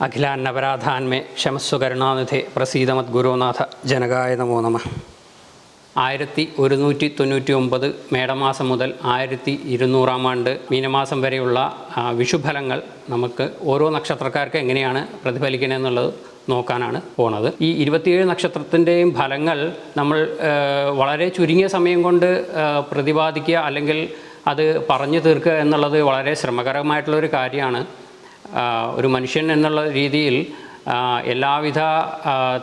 അഖിലാന്നപരാധാന്മേ ക്ഷമസ്വ കരുണാനിധേ പ്രസീദമത് ഗുരുനാഥ ജനകായ നമോ നമഃ. 1199 മേടമാസം മുതൽ 1200 ആണ്ട് മീനമാസം വരെയുള്ള വിഷുഫലങ്ങൾ നമുക്ക് ഓരോ നക്ഷത്രക്കാർക്ക് എങ്ങനെയാണ് പ്രതിഫലിക്കുന്നത് എന്നുള്ളത് നോക്കാനാണ് പോണത്. ഈ 27 നക്ഷത്രത്തിൻ്റെയും ഫലങ്ങൾ നമ്മൾ വളരെ ചുരുങ്ങിയ സമയം കൊണ്ട് പ്രതിപാദിക്കുക അല്ലെങ്കിൽ അത് പറഞ്ഞു തീർക്കുക എന്നുള്ളത് വളരെ ശ്രമകരമായിട്ടുള്ളൊരു കാര്യമാണ്. ഒരു മനുഷ്യൻ എന്നുള്ള രീതിയിൽ എല്ലാവിധ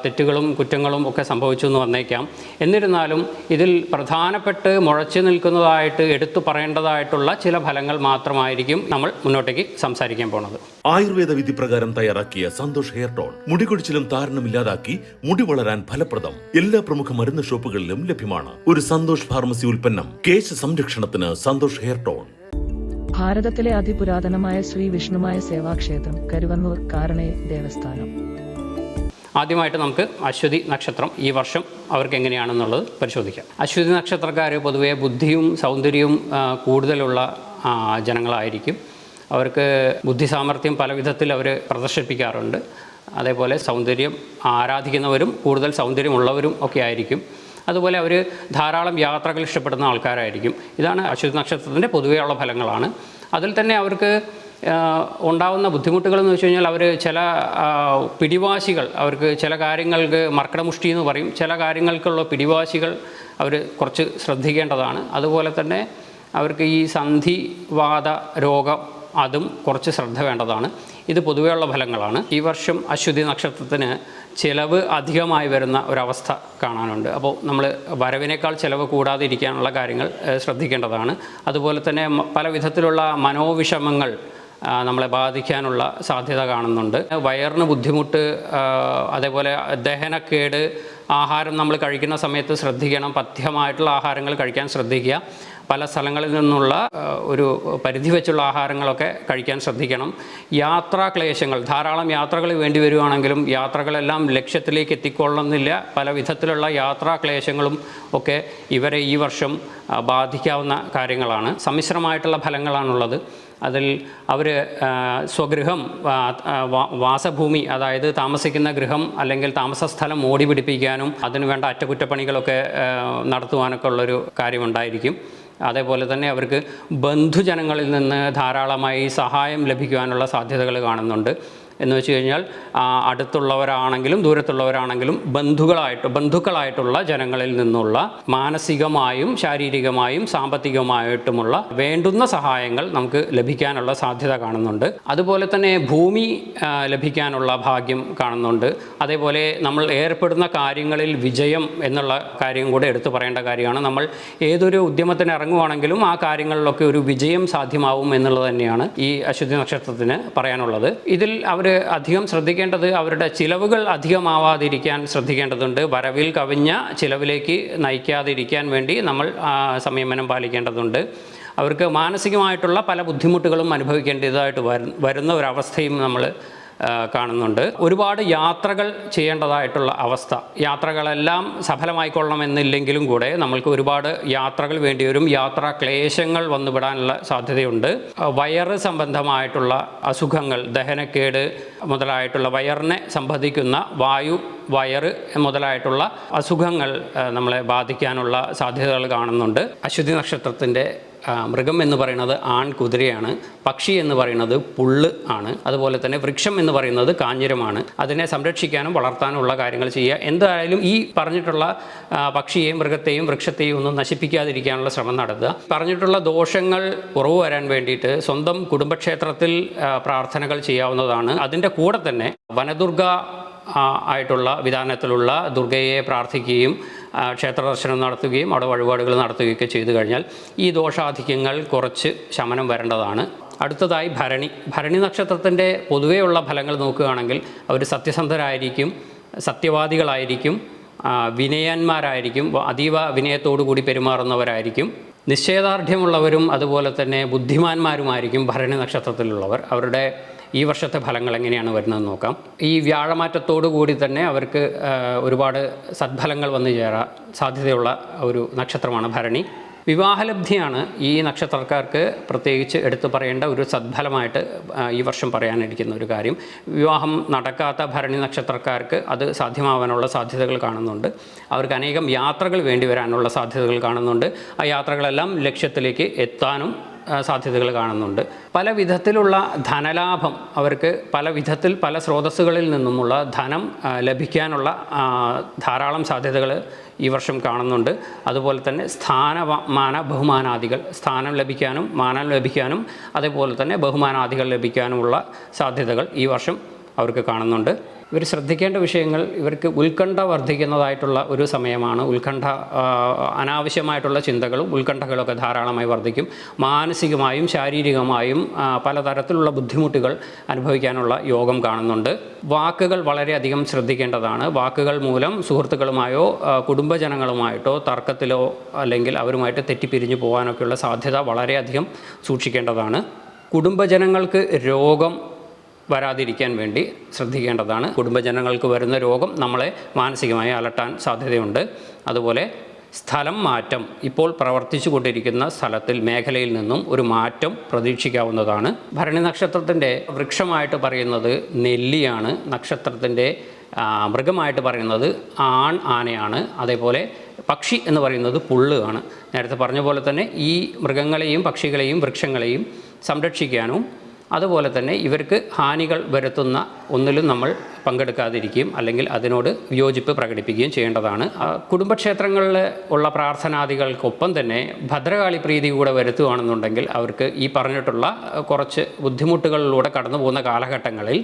തെറ്റുകളും കുറ്റങ്ങളും ഒക്കെ സംഭവിച്ചു എന്ന് വന്നേക്കാം. എന്നിരുന്നാലും ഇതിൽ പ്രധാനപ്പെട്ട് മുഴച്ചു നിൽക്കുന്നതായിട്ട് എടുത്തു പറയേണ്ടതായിട്ടുള്ള ചില ഫലങ്ങൾ മാത്രമായിരിക്കും നമ്മൾ മുന്നോട്ടേക്ക് സംസാരിക്കാൻ പോണത്. ആയുർവേദ വിധി പ്രകാരം തയ്യാറാക്കിയ സന്തോഷ് ഹെയർ ടോൺ മുടികൊഴിച്ചിലും താരനും ഇല്ലാതാക്കി മുടി വളരാൻ ഫലപ്രദം. എല്ലാ പ്രമുഖ മരുന്ന് ഷോപ്പുകളിലും ലഭ്യമാണ്. ഒരു സന്തോഷ് ഫാർമസി ഉൽപ്പന്നം. കേശ സംരക്ഷണത്തിന് സന്തോഷ് ഹെയർ ടോൺ. ഭാരതത്തിലെ അതിപുരാതനമായ ശ്രീ വിഷ്ണുമായ സേവാക്ഷേത്രം കരുവന്നൂർ കാരണയിൽ ദേവസ്ഥാനം. ആദ്യമായിട്ട് നമുക്ക് അശ്വതി നക്ഷത്രം ഈ വർഷം അവർക്ക് എങ്ങനെയാണെന്നുള്ളത് പരിശോധിക്കാം. അശ്വതി നക്ഷത്രക്കാർ പൊതുവേ ബുദ്ധിയും സൗന്ദര്യവും കൂടുതലുള്ള ജനങ്ങളായിരിക്കും. അവർക്ക് ബുദ്ധി സാമർഥ്യം പല വിധത്തിൽ അവർ പ്രദർശിപ്പിക്കാറുണ്ട്. അതേപോലെ സൗന്ദര്യം ആരാധിക്കുന്നവരും കൂടുതൽ സൗന്ദര്യമുള്ളവരും ഒക്കെ ആയിരിക്കും. അതുപോലെ അവർ ധാരാളം യാത്രകൾ ഇഷ്ടപ്പെടുന്ന ആൾക്കാരായിരിക്കും. ഇതാണ് അശ്വതി നക്ഷത്രത്തിൻ്റെ പൊതുവെയുള്ള ഫലങ്ങളാണ്. അതിൽ തന്നെ അവർക്ക് ഉണ്ടാകുന്ന ബുദ്ധിമുട്ടുകളെന്ന് വെച്ച് കഴിഞ്ഞാൽ അവർ ചില പിടിവാശികൾ, അവർക്ക് ചില കാര്യങ്ങൾക്ക് മർക്കടമുഷ്ടി എന്ന് പറയും, ചില കാര്യങ്ങൾക്കുള്ള പിടിവാശികൾ അവർ കുറച്ച് ശ്രദ്ധിക്കേണ്ടതാണ്. അതുപോലെ തന്നെ അവർക്ക് ഈ സന്ധിവാത രോഗം അതും കുറച്ച് ശ്രദ്ധ വേണ്ടതാണ്. ഇത് പൊതുവെയുള്ള ഫലങ്ങളാണ്. ഈ വർഷം അശ്വതി നക്ഷത്രത്തിന് ചിലവ് അധികമായി വരുന്ന ഒരവസ്ഥ കാണാനുണ്ട്. അപ്പോൾ നമ്മൾ വരവിനേക്കാൾ ചിലവ് കൂടാതെ ഇരിക്കാനുള്ള കാര്യങ്ങൾ ശ്രദ്ധിക്കേണ്ടതാണ്. അതുപോലെ തന്നെ പല വിധത്തിലുള്ള മനോവിഷമങ്ങൾ നമ്മളെ ബാധിക്കാനുള്ള സാധ്യത കാണുന്നുണ്ട്. വയറിന് ബുദ്ധിമുട്ട്, അതേപോലെ ദഹനക്കേട്, ആഹാരം നമ്മൾ കഴിക്കുന്ന സമയത്ത് ശ്രദ്ധിക്കണം. പഥ്യമായിട്ടുള്ള ആഹാരങ്ങൾ കഴിക്കാൻ ശ്രദ്ധിക്കുക. പല സ്ഥലങ്ങളിൽ നിന്നുള്ള ഒരു പരിധി വെച്ചുള്ള ആഹാരങ്ങളൊക്കെ കഴിക്കാൻ ശ്രദ്ധിക്കണം. യാത്രാക്ലേശങ്ങൾ, ധാരാളം യാത്രകൾ വേണ്ടി വരുവാണെങ്കിലും യാത്രകളെല്ലാം ലക്ഷ്യത്തിലേക്ക് എത്തിക്കൊള്ളുന്നില്ല. പല വിധത്തിലുള്ള യാത്രാക്ലേശങ്ങളും ഒക്കെ ഇവരെ ഈ വർഷം ബാധിക്കാവുന്ന കാര്യങ്ങളാണ്. സമ്മിശ്രമായിട്ടുള്ള ഫലങ്ങളാണുള്ളത്. അതിൽ അവർ സ്വഗൃഹം, വാസഭൂമി, അതായത് താമസിക്കുന്ന ഗൃഹം അല്ലെങ്കിൽ താമസ സ്ഥലം മോടി പിടിപ്പിക്കാനും അതിനുവേണ്ട അറ്റകുറ്റപ്പണികളൊക്കെ നടത്തുവാനൊക്കെ ഉള്ളൊരു കാര്യമുണ്ടായിരിക്കും. അതേപോലെ തന്നെ അവർക്ക് ബന്ധുജനങ്ങളിൽ നിന്ന് ധാരാളമായി സഹായം ലഭിക്കുവാനുള്ള സാധ്യതകൾ കാണുന്നുണ്ട്. എന്ന് വെച്ച് കഴിഞ്ഞാൽ അടുത്തുള്ളവരാണെങ്കിലും ദൂരത്തുള്ളവരാണെങ്കിലും ബന്ധുക്കളായിട്ടുള്ള ജനങ്ങളിൽ നിന്നുള്ള മാനസികമായും ശാരീരികമായും സാമ്പത്തികമായിട്ടുമുള്ള വേണ്ടുന്ന സഹായങ്ങൾ നമുക്ക് ലഭിക്കാനുള്ള സാധ്യത കാണുന്നുണ്ട്. അതുപോലെ തന്നെ ഭൂമി ലഭിക്കാനുള്ള ഭാഗ്യം കാണുന്നുണ്ട്. അതേപോലെ നമ്മൾ ഏർപ്പെടുന്ന കാര്യങ്ങളിൽ വിജയം എന്നുള്ള കാര്യം കൂടെ എടുത്തു പറയേണ്ട കാര്യമാണ്. നമ്മൾ ഏതൊരു ഉദ്യമത്തിന് ഇറങ്ങുവാണെങ്കിലും ആ കാര്യങ്ങളിലൊക്കെ ഒരു വിജയം സാധ്യമാവും എന്നുള്ളത് തന്നെയാണ് ഈ അശ്വതി നക്ഷത്രത്തിന് പറയാനുള്ളത്. ഇതിൽ അവർ അധികം ശ്രദ്ധിക്കേണ്ടത് അവരുടെ ചിലവുകൾ അധികമാവാതിരിക്കാൻ ശ്രദ്ധിക്കേണ്ടതുണ്ട്. വരവിൽ കവിഞ്ഞ ചിലവിലേക്ക് നയിക്കാതിരിക്കാൻ വേണ്ടി നമ്മൾ സംയമനം പാലിക്കേണ്ടതുണ്ട്. അവർക്ക് മാനസികമായിട്ടുള്ള പല ബുദ്ധിമുട്ടുകളും അനുഭവിക്കേണ്ടതായിട്ട് വരുന്ന ഒരവസ്ഥയും നമ്മൾ കാണുന്നുണ്ട്. ഒരുപാട് യാത്രകൾ ചെയ്യേണ്ടതായിട്ടുള്ള അവസ്ഥ. യാത്രകളെല്ലാം സഫലമായിക്കൊള്ളണമെന്നില്ലെങ്കിലും കൂടെ നമ്മൾക്ക് ഒരുപാട് യാത്രകൾ വേണ്ടിവരും. യാത്രാ ക്ലേശങ്ങൾ വന്നുവിടാനുള്ള സാധ്യതയുണ്ട്. വയറ് സംബന്ധമായിട്ടുള്ള അസുഖങ്ങൾ, ദഹനക്കേട് മുതലായിട്ടുള്ള വയറിനെ സംബന്ധിക്കുന്ന വയറ് മുതലായിട്ടുള്ള അസുഖങ്ങൾ നമ്മളെ ബാധിക്കാനുള്ള സാധ്യതകൾ കാണുന്നുണ്ട്. അശ്വതി നക്ഷത്രത്തിൻ്റെ മൃഗം എന്ന് പറയുന്നത് ആൺകുതിരയാണ്. പക്ഷി എന്ന് പറയുന്നത് പുല്ല് ആണ്. അതുപോലെ തന്നെ വൃക്ഷം എന്ന് പറയുന്നത് കാഞ്ഞിരമാണ്. അതിനെ സംരക്ഷിക്കാനും വളർത്താനുമുള്ള കാര്യങ്ങൾ ചെയ്യുക. എന്തായാലും ഈ പറഞ്ഞിട്ടുള്ള പക്ഷിയെയും മൃഗത്തെയും വൃക്ഷത്തെയും ഒന്നും നശിപ്പിക്കാതിരിക്കാനുള്ള ശ്രമം നടത്തുക. പറഞ്ഞിട്ടുള്ള ദോഷങ്ങൾ കുറവ് വരാൻ വേണ്ടിയിട്ട് സ്വന്തം കുടുംബക്ഷേത്രത്തിൽ പ്രാർത്ഥനകൾ ചെയ്യാവുന്നതാണ്. അതിൻ്റെ കൂടെ തന്നെ വനദുർഗ ആയിട്ടുള്ള വിധാനത്തിലുള്ള ദുർഗയെ പ്രാർത്ഥിക്കുകയും ക്ഷേത്ര ദർശനം നടത്തുകയും അവിടെ വഴിപാടുകൾ നടത്തുകയൊക്കെ ചെയ്തു കഴിഞ്ഞാൽ ഈ ദോഷാധിക്യങ്ങൾ കുറച്ച് ശമനം വരേണ്ടതാണ്. അടുത്തതായി ഭരണി നക്ഷത്രത്തിൻ്റെ പൊതുവെയുള്ള ഫലങ്ങൾ നോക്കുകയാണെങ്കിൽ അവർ സത്യസന്ധരായിരിക്കും, സത്യവാദികളായിരിക്കും, വിനയന്മാരായിരിക്കും, അതീവ വിനയത്തോടു കൂടി പെരുമാറുന്നവരായിരിക്കും, നിശ്ചയദാർഢ്യമുള്ളവരും അതുപോലെ തന്നെ ബുദ്ധിമാന്മാരുമായിരിക്കും ഭരണി നക്ഷത്രത്തിലുള്ളവർ. അവരുടെ ഈ വർഷത്തെ ഫലങ്ങൾ എങ്ങനെയാണ് വരുന്നതെന്ന് നോക്കാം. ഈ വ്യാഴമാറ്റത്തോടു കൂടി തന്നെ അവർക്ക് ഒരുപാട് സദ്ഫലങ്ങൾ വന്നു ചേരാൻ സാധ്യതയുള്ള ഒരു നക്ഷത്രമാണ് ഭരണി. വിവാഹലബ്ധിയാണ് ഈ നക്ഷത്രക്കാർക്ക് പ്രത്യേകിച്ച് എടുത്തു പറയേണ്ട ഒരു സദ്ഫലമായിട്ട് ഈ വർഷം പറയാനിരിക്കുന്ന ഒരു കാര്യം. വിവാഹം നടക്കാത്ത ഭരണി നക്ഷത്രക്കാർക്ക് അത് സാധ്യമാവാനുള്ള സാധ്യതകൾ കാണുന്നുണ്ട്. അവർക്ക് അനേകം യാത്രകൾ വേണ്ടി വരാനുള്ള സാധ്യതകൾ കാണുന്നുണ്ട്. ആ യാത്രകളെല്ലാം ലക്ഷ്യത്തിലേക്ക് എത്താനും സാധ്യതകൾ കാണുന്നുണ്ട്. പല വിധത്തിലുള്ള ധനലാഭം അവർക്ക് പല സ്രോതസ്സുകളിൽ നിന്നുമുള്ള ധനം ലഭിക്കാനുള്ള ധാരാളം സാധ്യതകൾ ഈ വർഷം കാണുന്നുണ്ട്. അതുപോലെ തന്നെ ബഹുമാനാദികൾ, സ്ഥാനം ലഭിക്കാനും മാനം ലഭിക്കാനും അതേപോലെ തന്നെ ബഹുമാനാദികൾ ലഭിക്കാനുമുള്ള സാധ്യതകൾ ഈ വർഷം അവർക്ക് കാണുന്നുണ്ട്. ഇവർ ശ്രദ്ധിക്കേണ്ട വിഷയങ്ങൾ, ഇവർക്ക് ഉത്കണ്ഠ വർദ്ധിക്കുന്നതായിട്ടുള്ള ഒരു സമയമാണ്. അനാവശ്യമായിട്ടുള്ള ചിന്തകളും ഉത്കണ്ഠകളൊക്കെ ധാരാളമായി വർദ്ധിക്കും. മാനസികമായും ശാരീരികമായും പലതരത്തിലുള്ള ബുദ്ധിമുട്ടുകൾ അനുഭവിക്കാനുള്ള യോഗം കാണുന്നുണ്ട്. വാക്കുകൾ വളരെയധികം ശ്രദ്ധിക്കേണ്ടതാണ്. വാക്കുകൾ മൂലം സുഹൃത്തുക്കളുമായോ കുടുംബജനങ്ങളുമായിട്ടോ തർക്കത്തിലോ അല്ലെങ്കിൽ അവരുമായിട്ട് തെറ്റിപ്പിരിഞ്ഞു പോകാനൊക്കെയുള്ള സാധ്യത വളരെയധികം സൂക്ഷിക്കേണ്ടതാണ്. കുടുംബജനങ്ങൾക്ക് രോഗം വരാതിരിക്കാൻ വേണ്ടി ശ്രദ്ധിക്കേണ്ടതാണ്. കുടുംബജനങ്ങൾക്ക് വരുന്ന രോഗം നമ്മളെ മാനസികമായി അലട്ടാൻ സാധ്യതയുണ്ട്. അതുപോലെ സ്ഥലം മാറ്റം, ഇപ്പോൾ പ്രവർത്തിച്ചു കൊണ്ടിരിക്കുന്ന മേഖലയിൽ നിന്നും ഒരു മാറ്റം പ്രതീക്ഷിക്കാവുന്നതാണ്. ഭരണി നക്ഷത്രത്തിൻ്റെ വൃക്ഷമായിട്ട് പറയുന്നത് നെല്ലിയാണ്. നക്ഷത്രത്തിൻ്റെ മൃഗമായിട്ട് പറയുന്നത് ആനയാണ്. അതേപോലെ പക്ഷി എന്ന് പറയുന്നത് പുള്ള് ആണ്. നേരത്തെ പറഞ്ഞ പോലെ തന്നെ ഈ മൃഗങ്ങളെയും പക്ഷികളെയും വൃക്ഷങ്ങളെയും സംരക്ഷിക്കാനും അതുപോലെ തന്നെ ഇവർക്ക് ഹാനികൾ വരുത്തുന്ന ഒന്നിലും നമ്മൾ പങ്കെടുക്കാതിരിക്കുകയും അല്ലെങ്കിൽ അതിനോട് വിയോജിപ്പ് പ്രകടിപ്പിക്കുകയും ചെയ്യേണ്ടതാണ്. കുടുംബക്ഷേത്രങ്ങളിൽ ഉള്ള പ്രാർത്ഥനാദികൾക്കൊപ്പം തന്നെ ഭദ്രകാളി പ്രീതി കൂടെ വരുത്തുകയാണെന്നുണ്ടെങ്കിൽ അവർക്ക് ഈ പറഞ്ഞിട്ടുള്ള കുറച്ച് ബുദ്ധിമുട്ടുകളിലൂടെ കടന്നു പോകുന്ന കാലഘട്ടങ്ങളിൽ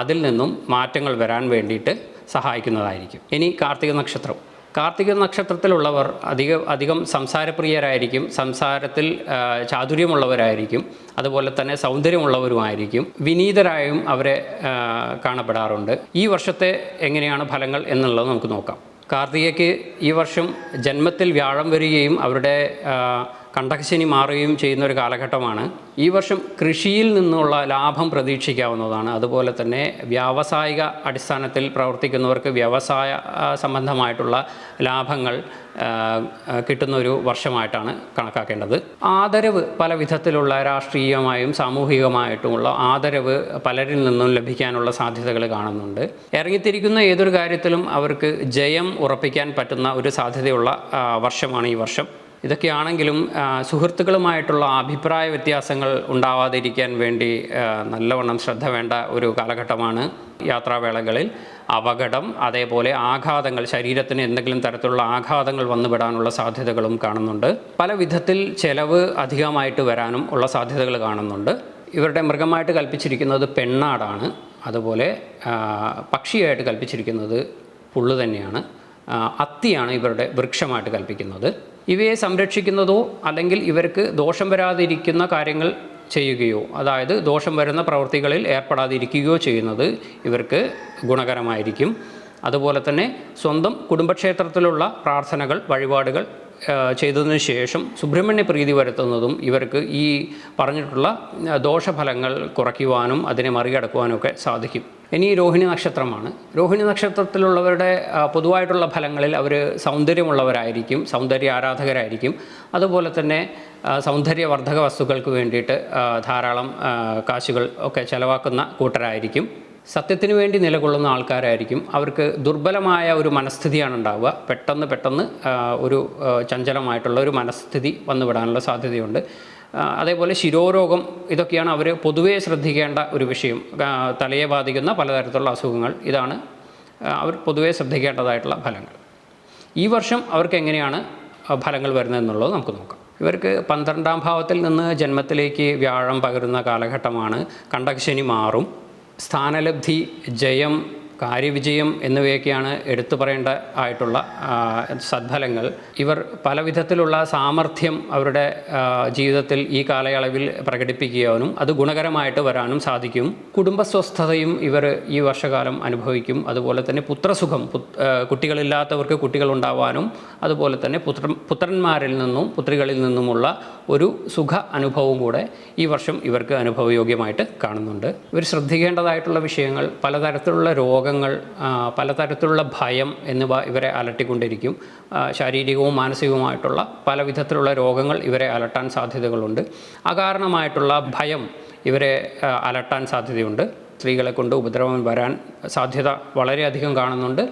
അതിൽ നിന്നും മാറ്റങ്ങൾ വരാൻ വേണ്ടിയിട്ട് സഹായിക്കുന്നതായിരിക്കും. ഇനി കാർത്തിക നക്ഷത്രത്തിലുള്ളവർ അധികം സംസാരപ്രിയരായിരിക്കും. സംസാരത്തിൽ ചാതുര്യമുള്ളവരായിരിക്കും. അതുപോലെ തന്നെ സൗന്ദര്യമുള്ളവരുമായിരിക്കും. വിനീതരായും അവരെ കാണപ്പെടാറുണ്ട്. ഈ വർഷത്തെ എങ്ങനെയാണ് ഫലങ്ങൾ എന്നുള്ളത് നമുക്ക് നോക്കാം. കാർത്തികയ്ക്ക് ഈ വർഷം ജന്മത്തിൽ വ്യാഴം വരികയും അവരുടെ കണ്ടകശനി മാറുകയും ചെയ്യുന്ന ഒരു കാലഘട്ടമാണ്. ഈ വർഷം കൃഷിയിൽ നിന്നുള്ള ലാഭം പ്രതീക്ഷിക്കാവുന്നതാണ്. അതുപോലെ തന്നെ വ്യാവസായിക അടിസ്ഥാനത്തിൽ പ്രവർത്തിക്കുന്നവർക്ക് വ്യവസായ സംബന്ധമായിട്ടുള്ള ലാഭങ്ങൾ കിട്ടുന്ന ഒരു വർഷമായിട്ടാണ് കണക്കാക്കേണ്ടത്. ആദരവ് പല വിധത്തിലുള്ള രാഷ്ട്രീയമായും സാമൂഹികമായിട്ടുമുള്ള ആദരവ് പലരിൽ നിന്നും ലഭിക്കാനുള്ള സാധ്യതകൾ കാണുന്നുണ്ട്. ഇറങ്ങിത്തിരിക്കുന്ന ഏതൊരു കാര്യത്തിലും അവർക്ക് ജയം ഉറപ്പിക്കാൻ പറ്റുന്ന ഒരു സാധ്യതയുള്ള വർഷമാണ് ഈ വർഷം. ഇതൊക്കെയാണെങ്കിലും സുഹൃത്തുക്കളുമായിട്ടുള്ള അഭിപ്രായ വ്യത്യാസങ്ങൾ ഉണ്ടാവാതിരിക്കാൻ വേണ്ടി നല്ലവണ്ണം ശ്രദ്ധ വേണ്ട ഒരു കാലഘട്ടമാണ്. യാത്രാവേളകളിൽ അപകടം, അതേപോലെ ആഘാതങ്ങൾ, ശരീരത്തിന് എന്തെങ്കിലും തരത്തിലുള്ള ആഘാതങ്ങൾ വന്നുപെടാനുള്ള സാധ്യതകളും കാണുന്നുണ്ട്. പല വിധത്തിൽ ചെലവ് അധികമായിട്ട് വരാനും ഉള്ള സാധ്യതകൾ കാണുന്നുണ്ട്. ഇവരുടെ മൃഗമായിട്ട് കൽപ്പിച്ചിരിക്കുന്നത് പെണ്ണാടാണ്. അതുപോലെ പക്ഷിയായിട്ട് കൽപ്പിച്ചിരിക്കുന്നത് പുള്ളു തന്നെയാണ്. അത്തിയാണ് ഇവരുടെ വൃക്ഷമായിട്ട് കൽപ്പിക്കുന്നത്. ഇവയെ സംരക്ഷിക്കുന്നതോ അല്ലെങ്കിൽ ഇവർക്ക് ദോഷം വരാതിരിക്കുന്ന കാര്യങ്ങൾ ചെയ്യുകയോ, അതായത് ദോഷം വരുന്ന പ്രവൃത്തികളിൽ ഏർപ്പെടാതിരിക്കുകയോ ചെയ്യുന്നത് ഇവർക്ക് ഗുണകരമായിരിക്കും. അതുപോലെ തന്നെ സ്വന്തം കുടുംബക്ഷേത്രത്തിലുള്ള പ്രാർത്ഥനകൾ, വഴിപാടുകൾ ചെയ്തതിനു ശേഷം സുബ്രഹ്മണ്യ പ്രീതി വരുത്തുന്നതും ഇവർക്ക് ഈ പറഞ്ഞിട്ടുള്ള ദോഷഫലങ്ങൾ കുറയ്ക്കുവാനും അതിനെ മറികടക്കുവാനും ഒക്കെ സാധിക്കും. ഇനി രോഹിണി നക്ഷത്രമാണ്. രോഹിണി നക്ഷത്രത്തിലുള്ളവരുടെ പൊതുവായിട്ടുള്ള ഫലങ്ങളിൽ അവർ സൗന്ദര്യമുള്ളവരായിരിക്കും, സൗന്ദര്യ ആരാധകരായിരിക്കും. അതുപോലെ തന്നെ സൗന്ദര്യവർദ്ധക വസ്തുക്കൾക്ക് വേണ്ടിയിട്ട് ധാരാളം കാശുകൾ ഒക്കെ ചെലവാക്കുന്ന കൂട്ടരായിരിക്കും. സത്യത്തിന് വേണ്ടി നിലകൊള്ളുന്ന ആൾക്കാരായിരിക്കും. അവർക്ക് ദുർബലമായ ഒരു മനസ്ഥിതിയാണ് ഉണ്ടാവുക. പെട്ടെന്ന് ഒരു ചഞ്ചലമായിട്ടുള്ള ഒരു മനസ്ഥിതി വന്നുവിടാനുള്ള സാധ്യതയുണ്ട്. അതേപോലെ ശിരോരോഗം, ഇതൊക്കെയാണ് അവർ പൊതുവേ ശ്രദ്ധിക്കേണ്ട ഒരു വിഷയം. തലയെ ബാധിക്കുന്ന പലതരത്തിലുള്ള അസുഖങ്ങൾ, ഇതാണ് അവർ പൊതുവേ ശ്രദ്ധിക്കേണ്ടതായിട്ടുള്ള ഫലങ്ങൾ. ഈ വർഷം അവർക്ക് എങ്ങനെയാണ് ഫലങ്ങൾ വരുന്നതെന്നുള്ളത് നമുക്ക് നോക്കാം. ഇവർക്ക് 12ാം ഭാവത്തിൽ നിന്ന് ജന്മത്തിലേക്ക് വ്യാഴം പകരുന്ന കാലഘട്ടമാണ്. കണ്ടകശനി മാറും. സ്ഥാനലബ്ധി, ജയം, കാര്യവിജയം എന്നിവയൊക്കെയാണ് എടുത്തു പറയേണ്ട ആയിട്ടുള്ള സദ്ഫലങ്ങൾ. ഇവർ പല വിധത്തിലുള്ള സാമർഥ്യം അവരുടെ ജീവിതത്തിൽ ഈ കാലയളവിൽ പ്രകടിപ്പിക്കാനും അത് ഗുണകരമായിട്ട് വരാനും സാധിക്കും. കുടുംബസ്വസ്ഥതയും ഇവർ ഈ വർഷകാലം അനുഭവിക്കും. അതുപോലെ തന്നെ പുത്രസുഖം, കുട്ടികളില്ലാത്തവർക്ക് കുട്ടികളുണ്ടാവാനും അതുപോലെ തന്നെ പുത്രന്മാരിൽ നിന്നും പുത്രികളിൽ നിന്നുമുള്ള ഒരു സുഖ അനുഭവവും കൂടെ ഈ വർഷം ഇവർക്ക് അനുഭവയോഗ്യമായിട്ട് കാണുന്നുണ്ട്. ഇവർ ശ്രദ്ധിക്കേണ്ടതായിട്ടുള്ള വിഷയങ്ങൾ, പലതരത്തിലുള്ള രോഗങ്ങൾ, പലതരത്തിലുള്ള ഭയം എന്നിവ ഇവരെ അലട്ടിക്കൊണ്ടിരിക്കും. ശാരീരികവും മാനസികവുമായിട്ടുള്ള പല വിധത്തിലുള്ള രോഗങ്ങൾ ഇവരെ അലട്ടാൻ സാധ്യതകളുണ്ട്. അകാരണമായിട്ടുള്ള ഭയം ഇവരെ അലട്ടാൻ സാധ്യതയുണ്ട്. സ്ത്രീകളെ കൊണ്ട് ഉപദ്രവം വരാൻ സാധ്യത വളരെയധികം കാണുന്നുണ്ട്.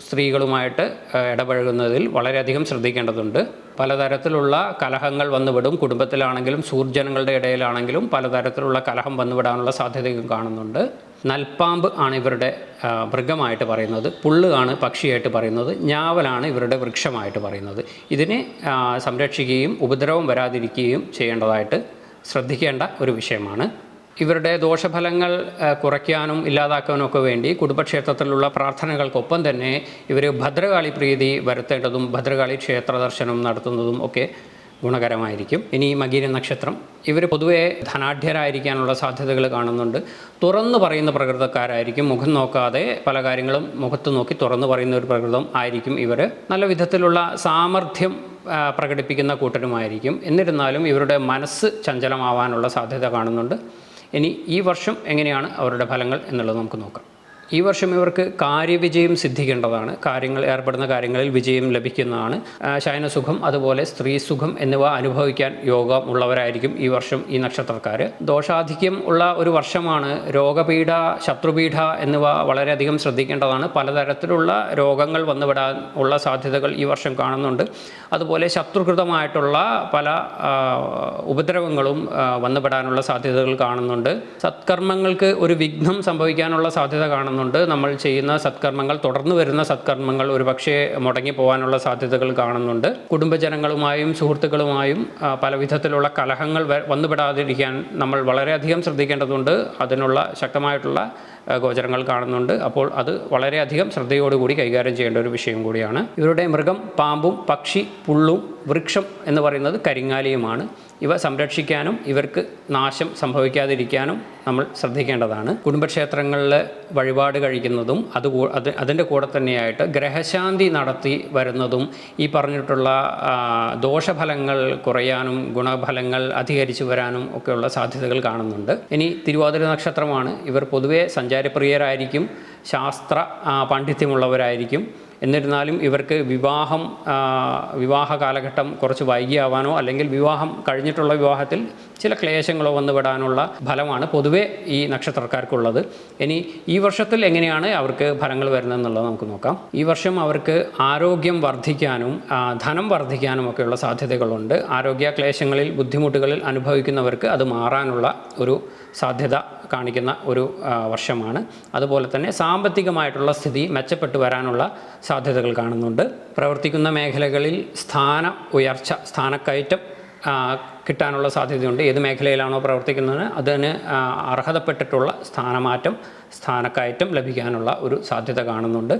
സ്ത്രീകളുമായിട്ട് ഇടപഴകുന്നതിൽ വളരെയധികം ശ്രദ്ധിക്കേണ്ടതുണ്ട്. പലതരത്തിലുള്ള കലഹങ്ങൾ വന്നുവിടും. കുടുംബത്തിലാണെങ്കിലും സുഹൃജനങ്ങളുടെ ഇടയിലാണെങ്കിലും പലതരത്തിലുള്ള കലഹം വന്നുവിടാനുള്ള സാധ്യതയും കാണുന്നുണ്ട്. നൽപ്പാമ്പ് ആണ് ഇവരുടെ മൃഗമായിട്ട് പറയുന്നത്, പുള്ള് ആണ് പക്ഷിയായിട്ട് പറയുന്നത്, ഞാവലാണ് ഇവരുടെ വൃക്ഷമായിട്ട് പറയുന്നത്. ഇതിനെ സംരക്ഷിക്കുകയും ഉപദ്രവം വരാതിരിക്കുകയും ചെയ്യേണ്ടതായിട്ട് ശ്രദ്ധിക്കേണ്ട ഒരു വിഷയമാണ്. ഇവരുടെ ദോഷഫലങ്ങൾ കുറയ്ക്കാനും ഇല്ലാതാക്കാനും ഒക്കെ വേണ്ടി കുടുംബക്ഷേത്രത്തിലുള്ള പ്രാർത്ഥനകൾക്കൊപ്പം തന്നെ ഇവർ ഭദ്രകാളി പ്രീതി വരുത്തേണ്ടതും ഭദ്രകാളി ക്ഷേത്ര ദർശനം നടത്തുന്നതും ഒക്കെ ഗുണകരമായിരിക്കും. ഇനി മകീര നക്ഷത്രം, ഇവർ പൊതുവെ ധനാഢ്യരായിരിക്കാനുള്ള സാധ്യതകൾ കാണുന്നുണ്ട്. തുറന്നു പറയുന്ന പ്രകൃതക്കാരായിരിക്കും. മുഖം നോക്കാതെ പല കാര്യങ്ങളും മുഖത്ത് നോക്കി തുറന്നു പറയുന്ന ഒരു പ്രകൃതം ആയിരിക്കും ഇവർ. നല്ല വിധത്തിലുള്ള സാമർഥ്യം പ്രകടിപ്പിക്കുന്ന കൂട്ടരുമായിരിക്കും. എന്നിരുന്നാലും ഇവരുടെ മനസ്സ് ചഞ്ചലമാവാനുള്ള സാധ്യത കാണുന്നുണ്ട്. ഇനി ഈ വർഷം എങ്ങനെയാണ് അവരുടെ ഫലങ്ങൾ എന്നുള്ളത് നമുക്ക് നോക്കാം. ഈ വർഷം ഇവർക്ക് കാര്യവിജയം സിദ്ധിക്കേണ്ടതാണ്. ഏർപ്പെടുന്ന കാര്യങ്ങളിൽ വിജയം ലഭിക്കുന്നതാണ്. ശയനസുഖം അതുപോലെ സ്ത്രീ സുഖം എന്നിവ അനുഭവിക്കാൻ യോഗം ഉള്ളവരായിരിക്കും ഈ വർഷം ഈ നക്ഷത്രക്കാർ. ദോഷാധിക്യം ഉള്ള ഒരു വർഷമാണ്. രോഗപീഠ, ശത്രുപീഠ എന്നിവ വളരെയധികം ശ്രദ്ധിക്കേണ്ടതാണ്. പലതരത്തിലുള്ള രോഗങ്ങൾ വന്നുവിടാൻ ഉള്ള സാധ്യതകൾ ഈ വർഷം കാണുന്നുണ്ട്. അതുപോലെ ശത്രുകൃതമായിട്ടുള്ള പല ഉപദ്രവങ്ങളും വന്നുപെടാനുള്ള സാധ്യതകൾ കാണുന്നുണ്ട്. സത്കർമ്മങ്ങൾക്ക് ഒരു വിഘ്നം സംഭവിക്കാനുള്ള സാധ്യത കാണുന്നുണ്ട്. നമ്മൾ ചെയ്യുന്ന സത്കർമ്മങ്ങൾ, തുടർന്നു വരുന്ന സത്കർമ്മങ്ങൾ ഒരുപക്ഷെ മുടങ്ങി പോകാനുള്ള സാധ്യതകൾ കാണുന്നുണ്ട്. കുടുംബജനങ്ങളുമായും സുഹൃത്തുക്കളുമായും പല വിധത്തിലുള്ള കലഹങ്ങൾ വന്നുപെടാതിരിക്കാൻ നമ്മൾ വളരെയധികം ശ്രദ്ധിക്കേണ്ടതുണ്ട്. അതിനുള്ള ശക്തമായിട്ടുള്ള ഗോചരങ്ങൾ കാണുന്നുണ്ട്. അപ്പോൾ അത് വളരെയധികം ശ്രദ്ധയോടുകൂടി കൈകാര്യം ചെയ്യേണ്ട ഒരു വിഷയം കൂടിയാണ്. ഇവരുടെ മൃഗം പാമ്പും പക്ഷി പുള്ളും വൃക്ഷം എന്ന് പറയുന്നത് കരിങ്ങാലിയുമാണ്. ഇവ സംരക്ഷിക്കാനും ഇവർക്ക് നാശം സംഭവിക്കാതിരിക്കാനും നമ്മൾ ശ്രദ്ധിക്കേണ്ടതാണ്. കുടുംബക്ഷേത്രങ്ങളിൽ വഴിപാട് കഴിക്കുന്നതും അതിൻ്റെ കൂടെ തന്നെയായിട്ട് ഗ്രഹശാന്തി നടത്തി വരുന്നതും ഈ പറഞ്ഞിട്ടുള്ള ദോഷഫലങ്ങൾ കുറയാനും ഗുണഫലങ്ങൾ അധികരിച്ചു വരാനും ഒക്കെയുള്ള സാധ്യതകൾ കാണുന്നുണ്ട്. ഇനി തിരുവാതിര നക്ഷത്രമാണ്. ഇവർ പൊതുവെ സഞ്ചാരപ്രിയരായിരിക്കും, ശാസ്ത്ര പാണ്ഡിത്യമുള്ളവരായിരിക്കും. എന്നിരുന്നാലും ഇവർക്ക് വിവാഹ കാലഘട്ടം കുറച്ച് വൈകിയാവാനോ അല്ലെങ്കിൽ വിവാഹം കഴിഞ്ഞിട്ടുള്ള വിവാഹത്തിൽ ചില ക്ലേശങ്ങളോ വന്നുവിടാനുള്ള ഫലമാണ് പൊതുവെ ഈ നക്ഷത്രക്കാർക്കുള്ളത്. ഇനി ഈ വർഷത്തിൽ എങ്ങനെയാണ് അവർക്ക് ഫലങ്ങൾ വരുന്നതെന്നുള്ളത് നമുക്ക് നോക്കാം. ഈ വർഷം അവർക്ക് ആരോഗ്യം വർദ്ധിക്കാനും ധനം വർദ്ധിക്കാനും ഒക്കെയുള്ള സാധ്യതകളുണ്ട്. ആരോഗ്യ ക്ലേശങ്ങളിൽ ബുദ്ധിമുട്ടുകളിൽ അനുഭവിക്കുന്നവർക്ക് അത് മാറാനുള്ള ഒരു സാധ്യത കാണിക്കുന്ന ഒരു വർഷമാണ്. അതുപോലെ തന്നെ സാമ്പത്തികമായിട്ടുള്ള സ്ഥിതി മെച്ചപ്പെട്ടു വരാനുള്ള സാധ്യതകൾ കാണുന്നുണ്ട്. പ്രവർത്തിക്കുന്ന മേഖലകളിൽ സ്ഥാനക്കയറ്റം കിട്ടാനുള്ള സാധ്യതയുണ്ട്. ഏത് മേഖലയിലാണോ പ്രവർത്തിക്കുന്നത് അതിന് അർഹതപ്പെട്ടിട്ടുള്ള സ്ഥാനക്കയറ്റം ലഭിക്കാനുള്ള ഒരു സാധ്യത കാണുന്നുണ്ട്.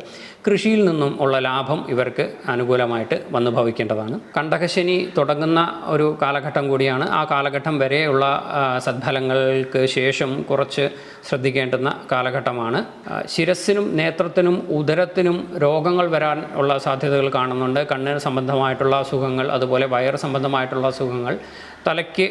കൃഷിയിൽ നിന്നും ഉള്ള ലാഭം ഇവർക്ക് അനുകൂലമായിട്ട് വന്നു ഭവിക്കേണ്ടതാണ്. കണ്ടകശനി തുടങ്ങുന്ന ഒരു കാലഘട്ടം കൂടിയാണ്. ആ കാലഘട്ടം വരെയുള്ള സദ്ഫലങ്ങൾക്ക് ശേഷം കുറച്ച് ശ്രദ്ധിക്കേണ്ടുന്ന കാലഘട്ടമാണ്. ശിരസ്സിനും നേത്രത്തിനും ഉദരത്തിനും രോഗങ്ങൾ വരാൻ ഉള്ള സാധ്യതകൾ കാണുന്നുണ്ട്. കണ്ണിന് സംബന്ധമായിട്ടുള്ള അസുഖങ്ങൾ, അതുപോലെ വയറ് സംബന്ധമായിട്ടുള്ള അസുഖങ്ങൾ, തലയ്ക്ക്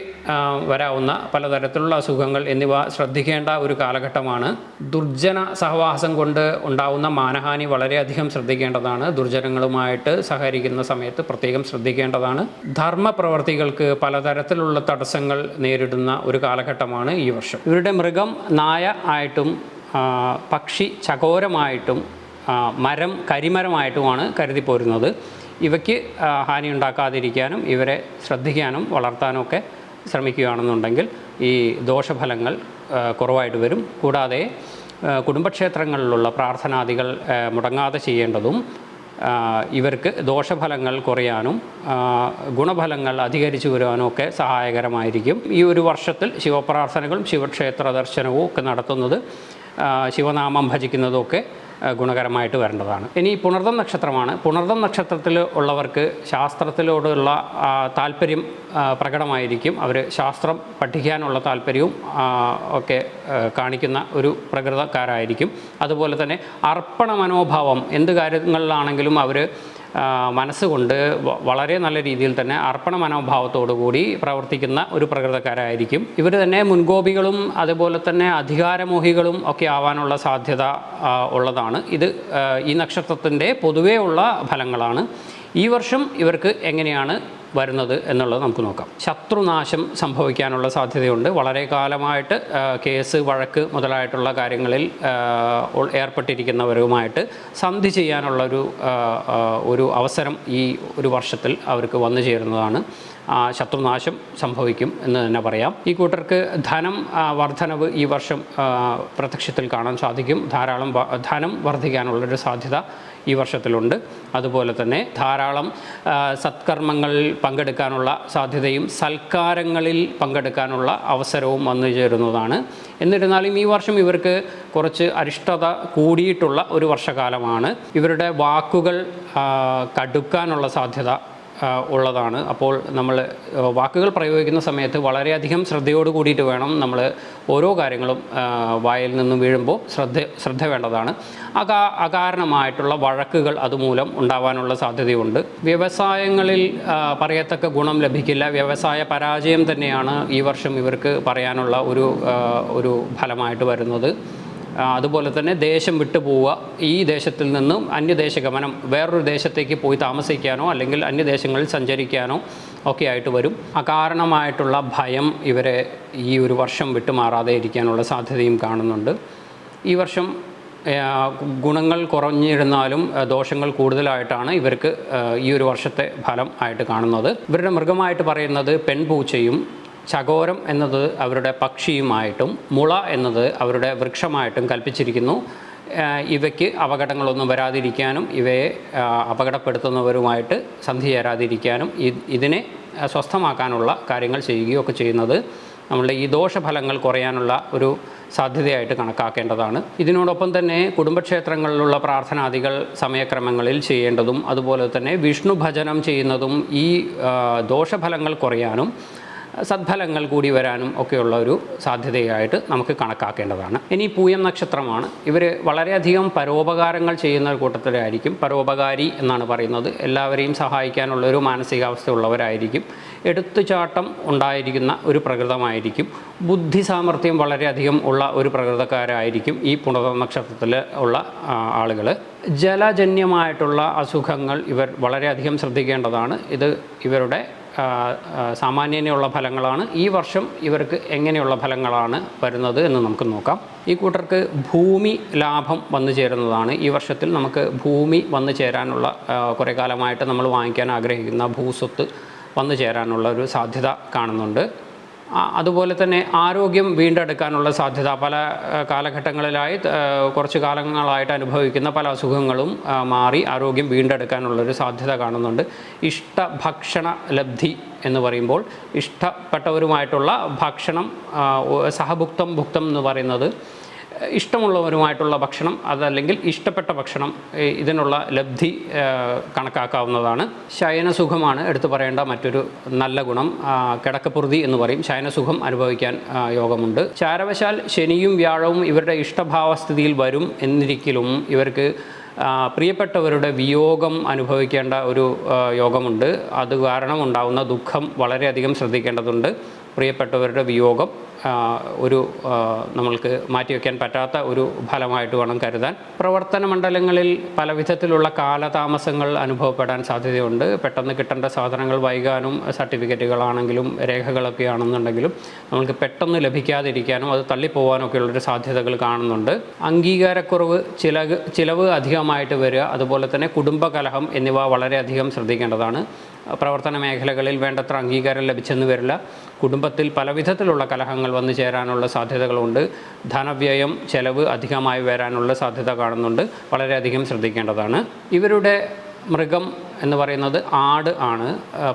വരാവുന്ന പലതരത്തിലുള്ള അസുഖങ്ങൾ എന്നിവ ശ്രദ്ധിക്കേണ്ട ഒരു കാലഘട്ടമാണ്. ദുർജന സഹവാസം കൊണ്ട് ഉണ്ടാവുന്ന മാനഹാനി വളരെയധികം ശ്രദ്ധിക്കേണ്ടതാണ്. ദുർജനങ്ങളുമായിട്ട് സഹകരിക്കുന്ന സമയത്ത് പ്രത്യേകം ശ്രദ്ധിക്കേണ്ടതാണ്. ധർമ്മപ്രവർത്തികൾക്ക് പലതരത്തിലുള്ള തടസ്സങ്ങൾ നേരിടുന്ന ഒരു കാലഘട്ടമാണ് ഈ വർഷം. ഇവരുടെ മൃഗം നായ ആയിട്ടും പക്ഷി ചകോരമായിട്ടും മരം കരിമരമായിട്ടുമാണ് കരുതിപ്പോരുന്നത്. ഇവയ്ക്ക് ഹാനി ഉണ്ടാക്കാതിരിക്കാനും ഇവരെ ശ്രദ്ധിക്കാനും വളർത്താനും ഒക്കെ ശ്രമിക്കുകയാണെന്നുണ്ടെങ്കിൽ ഈ ദോഷഫലങ്ങൾ കുറവായിട്ട് വരും. കൂടാതെ കുടുംബക്ഷേത്രങ്ങളിലുള്ള പ്രാർത്ഥനാദികൾ മുടങ്ങാതെ ചെയ്യേണ്ടതും ഇവർക്ക് ദോഷഫലങ്ങൾ കുറയാനും ഗുണഫലങ്ങൾ അധികരിച്ചു വരുവാനും ഒക്കെ സഹായകരമായിരിക്കും. ഈ ഒരു വർഷത്തിൽ ശിവപ്രാർത്ഥനകളും ശിവക്ഷേത്ര ദർശനവും ഒക്കെ നടത്തുന്നത്, ശിവനാമം ഭജിക്കുന്നതുമൊക്കെ ഗുണകരമായിട്ട് വരേണ്ടതാണ്. ഇനി പുണർദം നക്ഷത്രമാണ്. പുണർദം നക്ഷത്രത്തിൽ ഉള്ളവർക്ക് ശാസ്ത്രത്തിലോടുള്ള താല്പര്യം പ്രകടമായിരിക്കും. അവർ ശാസ്ത്രം പഠിക്കാനുള്ള താല്പര്യവും ഒക്കെ കാണിക്കുന്ന ഒരു പ്രകൃതക്കാരായിരിക്കും. അതുപോലെ തന്നെ അർപ്പണ മനോഭാവം, എന്ത് കാര്യങ്ങളിലാണെങ്കിലും അവർ മനസ്സുകൊണ്ട് വളരെ നല്ല രീതിയിൽ തന്നെ അർപ്പണ മനോഭാവത്തോടു കൂടി പ്രവർത്തിക്കുന്ന ഒരു പ്രകൃതക്കാരായിരിക്കും. ഇവർ തന്നെ മുൻകോപികളും അതുപോലെ തന്നെ അധികാരമോഹികളും ഒക്കെ ആവാനുള്ള സാധ്യത ഉള്ളതാണ്. ഇത് ഈ നക്ഷത്രത്തിൻ്റെ പൊതുവേ ഉള്ള ഫലങ്ങളാണ്. ഈ വർഷം ഇവർക്ക് എങ്ങനെയാണ് വരുന്നത് എന്നുള്ളത് നമുക്ക് നോക്കാം. ശത്രുനാശം സംഭവിക്കാനുള്ള സാധ്യതയുണ്ട്. വളരെ കാലമായിട്ട് കേസ്, വഴക്ക് മുതലായിട്ടുള്ള കാര്യങ്ങളിൽ ഏർപ്പെട്ടിരിക്കുന്നവരുമായിട്ട് സന്ധി ചെയ്യാനുള്ള ഒരു അവസരം ഈ ഒരു വർഷത്തിൽ അവർക്ക് വന്നു ചേരുന്നതാണ്. ശത്രുനാശം സംഭവിക്കും എന്ന് തന്നെ പറയാം. ഈ കൂട്ടർക്ക് ധനം വർധനവ് ഈ വർഷം പ്രത്യക്ഷത്തിൽ കാണാൻ സാധിക്കും. ധാരാളം ധനം വർദ്ധിക്കാനുള്ളൊരു സാധ്യത ഈ വർഷത്തിലുണ്ട്. അതുപോലെ തന്നെ ധാരാളം സത്കർമ്മങ്ങളിൽ പങ്കെടുക്കാനുള്ള സാധ്യതയും സൽക്കാരങ്ങളിൽ പങ്കെടുക്കാനുള്ള അവസരവും വന്നു ചേരുന്നതാണ്. എന്നിരുന്നാലും ഈ വർഷം ഇവർക്ക് കുറച്ച് അരിഷ്ടത കൂടിയിട്ടുള്ള ഒരു വർഷകാലമാണ്. ഇവരുടെ വാക്കുകൾ കടുക്കാനുള്ള സാധ്യത ഉള്ളതാണ്. അപ്പോൾ നമ്മൾ വാക്കുകൾ പ്രയോഗിക്കുന്ന സമയത്ത് വളരെയധികം ശ്രദ്ധയോട് കൂടിയിട്ട് വേണം നമ്മൾ ഓരോ കാര്യങ്ങളും വായിൽ നിന്നും വീഴുമ്പോൾ ശ്രദ്ധ വേണ്ടതാണ്. അകാരണമായിട്ടുള്ള വഴക്കുകൾ അതുമൂലം ഉണ്ടാവാനുള്ള സാധ്യതയുണ്ട്. വ്യവസായങ്ങളിൽ പറയത്തക്ക ഗുണം ലഭിക്കില്ല. വ്യവസായ പരാജയം തന്നെയാണ് ഈ വർഷം ഇവർക്ക് പറയാനുള്ള ഒരു ഫലമായിട്ട് വരുന്നത്. അതുപോലെ തന്നെ ദേശം വിട്ടു പോവുക, ഈ ദേശത്തിൽ നിന്നും അന്യദേശഗമനം, വേറൊരു ദേശത്തേക്ക് പോയി താമസിക്കാനോ അല്ലെങ്കിൽ അന്യദേശങ്ങളിൽ സഞ്ചരിക്കാനോ ഒക്കെ ആയിട്ട് വരും. അകാരണമായിട്ടുള്ള ഭയം ഇവരെ ഈ ഒരു വർഷം വിട്ടുമാറാതെ ഇരിക്കാനുള്ള സാധ്യതയും കാണുന്നുണ്ട്. ഈ വർഷം ഗുണങ്ങൾ കുറഞ്ഞിരുന്നാലും ദോഷങ്ങൾ കൂടുതലായിട്ടാണ് ഇവർക്ക് ഈ ഒരു വർഷത്തെ ഫലം ആയിട്ട് കാണുന്നത്. ഇവരുടെ മൃഗമായിട്ട് പറയുന്നത് പെൺപൂച്ചയും, ചകോരം എന്നത് അവരുടെ പക്ഷിയുമായിട്ടും, മുള എന്നത് അവരുടെ വൃക്ഷമായിട്ടും കൽപ്പിച്ചിരിക്കുന്നു. ഇവയ്ക്ക് അപകടങ്ങളൊന്നും വരാതിരിക്കാനും ഇവയെ അപകടപ്പെടുത്തുന്നവരുമായിട്ട് സന്ധി ചേരാതിരിക്കാനും ഇതിനെ സ്വസ്ഥമാക്കാനുള്ള കാര്യങ്ങൾ ചെയ്യുകയൊക്കെ ചെയ്യുന്നത് നമ്മളുടെ ഈ ദോഷഫലങ്ങൾ കുറയാനുള്ള ഒരു സാധ്യതയായിട്ട് കണക്കാക്കേണ്ടതാണ്. ഇതിനോടൊപ്പം തന്നെ കുടുംബക്ഷേത്രങ്ങളിലുള്ള പ്രാർത്ഥനാദികൾ സമയക്രമങ്ങളിൽ ചെയ്യേണ്ടതും അതുപോലെ തന്നെ വിഷ്ണു ഭജനം ചെയ്യുന്നതും ഈ ദോഷഫലങ്ങൾ കുറയാനും സദ്ഫലങ്ങൾ കൂടി വരാനും ഒക്കെയുള്ള ഒരു സാധ്യതയായിട്ട് നമുക്ക് കണക്കാക്കേണ്ടതാണ്. ഇനി പൂയം നക്ഷത്രമാണ്. ഇവർ വളരെയധികം പരോപകാരങ്ങൾ ചെയ്യുന്ന ഒരു കൂട്ടത്തിലായിരിക്കും. പരോപകാരി എന്നാണ് പറയുന്നത്. എല്ലാവരെയും സഹായിക്കാനുള്ളൊരു മാനസികാവസ്ഥ ഉള്ളവരായിരിക്കും. എടുത്തുചാട്ടം ഉണ്ടായിരിക്കുന്ന ഒരു പ്രകൃതമായിരിക്കും. ബുദ്ധി സാമർഥ്യം വളരെയധികം ഉള്ള ഒരു പ്രകൃതക്കാരായിരിക്കും ഈ പുണർന്ന നക്ഷത്രത്തിൽ ഉള്ള ആളുകൾ. ജലജന്യമായിട്ടുള്ള അസുഖങ്ങൾ ഇവർ വളരെയധികം ശ്രദ്ധിക്കേണ്ടതാണ്. ഇത് ഇവരുടെ സാമാന്യനുള്ള ഫലങ്ങളാണ്. ഈ വർഷം ഇവർക്ക് എങ്ങനെയുള്ള ഫലങ്ങളാണ് വരുന്നത് എന്ന് നമുക്ക് നോക്കാം. ഈ കൂട്ടർക്ക് ഭൂമി ലാഭം വന്നു ചേരുന്നതാണ്. ഈ വർഷത്തിൽ നമുക്ക് ഭൂമി വന്നു ചേരാനുള്ള, കുറേ കാലമായിട്ട് നമ്മൾ വാങ്ങിക്കാൻ ആഗ്രഹിക്കുന്ന ഭൂസ്വത്ത് വന്നു ചേരാനുള്ള ഒരു സാധ്യത കാണുന്നുണ്ട്. അതുപോലെ തന്നെ ആരോഗ്യം വീണ്ടെടുക്കാനുള്ള സാധ്യത, പല കാലഘട്ടങ്ങളിലായി കുറച്ച് കാലങ്ങളായിട്ട് അനുഭവിക്കുന്ന പല അസുഖങ്ങളും മാറി ആരോഗ്യം വീണ്ടെടുക്കാനുള്ളൊരു സാധ്യത കാണുന്നുണ്ട്. ഇഷ്ടഭക്ഷണ ലബ്ധി എന്ന് പറയുമ്പോൾ ഇഷ്ടപ്പെട്ടവരുമായിട്ടുള്ള ഭക്ഷണം, സഹഭുക്തം എന്ന് പറയുന്നത് ഇഷ്ടമുള്ളവരുമായിട്ടുള്ള ഭക്ഷണം, അതല്ലെങ്കിൽ ഇഷ്ടപ്പെട്ട ഭക്ഷണം, ഇതിനുള്ള ലബ്ധി കണക്കാക്കാവുന്നതാണ്. ശയനസുഖമാണ് എടുത്തു പറയേണ്ട മറ്റൊരു നല്ല ഗുണം. കിടക്കപ്പുറുതി എന്ന് പറയും. ശയനസുഖം അനുഭവിക്കാൻ യോഗമുണ്ട്. ചാരവശാൽ ശനിയും വ്യാഴവും ഇവരുടെ ഇഷ്ടഭാവസ്ഥിതിയിൽ വരും എന്നിരിക്കലും ഇവർക്ക് പ്രിയപ്പെട്ടവരുടെ വിയോഗം അനുഭവിക്കേണ്ട ഒരു യോഗമുണ്ട്. അത് കാരണം ഉണ്ടാകുന്ന ദുഃഖം വളരെയധികം ശ്രദ്ധിക്കേണ്ടതുണ്ട്. പ്രിയപ്പെട്ടവരുടെ വിയോഗം നമ്മൾക്ക് മാറ്റിവെക്കാൻ പറ്റാത്ത ഒരു ഫലമായിട്ട് വേണം കരുതാൻ. പ്രവർത്തന മണ്ഡലങ്ങളിൽ പല വിധത്തിലുള്ള കാലതാമസങ്ങൾ അനുഭവപ്പെടാൻ സാധ്യതയുണ്ട്. പെട്ടെന്ന് കിട്ടേണ്ട സാധനങ്ങൾ വൈകാനും, സർട്ടിഫിക്കറ്റുകളാണെങ്കിലും രേഖകളൊക്കെ ആണെന്നുണ്ടെങ്കിലും നമ്മൾക്ക് പെട്ടെന്ന് ലഭിക്കാതിരിക്കാനും അത് തള്ളിപ്പോകാനൊക്കെയുള്ളൊരു സാധ്യതകൾ കാണുന്നുണ്ട്. അംഗീകാരക്കുറവ്, ചിലവ് അധികമായിട്ട് വരിക, അതുപോലെ തന്നെ കുടുംബകലഹം എന്നിവ വളരെയധികം ശ്രദ്ധിക്കേണ്ടതാണ്. പ്രവർത്തന മേഖലകളിൽ വേണ്ടത്ര അംഗീകാരം ലഭിച്ചെന്ന് വരില്ല. കുടുംബത്തിൽ പല വിധത്തിലുള്ള കലഹങ്ങൾ വന്നു ചേരാനുള്ള സാധ്യതകളുണ്ട്. ധനവ്യയം, ചെലവ് അധികമായി വരാനുള്ള സാധ്യത കാണുന്നുണ്ട്. വളരെയധികം ശ്രദ്ധിക്കേണ്ടതാണ്. ഇവരുടെ മൃഗം എന്ന് പറയുന്നത് ആട് ആണ്.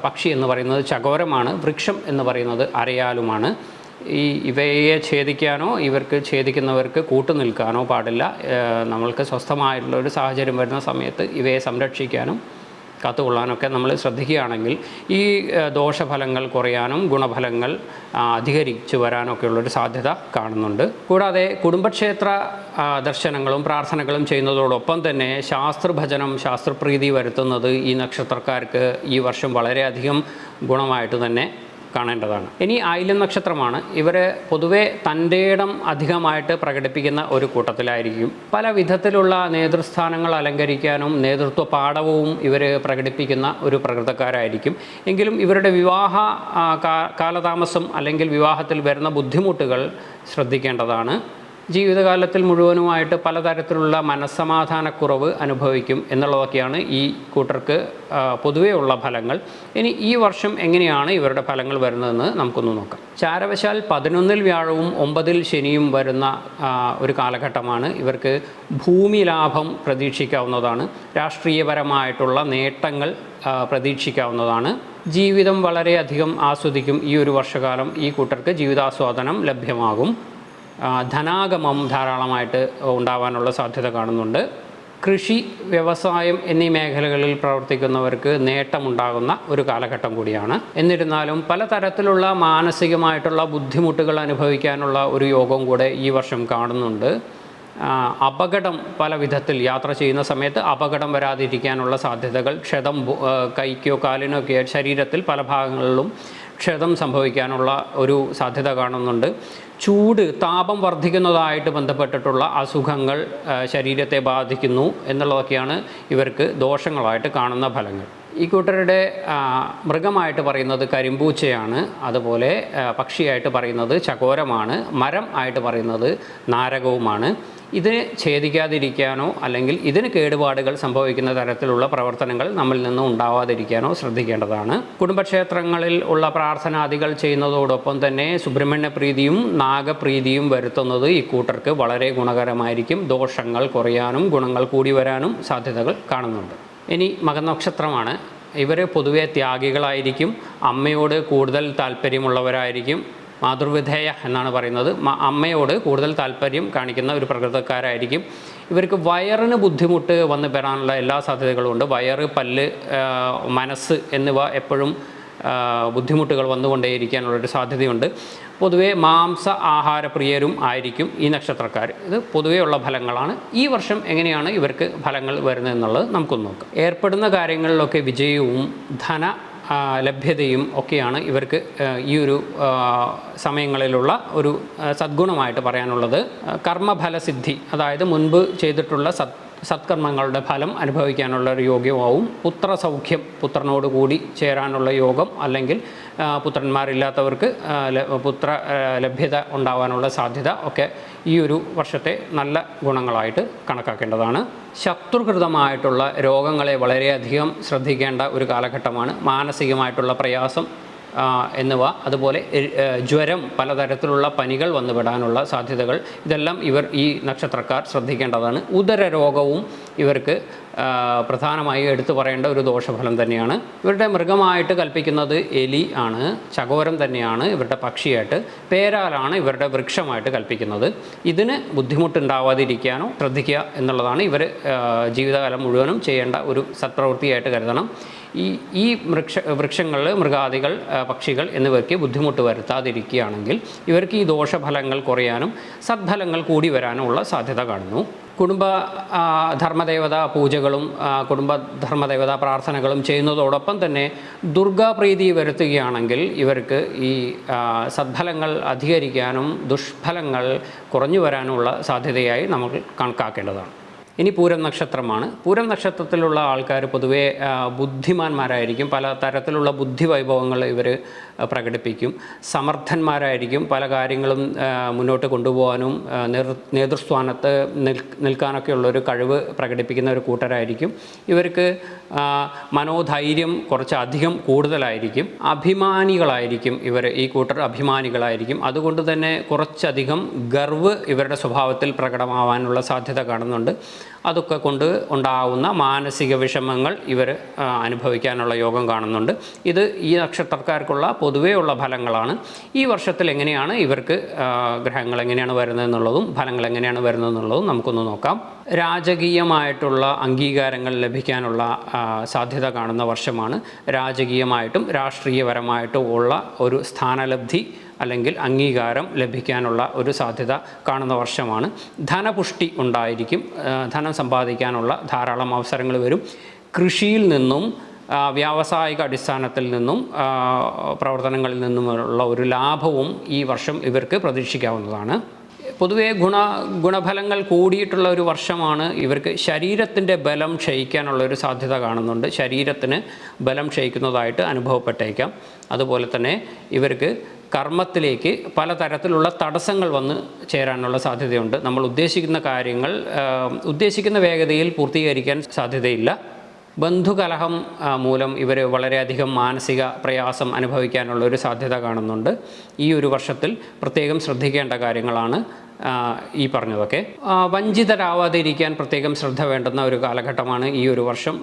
പക്ഷി എന്ന് പറയുന്നത് ചകോരമാണ്. വൃക്ഷം എന്ന് പറയുന്നത് അരയാലുമാണ്. ഇവയെ ഛേദിക്കാനോ ഇവർക്ക് ഛേദിക്കുന്നവർക്ക് കൂട്ടുനിൽക്കാനോ പാടില്ല. നമ്മൾക്ക് സ്വസ്ഥമായിട്ടുള്ള ഒരു സാഹചര്യം വരുന്ന സമയത്ത് ഇവയെ സംരക്ഷിക്കാനും കാത്തുകൊള്ളാനൊക്കെ നമ്മൾ ശ്രദ്ധിക്കുകയാണെങ്കിൽ ഈ ദോഷഫലങ്ങൾ കുറയാനും ഗുണഫലങ്ങൾ അധികരിച്ചു വരാനൊക്കെയുള്ളൊരു സാധ്യത കാണുന്നുണ്ട്. കൂടാതെ കുടുംബക്ഷേത്ര ദർശനങ്ങളും പ്രാർത്ഥനകളും ചെയ്യുന്നതോടൊപ്പം തന്നെ ശാസ്ത്രഭജനം, ശാസ്ത്രപ്രീതി വരുത്തുന്നത് ഈ നക്ഷത്രക്കാർക്ക് ഈ വർഷം വളരെയധികം ഗുണമായിട്ട് തന്നെ കാണേണ്ടതാണ്. ഇനി ആയില്യം നക്ഷത്രമാണ്. ഇവർ പൊതുവെ തൻ്റെ ഇടം അധികമായിട്ട് പ്രകടിപ്പിക്കുന്ന ഒരു കൂട്ടത്തിലായിരിക്കും. പല വിധത്തിലുള്ള നേതൃസ്ഥാനങ്ങൾ അലങ്കരിക്കാനും നേതൃത്വ പാഠവും ഇവർ പ്രകടിപ്പിക്കുന്ന ഒരു പ്രകൃതക്കാരായിരിക്കും. എങ്കിലും ഇവരുടെ വിവാഹ കാലതാമസം അല്ലെങ്കിൽ വിവാഹത്തിൽ വരുന്ന ബുദ്ധിമുട്ടുകൾ ശ്രദ്ധിക്കേണ്ടതാണ്. ജീവിതകാലത്തിൽ മുഴുവനുമായിട്ട് പലതരത്തിലുള്ള മനസ്സമാധാനക്കുറവ് അനുഭവിക്കും എന്നുള്ളതൊക്കെയാണ് ഈ കൂട്ടർക്ക് പൊതുവേ ഉള്ള ഫലങ്ങൾ. ഇനി ഈ വർഷം എങ്ങനെയാണ് ഇവരുടെ ഫലങ്ങൾ വരുന്നതെന്ന് നമുക്കൊന്ന് നോക്കാം. ചാരവശാൽ 11-ൽ വ്യാഴവും 9-ൽ ശനിയും വരുന്ന ഒരു കാലഘട്ടമാണ്. ഇവർക്ക് ഭൂമി ലാഭം പ്രതീക്ഷിക്കാവുന്നതാണ്. രാഷ്ട്രീയപരമായിട്ടുള്ള നേട്ടങ്ങൾ പ്രതീക്ഷിക്കാവുന്നതാണ്. ജീവിതം വളരെയധികം ആസ്വദിക്കും. ഈ ഒരു വർഷകാലം ഈ കൂട്ടർക്ക് ജീവിതാസ്വാദനം ലഭ്യമാകും. ധനാഗമം ധാരാളമായിട്ട് ഉണ്ടാവാനുള്ള സാധ്യത കാണുന്നുണ്ട്. കൃഷി, വ്യവസായം എന്നീ മേഖലകളിൽ പ്രവർത്തിക്കുന്നവർക്ക് നേട്ടമുണ്ടാകുന്ന ഒരു കാലഘട്ടം കൂടിയാണ്. എന്നിരുന്നാലും പലതരത്തിലുള്ള മാനസികമായിട്ടുള്ള ബുദ്ധിമുട്ടുകൾ അനുഭവിക്കാനുള്ള ഒരു യോഗം കൂടെ ഈ വർഷം കാണുന്നുണ്ട്. അപകടം, പല വിധത്തിൽ യാത്ര ചെയ്യുന്ന സമയത്ത് അപകടം വരാതിരിക്കാനുള്ള സാധ്യതകൾ, ക്ഷതം കൈക്കോ കാലിനോ ഒക്കെ ശരീരത്തിൽ പല ഭാഗങ്ങളിലും ക്ഷതം സംഭവിക്കാനുള്ള ഒരു സാധ്യത കാണുന്നുണ്ട്. ചൂട്, താപം വർദ്ധിക്കുന്നതായിട്ട് ബന്ധപ്പെട്ടിട്ടുള്ള അസുഖങ്ങൾ ശരീരത്തെ ബാധിക്കുന്നു എന്നുള്ളതൊക്കെയാണ് ഇവർക്ക് ദോഷങ്ങളായിട്ട് കാണുന്ന ഫലങ്ങൾ. ഈ കൂട്ടരുടെ മൃഗമായിട്ട് പറയുന്നത് കരിമ്പൂച്ചയാണ്. അതുപോലെ പക്ഷിയായിട്ട് പറയുന്നത് ചകോരമാണ്. മരം ആയിട്ട് പറയുന്നത് നാരകവുമാണ്. ഇതിന് ഛേദിക്കാതിരിക്കാനോ അല്ലെങ്കിൽ ഇതിന് കേടുപാടുകൾ സംഭവിക്കുന്ന തരത്തിലുള്ള പ്രവർത്തനങ്ങൾ നമ്മിൽ നിന്ന് ഉണ്ടാവാതിരിക്കാനോ ശ്രദ്ധിക്കേണ്ടതാണ്. കുടുംബക്ഷേത്രങ്ങളിൽ ഉള്ള പ്രാർത്ഥനാദികൾ ചെയ്യുന്നതോടൊപ്പം തന്നെ സുബ്രഹ്മണ്യ പ്രീതിയും നാഗപ്രീതിയും വരുത്തുന്നത് ഈ കൂട്ടർക്ക് വളരെ ഗുണകരമായിരിക്കും. ദോഷങ്ങൾ കുറയാനും ഗുണങ്ങൾ കൂടി വരാനും സാധ്യതകൾ കാണുന്നുണ്ട്. ഇനി മകനക്ഷത്രമാണ്. ഇവർ പൊതുവെ ത്യാഗികളായിരിക്കും. അമ്മയോട് കൂടുതൽ താല്പര്യമുള്ളവരായിരിക്കും. മാതൃവിധേയ എന്നാണ് പറയുന്നത്. അമ്മയോട് കൂടുതൽ താല്പര്യം കാണിക്കുന്ന ഒരു പ്രകൃതക്കാരായിരിക്കും. ഇവർക്ക് വയറിന് ബുദ്ധിമുട്ട് വന്നു പെടാനുള്ള എല്ലാ സാധ്യതകളും ഉണ്ട്. വയറ്, പല്ല്, മനസ്സ് എന്നിവ എപ്പോഴും ബുദ്ധിമുട്ടുകൾ വന്നുകൊണ്ടേയിരിക്കാനുള്ളൊരു സാധ്യതയുണ്ട്. പൊതുവേ മാംസ ആഹാരപ്രിയരും ആയിരിക്കും ഈ നക്ഷത്രക്കാർ. ഇത് പൊതുവേ ഉള്ള ഫലങ്ങളാണ്. ഈ വർഷം എങ്ങനെയാണ് ഇവർക്ക് ഫലങ്ങൾ വരുന്നതെന്നുള്ളത് നമുക്കൊന്ന് നോക്കാം. ഏർപ്പെടുന്ന കാര്യങ്ങളിലൊക്കെ വിജയവും ധന ലഭ്യതയും ഒക്കെയാണ് ഇവർക്ക് ഈ ഒരു സമയങ്ങളിലുള്ള ഒരു സദ്ഗുണമായിട്ട് പറയാനുള്ളത്. കർമ്മഫലസിദ്ധി, അതായത് മുൻപ് ചെയ്തിട്ടുള്ള സത്കർമ്മങ്ങളുടെ ഫലം അനുഭവിക്കാനുള്ള ഒരു യോഗമാവും. പുത്രസൗഖ്യം, പുത്രനോട് കൂടി ചേരാനുള്ള യോഗം, അല്ലെങ്കിൽ പുത്രന്മാരില്ലാത്തവർക്ക് പുത്ര ലഭ്യത ഉണ്ടാവാനുള്ള സാധ്യത ഒക്കെ ഈ ഒരു വർഷത്തെ നല്ല ഗുണങ്ങളായിട്ട് കണക്കാക്കേണ്ടതാണ്. ശത്രുകൃതമായിട്ടുള്ള രോഗങ്ങളെ വളരെയധികം ശ്രദ്ധിക്കേണ്ട ഒരു കാലഘട്ടമാണ്. മാനസികമായിട്ടുള്ള പ്രയാസം എന്നിവ, അതുപോലെ ജ്വരം, പലതരത്തിലുള്ള പനികൾ വന്നുപെടാനുള്ള സാധ്യതകൾ, ഇതെല്ലാം ഈ നക്ഷത്രക്കാർ ശ്രദ്ധിക്കേണ്ടതാണ്. ഉദരരോഗവും ഇവർക്ക് പ്രധാനമായി എടുത്തു പറയേണ്ട ഒരു ദോഷഫലം തന്നെയാണ്. ഇവരുടെ മൃഗമായിട്ട് കൽപ്പിക്കുന്നത് എലി ആണ്. ചകോരം തന്നെയാണ് ഇവരുടെ പക്ഷിയായിട്ട്. പേരാലാണ് ഇവരുടെ വൃക്ഷമായിട്ട് കൽപ്പിക്കുന്നത്. ഇതിന് ബുദ്ധിമുട്ടുണ്ടാവാതിരിക്കാനോ ശ്രദ്ധിക്കുക എന്നുള്ളതാണ് ഇവർ ജീവിതകാലം മുഴുവനും ചെയ്യേണ്ട ഒരു സത്പ്രവൃത്തിയായിട്ട് കരുതണം. ഈ വൃക്ഷങ്ങൾ, മൃഗാദികൾ, പക്ഷികൾ എന്നിവയ്ക്ക് ബുദ്ധിമുട്ട് വരുത്താതിരിക്കുകയാണെങ്കിൽ ഇവർക്ക് ഈ ദോഷഫലങ്ങൾ കുറയാനും സദ്ഫലങ്ങൾ കൂടി വരാനുമുള്ള സാധ്യത കാണുന്നു. കുടുംബ ധർമ്മദേവതാ പൂജകളും കുടുംബധർമ്മദേവതാ പ്രാർത്ഥനകളും ചെയ്യുന്നതോടൊപ്പം തന്നെ ദുർഗാപ്രീതി വരുത്തുകയാണെങ്കിൽ ഇവർക്ക് ഈ സദ്ഫലങ്ങൾ അധികരിക്കാനും ദുഷ്ഫലങ്ങൾ കുറഞ്ഞു വരാനുമുള്ള സാധ്യതയായി നമുക്ക് കണക്കാക്കേണ്ടതാണ്. ഇനി പൂരം നക്ഷത്രമാണ്. പൂരം നക്ഷത്രത്തിലുള്ള ആൾക്കാർ പൊതുവേ ബുദ്ധിമാന്മാരായിരിക്കും. പല തരത്തിലുള്ള ബുദ്ധിവൈഭവങ്ങൾ ഇവർ പ്രകടിപ്പിക്കും. സമർത്ഥന്മാരായിരിക്കും. പല കാര്യങ്ങളും മുന്നോട്ട് കൊണ്ടുപോകാനും നേതൃസ്ഥാനത്ത് നിൽക്കാനൊക്കെയുള്ളൊരു കഴിവ് പ്രകടിപ്പിക്കുന്ന ഒരു കൂട്ടരായിരിക്കും. ഇവർക്ക് മനോധൈര്യം കുറച്ചധികം കൂടുതലായിരിക്കും. അഭിമാനികളായിരിക്കും ഈ കൂട്ടർ അഭിമാനികളായിരിക്കും. അതുകൊണ്ട് തന്നെ കുറച്ചധികം ഗർവ് ഇവരുടെ സ്വഭാവത്തിൽ പ്രകടമാവാനുള്ള സാധ്യത കാണുന്നുണ്ട്. അതൊക്കെ കൊണ്ട് ഉണ്ടാകുന്ന മാനസിക വിഷമങ്ങൾ ഇവർ അനുഭവിക്കാനുള്ള യോഗം കാണുന്നുണ്ട്. ഇത് ഈ നക്ഷത്രക്കാർക്കുള്ള പൊതുവേ ഉള്ള ഫലങ്ങളാണ്. ഈ വർഷത്തിൽ എങ്ങനെയാണ് ഇവർക്ക് ഗ്രഹങ്ങൾ എങ്ങനെയാണ് വരുന്നതെന്നുള്ളതും ഫലങ്ങൾ എങ്ങനെയാണ് വരുന്നതെന്നുള്ളതും നമുക്കൊന്ന് നോക്കാം. രാജകീയമായിട്ടുള്ള അംഗീകാരങ്ങൾ ലഭിക്കാനുള്ള സാധ്യത കാണുന്ന വർഷമാണ്. രാജകീയമായിട്ടും രാഷ്ട്രീയപരമായിട്ടും ഉള്ള ഒരു സ്ഥാനലബ്ധി അല്ലെങ്കിൽ അംഗീകാരം ലഭിക്കാനുള്ള ഒരു സാധ്യത കാണുന്ന വർഷമാണ്. ധനപുഷ്ടി ഉണ്ടായിരിക്കും. ധനം സമ്പാദിക്കാനുള്ള ധാരാളം അവസരങ്ങൾ വരും. കൃഷിയിൽ നിന്നും വ്യാവസായിക അടിസ്ഥാനത്തിൽ നിന്നും പ്രവർത്തനങ്ങളിൽ നിന്നുമുള്ള ഒരു ലാഭവും ഈ വർഷം ഇവർക്ക് പ്രതീക്ഷിക്കാവുന്നതാണ്. പൊതുവേ ഗുണഫലങ്ങൾ കൂടിയിട്ടുള്ള ഒരു വർഷമാണ്. ഇവർക്ക് ശരീരത്തിൻ്റെ ബലം ക്ഷയിക്കാനുള്ള ഒരു സാധ്യത കാണുന്നുണ്ട്. ശരീരത്തിന് ബലം ക്ഷയിക്കുന്നതായിട്ട് അനുഭവപ്പെട്ടേക്കാം. അതുപോലെ തന്നെ ഇവർക്ക് കർമ്മത്തിലേക്ക് പലതരത്തിലുള്ള തടസ്സങ്ങൾ വന്ന് ചേരാനുള്ള സാധ്യതയുണ്ട്. നമ്മൾ ഉദ്ദേശിക്കുന്ന കാര്യങ്ങൾ ഉദ്ദേശിക്കുന്ന വേഗതയിൽ പൂർത്തീകരിക്കാൻ സാധ്യതയില്ല. ബന്ധുകലഹം മൂലം ഇവർ വളരെയധികം മാനസിക പ്രയാസം അനുഭവിക്കാനുള്ള ഒരു സാധ്യത കാണുന്നുണ്ട്. ഈ ഒരു വർഷത്തിൽ പ്രത്യേകം ശ്രദ്ധിക്കേണ്ട കാര്യങ്ങളാണ് ഈ പറഞ്ഞതൊക്കെ. വഞ്ചിതരാവാതെ ഇരിക്കാൻ പ്രത്യേകം ശ്രദ്ധ വേണ്ടുന്ന ഒരു കാലഘട്ടമാണ് ഈ ഒരു വർഷം.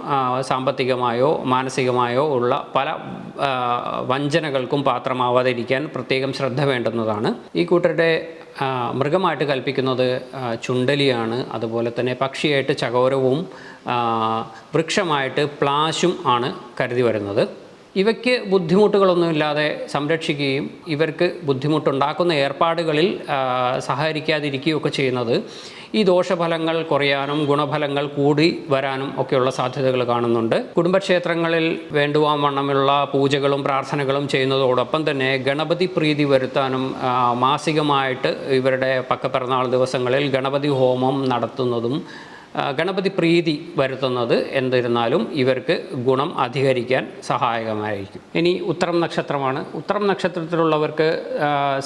സാമ്പത്തികമായോ മാനസികമായോ ഉള്ള പല വഞ്ചനകൾക്കും പാത്രമാവാതെ ഇരിക്കാൻ പ്രത്യേകം ശ്രദ്ധ വേണ്ടുന്നതാണ്. ഈ കൂട്ടരുടെ മൃഗമായിട്ട് കൽപ്പിക്കുന്നത് ചുണ്ടലിയാണ്. അതുപോലെ തന്നെ പക്ഷിയായിട്ട് ചകോരവും വൃക്ഷമായിട്ട് പ്ലാശും ആണ് കരുതി വരുന്നത്. ഇവയ്ക്ക് ബുദ്ധിമുട്ടുകളൊന്നുമില്ലാതെ സംരക്ഷിക്കുകയും ഇവർക്ക് ബുദ്ധിമുട്ടുണ്ടാക്കുന്ന ഏർപ്പാടുകളിൽ സഹകരിക്കാതിരിക്കുകയൊക്കെ ചെയ്യുന്നത് ഈ ദോഷഫലങ്ങൾ കുറയാനും ഗുണഫലങ്ങൾ കൂടി വരാനും ഒക്കെയുള്ള സാധ്യതകൾ കാണുന്നുണ്ട്. കുടുംബക്ഷേത്രങ്ങളിൽ വേണ്ടുവണ്ണമുള്ള പൂജകളും പ്രാർത്ഥനകളും ചെയ്യുന്നതോടൊപ്പം തന്നെ ഗണപതി പ്രീതി വരുത്താനും മാസികമായിട്ട് ഇവരുടെ പക്കപ്പിറന്നാൾ ദിവസങ്ങളിൽ ഗണപതി ഹോമം നടത്തുന്നതും ഗണപതി പ്രീതി വരുത്തുന്നത് എന്നിരുന്നാലും ഇവർക്ക് ഗുണം അധികരിക്കാൻ സഹായകമായിരിക്കും. ഇനി ഉത്തരം നക്ഷത്രമാണ്. ഉത്തരം നക്ഷത്രത്തിലുള്ളവർക്ക്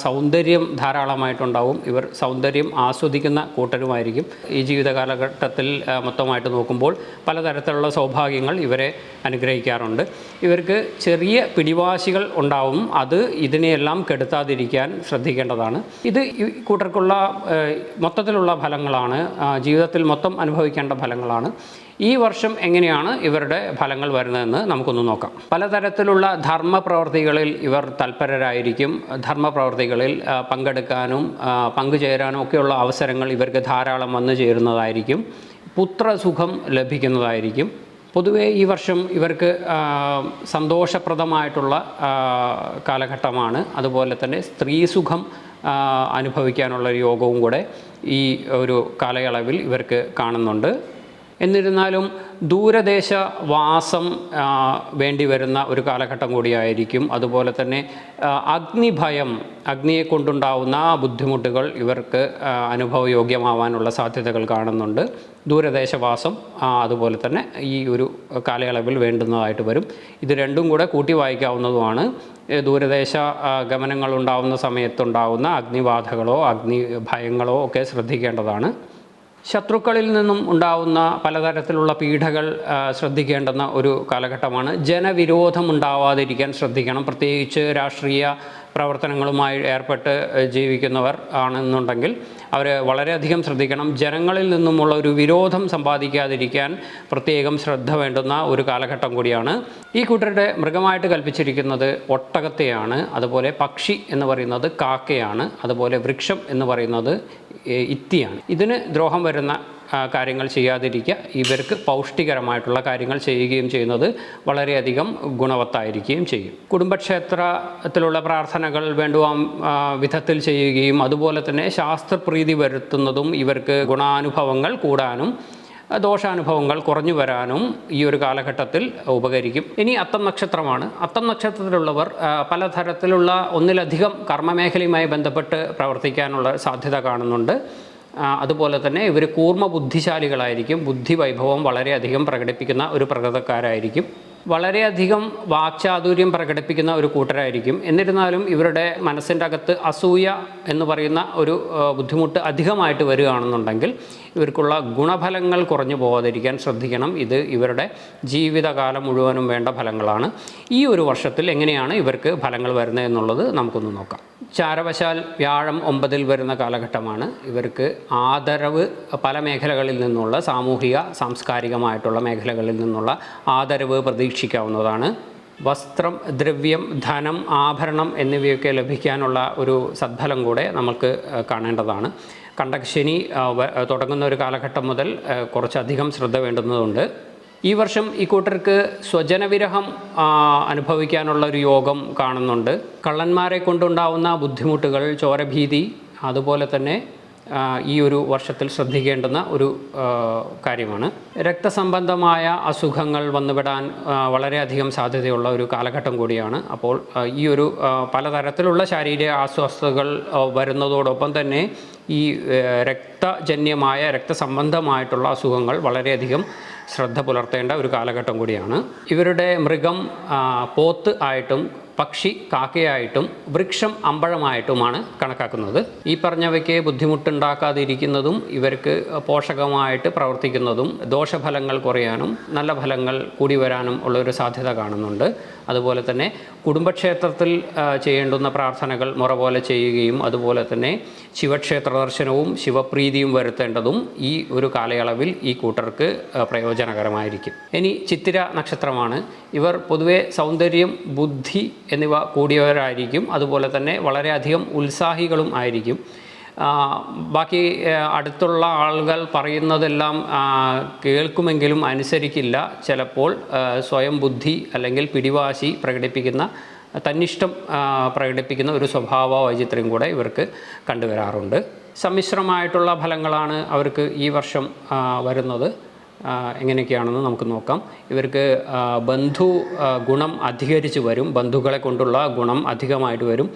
സൗന്ദര്യം ധാരാളമായിട്ടുണ്ടാവും. ഇവർ സൗന്ദര്യം ആസ്വദിക്കുന്ന കൂട്ടരുമായിരിക്കും. ഈ ജീവിത കാലഘട്ടത്തിൽ മൊത്തമായിട്ട് നോക്കുമ്പോൾ പലതരത്തിലുള്ള സൗഭാഗ്യങ്ങൾ ഇവരെ അനുഗ്രഹിക്കാറുണ്ട്. ഇവർക്ക് ചെറിയ പിടിവാശികൾ ഉണ്ടാവും. അത് ഇതിനെയെല്ലാം കെടുത്താതിരിക്കാൻ ശ്രദ്ധിക്കേണ്ടതാണ്. ഇത് ഈ കൂട്ടർക്കുള്ള മൊത്തത്തിലുള്ള ഫലങ്ങളാണ്. ജീവിതത്തിൽ മൊത്തം അനുഭവിക്കേണ്ട ഫലങ്ങളാണ്. ഈ വർഷം എങ്ങനെയാണ് ഇവരുടെ ഫലങ്ങൾ വരുന്നതെന്ന് നമുക്കൊന്ന് നോക്കാം. പലതരത്തിലുള്ള ധർമ്മപ്രവർത്തികളിൽ ഇവർ തൽപരരായിരിക്കും. ധർമ്മപ്രവർത്തികളിൽ പങ്കെടുക്കാനും പങ്കുചേരാനും ഒക്കെയുള്ള അവസരങ്ങൾ ഇവർക്ക് ധാരാളം വന്നു ചേരുന്നതായിരിക്കും. പുത്രസുഖം ലഭിക്കുന്നതായിരിക്കും. പൊതുവേ ഈ വർഷം ഇവർക്ക് സന്തോഷപ്രദമായിട്ടുള്ള കാലഘട്ടമാണ്. അതുപോലെ തന്നെ സ്ത്രീസുഖം അനുഭവിക്കാനുള്ള യോഗവും കൂടെ ഈ ഒരു കാലയളവിൽ ഇവർക്ക് കാണുന്നുണ്ട്. എന്നിരുന്നാലും ദൂരദേശ വാസം വേണ്ടി വരുന്ന ഒരു കാലഘട്ടം കൂടിയായിരിക്കും. അതുപോലെ തന്നെ അഗ്നിഭയം, അഗ്നിയെ കൊണ്ടുണ്ടാവുന്ന ബുദ്ധിമുട്ടുകൾ ഇവർക്ക് അനുഭവയോഗ്യമാവാനുള്ള സാധ്യതകൾ കാണുന്നുണ്ട്. ദൂരദേശവാസം അതുപോലെ തന്നെ ഈ ഒരു കാലയളവിൽ വേണ്ടുന്നതായിട്ട് വരും. ഇത് രണ്ടും കൂടെ കൂട്ടി വായിക്കാവുന്നതുമാണ്. ദൂരദേശ ഗമനങ്ങൾ ഉണ്ടാവുന്ന സമയത്തുണ്ടാവുന്ന അഗ്നിബാധകളോ അഗ്നി ഭയങ്ങളോ ഒക്കെ ശ്രദ്ധിക്കേണ്ടതാണ്. ശത്രുക്കളിൽ നിന്നും ഉണ്ടാവുന്ന പലതരത്തിലുള്ള പീഡകൾ ശ്രദ്ധിക്കേണ്ടുന്ന ഒരു കാലഘട്ടമാണ്. ജനവിരോധം ഉണ്ടാവാതിരിക്കാൻ ശ്രദ്ധിക്കണം. പ്രത്യേകിച്ച് രാഷ്ട്രീയ പ്രവർത്തനങ്ങളുമായി ഏർപ്പെട്ട് ജീവിക്കുന്നവർ ആണെന്നുണ്ടെങ്കിൽ അവർ വളരെയധികം ശ്രദ്ധിക്കണം. ജനങ്ങളിൽ നിന്നുമുള്ള ഒരു വിരോധം സമ്പാദിക്കാതിരിക്കാൻ പ്രത്യേകം ശ്രദ്ധ വേണ്ടുന്ന ഒരു കാലഘട്ടം കൂടിയാണ്. ഈ കൂട്ടരുടെ മൃഗമായിട്ട് കൽപ്പിച്ചിരിക്കുന്നത് ഒട്ടകത്തെയാണ്. അതുപോലെ പക്ഷി എന്ന് പറയുന്നത് കാക്കയാണ്. അതുപോലെ വൃക്ഷം എന്ന് പറയുന്നത് ഇത്തിയാണ്. ഇതിന് ദ്രോഹം വരുന്ന കാര്യങ്ങൾ ചെയ്യാതിരിക്കുക. ഇവർക്ക് പൗഷ്ടികരമായിട്ടുള്ള കാര്യങ്ങൾ ചെയ്യുകയും ചെയ്യുന്നത് വളരെയധികം ഗുണവത്തായിരിക്കുകയും ചെയ്യും. കുടുംബക്ഷേത്രത്തിലുള്ള പ്രാർത്ഥനകൾ വേണ്ടുവാൻ വിധത്തിൽ ചെയ്യുകയും അതുപോലെ തന്നെ ശാസ്ത്രപ്രീതി വരുത്തുന്നതും ഇവർക്ക് ഗുണാനുഭവങ്ങൾ കൂടാനും ദോഷാനുഭവങ്ങൾ കുറഞ്ഞു വരാനും ഈ ഒരു കാലഘട്ടത്തിൽ ഉപകരിക്കും. ഇനി അത്തം നക്ഷത്രമാണ്. അത്തം നക്ഷത്രത്തിലുള്ളവർ പലതരത്തിലുള്ള ഒന്നിലധികം കർമ്മമേഖലയുമായി ബന്ധപ്പെട്ട് പ്രവർത്തിക്കാനുള്ള സാധ്യത കാണുന്നുണ്ട്. അതുപോലെ തന്നെ ഇവർ കൂർമ്മ ബുദ്ധിശാലികളായിരിക്കും. ബുദ്ധിവൈഭവം വളരെയധികം പ്രകടിപ്പിക്കുന്ന ഒരു പ്രകൃതക്കാരായിരിക്കും. വളരെയധികം വാക്ചാതുര്യം പ്രകടിപ്പിക്കുന്ന ഒരു കൂട്ടരായിരിക്കും. എന്നിരുന്നാലും ഇവരുടെ മനസ്സിൻ്റെ അകത്ത് അസൂയ എന്ന് പറയുന്ന ഒരു ബുദ്ധിമുട്ട് അധികമായിട്ട് വരികയാണെന്നുണ്ടെങ്കിൽ ഇവർക്കുള്ള ഗുണഫലങ്ങൾ കുറഞ്ഞു പോകാതിരിക്കാൻ ശ്രദ്ധിക്കണം. ഇത് ഇവരുടെ ജീവിതകാലം മുഴുവനും വേണ്ട ഫലങ്ങളാണ്. ഈ ഒരു വർഷത്തിൽ എങ്ങനെയാണ് ഇവർക്ക് ഫലങ്ങൾ വരുന്നത് എന്നുള്ളത് നമുക്കൊന്ന് നോക്കാം. ചാരവശാൽ വ്യാഴം 9-ൽ വരുന്ന കാലഘട്ടമാണ്. ഇവർക്ക് ആദരവ് പല മേഖലകളിൽ നിന്നുള്ള സാമൂഹിക സാംസ്കാരികമായിട്ടുള്ള മേഖലകളിൽ നിന്നുള്ള ആദരവ് പ്രതീക്ഷിക്കാവുന്നതാണ്. വസ്ത്രം, ദ്രവ്യം, ധനം, ആഭരണം എന്നിവയൊക്കെ ലഭിക്കാനുള്ള ഒരു സദ്ഫലം കൂടെ നമുക്ക് കാണേണ്ടതാണ്. കണ്ടകശനി തുടങ്ങുന്ന ഒരു കാലഘട്ടം മുതൽ കുറച്ചധികം ശ്രദ്ധ വേണ്ടുന്നതുണ്ട്. ഈ വർഷം ഈ കൂട്ടർക്ക് സ്വജനവിരഹം അനുഭവിക്കാനുള്ള ഒരു യോഗം കാണുന്നുണ്ട്. കള്ളന്മാരെ കൊണ്ടുണ്ടാവുന്ന ബുദ്ധിമുട്ടുകൾ, ചോരഭീതി, അതുപോലെ തന്നെ ഈ ഒരു വർഷത്തിൽ ശ്രദ്ധിക്കേണ്ടുന്ന ഒരു കാര്യമാണ്. രക്തസംബന്ധമായ അസുഖങ്ങൾ വന്നുപെടാൻ വളരെയധികം സാധ്യതയുള്ള ഒരു കാലഘട്ടം കൂടിയാണ്. അപ്പോൾ ഈ ഒരു പലതരത്തിലുള്ള ശാരീരിക അസ്വസ്ഥതകൾ വരുന്നതോടൊപ്പം തന്നെ ഈ രക്തജന്യമായ രക്തസംബന്ധമായിട്ടുള്ള അസുഖങ്ങൾ വളരെയധികം ശ്രദ്ധ പുലർത്തേണ്ട ഒരു കാലഘട്ടം കൂടിയാണ്. ഇവരുടെ മൃഗം പോത്ത് ആയിട്ടും പക്ഷി കാക്കയായിട്ടും വൃക്ഷം അമ്പഴമായിട്ടുമാണ് കണക്കാക്കുന്നത്. ഈ പറഞ്ഞവയ്ക്ക് ബുദ്ധിമുട്ടുണ്ടാക്കാതിരിക്കുന്നതും ഇവർക്ക് പോഷകമായിട്ട് പ്രവർത്തിക്കുന്നതും ദോഷഫലങ്ങൾ കുറയാനും നല്ല ഫലങ്ങൾ കൂടി വരാനും ഉള്ളൊരു സാധ്യത കാണുന്നുണ്ട്. അതുപോലെ തന്നെ കുടുംബക്ഷേത്രത്തിൽ ചെയ്യേണ്ടുന്ന പ്രാർത്ഥനകൾ മുറ പോലെ ചെയ്യുകയും അതുപോലെ തന്നെ ശിവക്ഷേത്ര ദർശനവും ശിവപ്രീതിയും വരുത്തേണ്ടതും ഈ ഒരു കാലയളവിൽ ഈ കൂട്ടർക്ക് പ്രയോജനകരമായിരിക്കും. ഇനി ചിത്തിര നക്ഷത്രമാണ്. ഇവർ പൊതുവെ സൗന്ദര്യം, ബുദ്ധി എന്നിവ കൂടിയവരായിരിക്കും. അതുപോലെ തന്നെ വളരെയധികം ഉത്സാഹികളും ആയിരിക്കും. ബാക്കി അടുത്തുള്ള ആളുകൾ പറയുന്നതെല്ലാം കേൾക്കുമെങ്കിലും അനുസരിക്കില്ല. ചിലപ്പോൾ സ്വയം ബുദ്ധി അല്ലെങ്കിൽ പിടിവാശി പ്രകടിപ്പിക്കുന്ന, തന്നിഷ്ടം പ്രകടിപ്പിക്കുന്ന ഒരു സ്വഭാവ വൈചിത്ര്യം കൂടെ ഇവർക്ക് കണ്ടുവരാറുണ്ട്. സമ്മിശ്രമായിട്ടുള്ള ഫലങ്ങളാണ് അവർക്ക് ഈ വർഷം വരുന്നത്. എങ്ങനെയൊക്കെയാണെന്ന് നമുക്ക് നോക്കാം. ഇവർക്ക് ബന്ധു ഗുണം അധികരിച്ച് വരും. ബന്ധുക്കളെ കൊണ്ടുള്ള ഗുണം അധികമായിട്ട് വരും.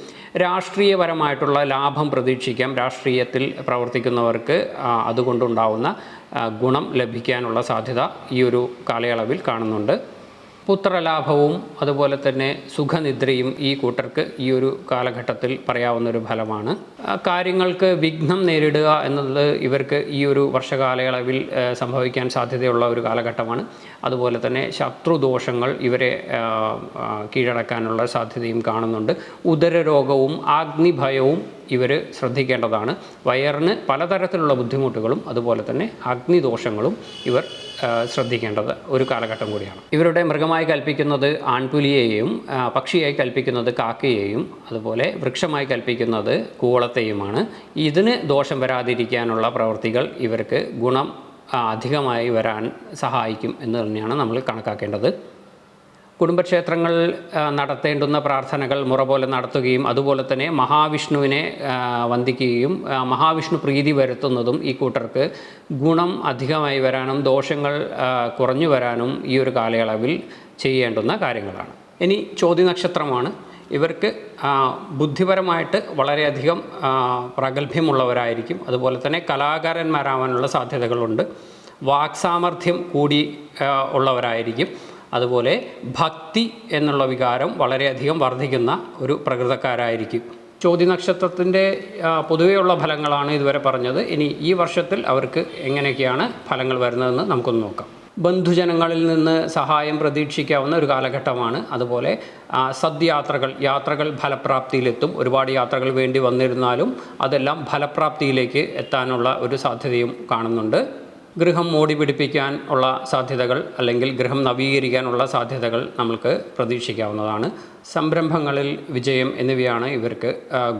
രാഷ്ട്രീയപരമായിട്ടുള്ള ലാഭം പ്രതീക്ഷിക്കാം. രാഷ്ട്രീയത്തിൽ പ്രവർത്തിക്കുന്നവർക്ക് അതുകൊണ്ടുണ്ടാവുന്ന ഗുണം ലഭിക്കാനുള്ള സാധ്യത ഈ ഒരു കാലയളവിൽ കാണുന്നുണ്ട്. പുത്രലാഭവും അതുപോലെ തന്നെ സുഖനിദ്രയും ഈ കൂട്ടർക്ക് ഈ ഒരു കാലഘട്ടത്തിൽ പറയാവുന്നൊരു ഫലമാണ്. കാര്യങ്ങൾക്ക് വിഘ്നം നേരിടുക എന്നത് ഇവർക്ക് ഈ ഒരു വർഷകാലയളവിൽ സംഭവിക്കാൻ സാധ്യതയുള്ള ഒരു കാലഘട്ടമാണ്. അതുപോലെ തന്നെ ശത്രുദോഷങ്ങൾ ഇവരെ കീഴടക്കാനുള്ള സാധ്യതയും കാണുന്നുണ്ട്. ഉദരരോഗവും അഗ്നിഭയവും ഇവർ ശ്രദ്ധിക്കേണ്ടതാണ്. വയറിന് പലതരത്തിലുള്ള ബുദ്ധിമുട്ടുകളും അതുപോലെ തന്നെ അഗ്നിദോഷങ്ങളും ഇവർ ശ്രദ്ധിക്കേണ്ടത് ഒരു കാലഘട്ടം കൂടിയാണ്. ഇവരുടെ മൃഗമായി കൽപ്പിക്കുന്നത് ആൺപുലിയെയും പക്ഷിയായി കൽപ്പിക്കുന്നത് കാക്കയെയും അതുപോലെ വൃക്ഷമായി കൽപ്പിക്കുന്നത് കൂവളത്തെയുമാണ്. ഇതിന് ദോഷം വരാതിരിക്കാനുള്ള പ്രവൃത്തികൾ ഇവർക്ക് ഗുണം അധികമായി വരാൻ സഹായിക്കും എന്ന് തന്നെയാണ് നമ്മൾ കണക്കാക്കേണ്ടത്. കുടുംബക്ഷേത്രങ്ങളിൽ നടത്തേണ്ടുന്ന പ്രാർത്ഥനകൾ മുറ പോലെ നടത്തുകയും അതുപോലെ തന്നെ മഹാവിഷ്ണുവിനെ വന്ദിക്കുകയും മഹാവിഷ്ണു പ്രീതി വരുത്തുന്നതും ഈ കൂട്ടർക്ക് ഗുണം അധികമായി വരാനും ദോഷങ്ങൾ കുറഞ്ഞു വരാനും ഈ ഒരു കാലയളവിൽ ചെയ്യേണ്ടുന്ന കാര്യങ്ങളാണ്. ഇനി ചോതി നക്ഷത്രമാണ്. ഇവർക്ക് ബുദ്ധിപരമായിട്ട് വളരെയധികം പ്രാഗൽഭ്യമുള്ളവരായിരിക്കും. അതുപോലെ തന്നെ കലാകാരന്മാരാവാനുള്ള സാധ്യതകളുണ്ട്. വാക്സാമർഥ്യം കൂടി ഉള്ളവരായിരിക്കും. അതുപോലെ ഭക്തി എന്നുള്ള വികാരം വളരെയധികം വർദ്ധിക്കുന്ന ഒരു പ്രകൃതക്കാരായിരിക്കും. ചോതി നക്ഷത്രത്തിൻ്റെ പൊതുവെയുള്ള ഫലങ്ങളാണ് ഇതുവരെ പറഞ്ഞത്. ഇനി ഈ വർഷത്തിൽ അവർക്ക് എങ്ങനെയൊക്കെയാണ് ഫലങ്ങൾ വരുന്നതെന്ന് നമുക്കൊന്ന് നോക്കാം. ബന്ധുജനങ്ങളിൽ നിന്ന് സഹായം പ്രതീക്ഷിക്കാവുന്ന ഒരു കാലഘട്ടമാണ്. അതുപോലെ യാത്രകൾ ഫലപ്രാപ്തിയിലെത്തും. ഒരുപാട് യാത്രകൾ വേണ്ടി വന്നിരുന്നാലും അതെല്ലാം ഫലപ്രാപ്തിയിലേക്ക് എത്താനുള്ള ഒരു സാധ്യതയും കാണുന്നുണ്ട്. ഗൃഹം മോടി പിടിപ്പിക്കാൻ ഉള്ള സാധ്യതകൾ അല്ലെങ്കിൽ ഗൃഹം നവീകരിക്കാനുള്ള സാധ്യതകൾ നമുക്ക് പ്രതീക്ഷിക്കാവുന്നതാണ്. സംരംഭങ്ങളിൽ വിജയം എന്നിവയാണ് ഇവർക്ക്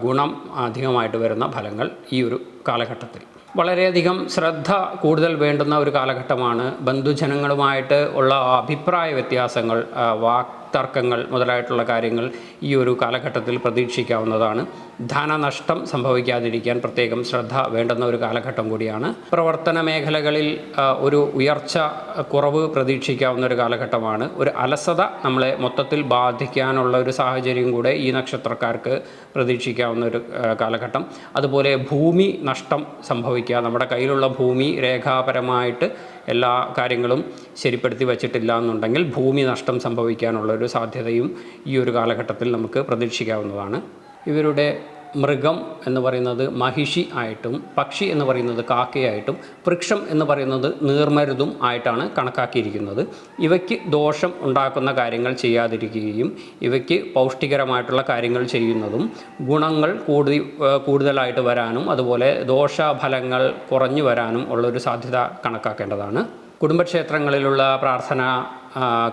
ഗുണം അധികമായിട്ട് വരുന്ന ഫലങ്ങൾ ഈ ഒരു കാലഘട്ടത്തിൽ. വളരെയധികം ശ്രദ്ധ കൂടുതൽ വേണ്ടുന്ന ഒരു കാലഘട്ടമാണ്. ബന്ധുജനങ്ങളുമായിട്ട് ഉള്ള അഭിപ്രായ വ്യത്യാസങ്ങൾ, വാക്തർക്കങ്ങൾ മുതലായിട്ടുള്ള കാര്യങ്ങൾ ഈ ഒരു കാലഘട്ടത്തിൽ പ്രതീക്ഷിക്കാവുന്നതാണ്. ധനനഷ്ടം സംഭവിക്കാതിരിക്കാൻ പ്രത്യേകം ശ്രദ്ധ വേണ്ടുന്ന ഒരു കാലഘട്ടം കൂടിയാണ്. പ്രവർത്തന മേഖലകളിൽ ഒരു ഉയർച്ച കുറവ് പ്രതീക്ഷിക്കാവുന്ന ഒരു കാലഘട്ടമാണ്. ഒരു അലസത നമ്മളെ മൊത്തത്തിൽ ബാധിക്കാനുള്ള ഒരു സാഹചര്യം കൂടെ ഈ നക്ഷത്രക്കാർക്ക് പ്രതീക്ഷിക്കാവുന്ന ഒരു കാലഘട്ടം. അതുപോലെ ഭൂമി നഷ്ടം സംഭവിക്കുക. നമ്മുടെ കയ്യിലുള്ള ഭൂമി രേഖാപരമായിട്ട് എല്ലാ കാര്യങ്ങളും ശരിപ്പെടുത്തി വച്ചിട്ടില്ല എന്നുണ്ടെങ്കിൽ ഭൂമി നഷ്ടം സംഭവിക്കാനുള്ള ഒരു സാധ്യതയും ഈ ഒരു കാലഘട്ടത്തിൽ നമുക്ക് പ്രതീക്ഷിക്കാവുന്നതാണ്. ഇവരുടെ മൃഗം എന്ന് പറയുന്നത് മഹിഷി ആയിട്ടും പക്ഷി എന്ന് പറയുന്നത് കാക്കയായിട്ടും വൃക്ഷം എന്ന് പറയുന്നത് നീർമരുതും ആയിട്ടാണ് കണക്കാക്കിയിരിക്കുന്നത്. ഇവയ്ക്ക് ദോഷം ഉണ്ടാക്കുന്ന കാര്യങ്ങൾ ചെയ്യാതിരിക്കുകയും ഇവയ്ക്ക് പൗഷ്ടികരമായിട്ടുള്ള കാര്യങ്ങൾ ചെയ്യുന്നതും ഗുണങ്ങൾ കൂടുതലായിട്ട് വരാനും അതുപോലെ ദോഷഫലങ്ങൾ കുറഞ്ഞു വരാനും ഉള്ളൊരു സാധ്യത കണക്കാക്കേണ്ടതാണ്. കുടുംബക്ഷേത്രങ്ങളിലുള്ള പ്രാർത്ഥന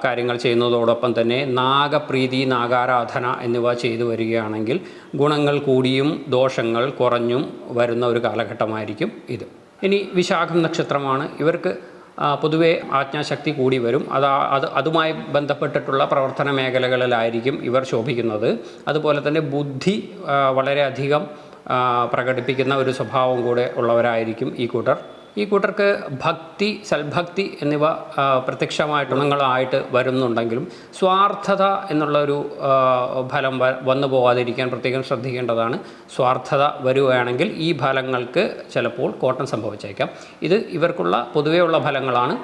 കാര്യങ്ങൾ ചെയ്യുന്നതോടൊപ്പം തന്നെ നാഗപ്രീതി, നാഗാരാധന എന്നിവ ചെയ്തു വരികയാണെങ്കിൽ ഗുണങ്ങൾ കൂടിയും ദോഷങ്ങൾ കുറഞ്ഞും വരുന്ന ഒരു കാലഘട്ടമായിരിക്കും ഇത്. ഇനി വിശാഖം നക്ഷത്രമാണ്. ഇവർക്ക് പൊതുവെ ആജ്ഞാശക്തി കൂടി വരും. അതുമായി ബന്ധപ്പെട്ടിട്ടുള്ള പ്രവർത്തന മേഖലകളിലായിരിക്കും ഇവർ ശോഭിക്കുന്നത്. അതുപോലെ തന്നെ ബുദ്ധി വളരെയധികം പ്രകടിപ്പിക്കുന്ന ഒരു സ്വഭാവം കൂടെ ഉള്ളവരായിരിക്കും ഈ കൂട്ടർ. ഈ കൂട്ടർക്ക് ഭക്തി, സൽഭക്തി എന്നിവ പ്രത്യക്ഷമായിട്ട് ഗുണങ്ങളായിട്ട് വരുന്നുണ്ടെങ്കിലും സ്വാർത്ഥത എന്നുള്ളൊരു ഫലം വന്നു പോകാതിരിക്കാൻ പ്രത്യേകം ശ്രദ്ധിക്കേണ്ടതാണ്. സ്വാർത്ഥത വരുകയാണെങ്കിൽ ഈ ഫലങ്ങൾക്ക് ചിലപ്പോൾ കോട്ടം സംഭവിച്ചേക്കാം. ഇത് ഇവർക്കുള്ള പൊതുവെയുള്ള ഫലങ്ങളാണ്.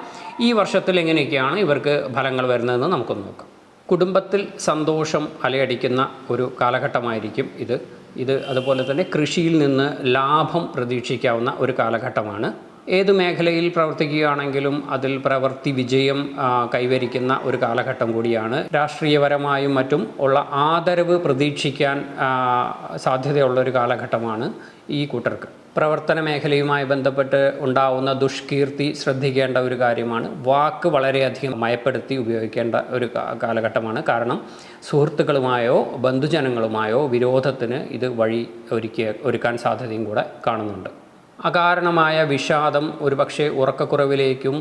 ഈ വർഷത്തിൽ എങ്ങനെയൊക്കെയാണ് ഇവർക്ക് ഫലങ്ങൾ വരുന്നതെന്ന് നമുക്കൊന്ന് നോക്കാം. കുടുംബത്തിൽ സന്തോഷം അലയടിക്കുന്ന ഒരു കാലഘട്ടമായിരിക്കും ഇത്. അതുപോലെ തന്നെ കൃഷിയിൽ നിന്ന് ലാഭം പ്രതീക്ഷിക്കാവുന്ന ഒരു കാലഘട്ടമാണ്. ഏത് മേഖലയിൽ പ്രവർത്തിക്കുകയാണെങ്കിലും അതിൽ പ്രവൃത്തി വിജയം കൈവരിക്കുന്ന ഒരു കാലഘട്ടം കൂടിയാണ്. രാഷ്ട്രീയപരമായും മറ്റും ഉള്ള ആദരവ് പ്രതീക്ഷിക്കാൻ സാധ്യതയുള്ളൊരു കാലഘട്ടമാണ് ഈ കൂട്ടർക്ക്. പ്രവർത്തന മേഖലയുമായി ബന്ധപ്പെട്ട് ഉണ്ടാവുന്ന ദുഷ്കീർത്തി ശ്രദ്ധിക്കേണ്ട ഒരു കാര്യമാണ്. വാക്ക് വളരെയധികം മയപ്പെടുത്തി ഉപയോഗിക്കേണ്ട ഒരു കാലഘട്ടമാണ്. കാരണം സുഹൃത്തുക്കളുമായോ ബന്ധുജനങ്ങളുമായോ വിരോധത്തിന് ഇത് വഴി ഒരുക്കാൻ സാധ്യതയും കൂടെ കാണുന്നുണ്ട്. അകാരണമായ വിഷാദം ഒരുപക്ഷെ ഉറക്കക്കുറവിലേക്കും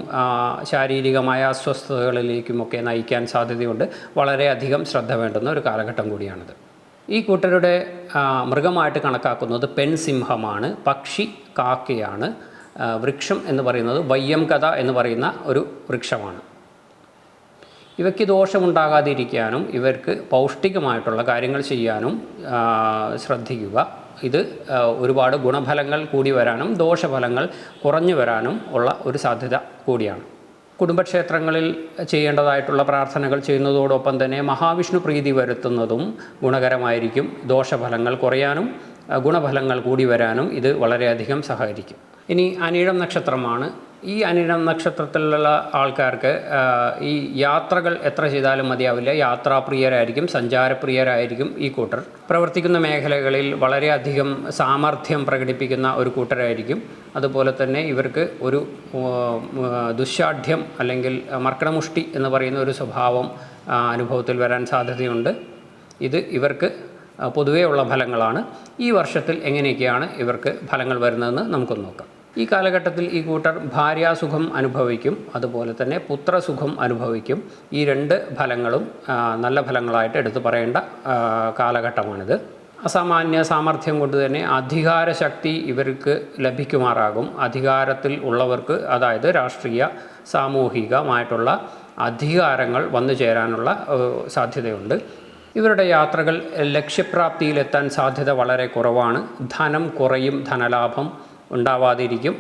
ശാരീരികമായ അസ്വസ്ഥതകളിലേക്കുമൊക്കെ നയിക്കാൻ സാധ്യതയുണ്ട്. വളരെയധികം ശ്രദ്ധ വേണ്ടുന്ന ഒരു കാലഘട്ടം കൂടിയാണിത്. ഈ കൂട്ടരുടെ മൃഗമായിട്ട് കണക്കാക്കുന്നത് പെൺസിംഹമാണ്. പക്ഷി കാക്കയാണ്. വൃക്ഷം എന്ന് പറയുന്നത് വയ്യംകഥ എന്ന് പറയുന്ന ഒരു വൃക്ഷമാണ്. ഇവയ്ക്ക് ദോഷമുണ്ടാകാതിരിക്കാനും ഇവർക്ക് പൗഷ്ടികമായിട്ടുള്ള കാര്യങ്ങൾ ചെയ്യാനും ശ്രദ്ധിക്കുക. ഇത് ഒരുപാട് ഗുണഫലങ്ങൾ കൂടി വരാനും ദോഷഫലങ്ങൾ കുറഞ്ഞു വരാനും ഉള്ള ഒരു സാധ്യത കൂടിയാണ്. കുടുംബക്ഷേത്രങ്ങളിൽ ചെയ്യേണ്ടതായിട്ടുള്ള പ്രാർത്ഥനകൾ ചെയ്യുന്നതോടൊപ്പം തന്നെ മഹാവിഷ്ണു പ്രീതി വരുത്തുന്നതും ഗുണകരമായിരിക്കും. ദോഷഫലങ്ങൾ കുറയാനും ഗുണഫലങ്ങൾ കൂടി വരാനും ഇത് വളരെയധികം സഹകരിക്കും. ഇനി അനിഴം നക്ഷത്രമാണ്. ഈ അനിഴം നക്ഷത്രത്തിലുള്ള ആൾക്കാർക്ക് ഈ യാത്രകൾ എത്ര ചെയ്താലും മതിയാവില്ല. യാത്രാപ്രിയരായിരിക്കും, സഞ്ചാരപ്രിയരായിരിക്കും ഈ കൂട്ടർ. പ്രവർത്തിക്കുന്ന മേഖലകളിൽ വളരെയധികം സാമർഥ്യം പ്രകടിപ്പിക്കുന്ന ഒരു കൂട്ടരായിരിക്കും. അതുപോലെ തന്നെ ഇവർക്ക് ഒരു ദുശ്ശാഠ്യം അല്ലെങ്കിൽ മർക്കടമുഷ്ടി എന്ന് പറയുന്ന ഒരു സ്വഭാവം അനുഭവത്തിൽ വരാൻ സാധ്യതയുണ്ട്. ഇത് ഇവർക്ക് പൊതുവേ ഉള്ള ഫലങ്ങളാണ്. ഈ വർഷത്തിൽ എങ്ങനെയൊക്കെയാണ് ഇവർക്ക് ഫലങ്ങൾ വരുന്നതെന്ന് നമുക്കൊന്ന് നോക്കാം. ഈ കാലഘട്ടത്തിൽ ഈ കൂട്ടർ ഭാര്യാസുഖം അനുഭവിക്കും, അതുപോലെ തന്നെ പുത്രസുഖം അനുഭവിക്കും. ഈ രണ്ട് ഫലങ്ങളും നല്ല ഫലങ്ങളായിട്ട് എടുത്തു പറയേണ്ട കാലഘട്ടമാണിത്. അസാമാന്യ സാമർഥ്യം കൊണ്ട് തന്നെ അധികാരശക്തി ഇവർക്ക് ലഭിക്കുമാറാകും. അധികാരത്തിൽ ഉള്ളവർക്ക്, അതായത് രാഷ്ട്രീയ സാമൂഹികമായിട്ടുള്ള അധികാരങ്ങൾ വന്നു ചേരാനുള്ള സാധ്യതയുണ്ട്. ഇവരുടെ യാത്രകൾ ലക്ഷ്യപ്രാപ്തിയിലെത്താൻ സാധ്യത വളരെ കുറവാണ്. ധനം കുറയും, ധനലാഭം ഉണ്ടാവാതിരിക്കും,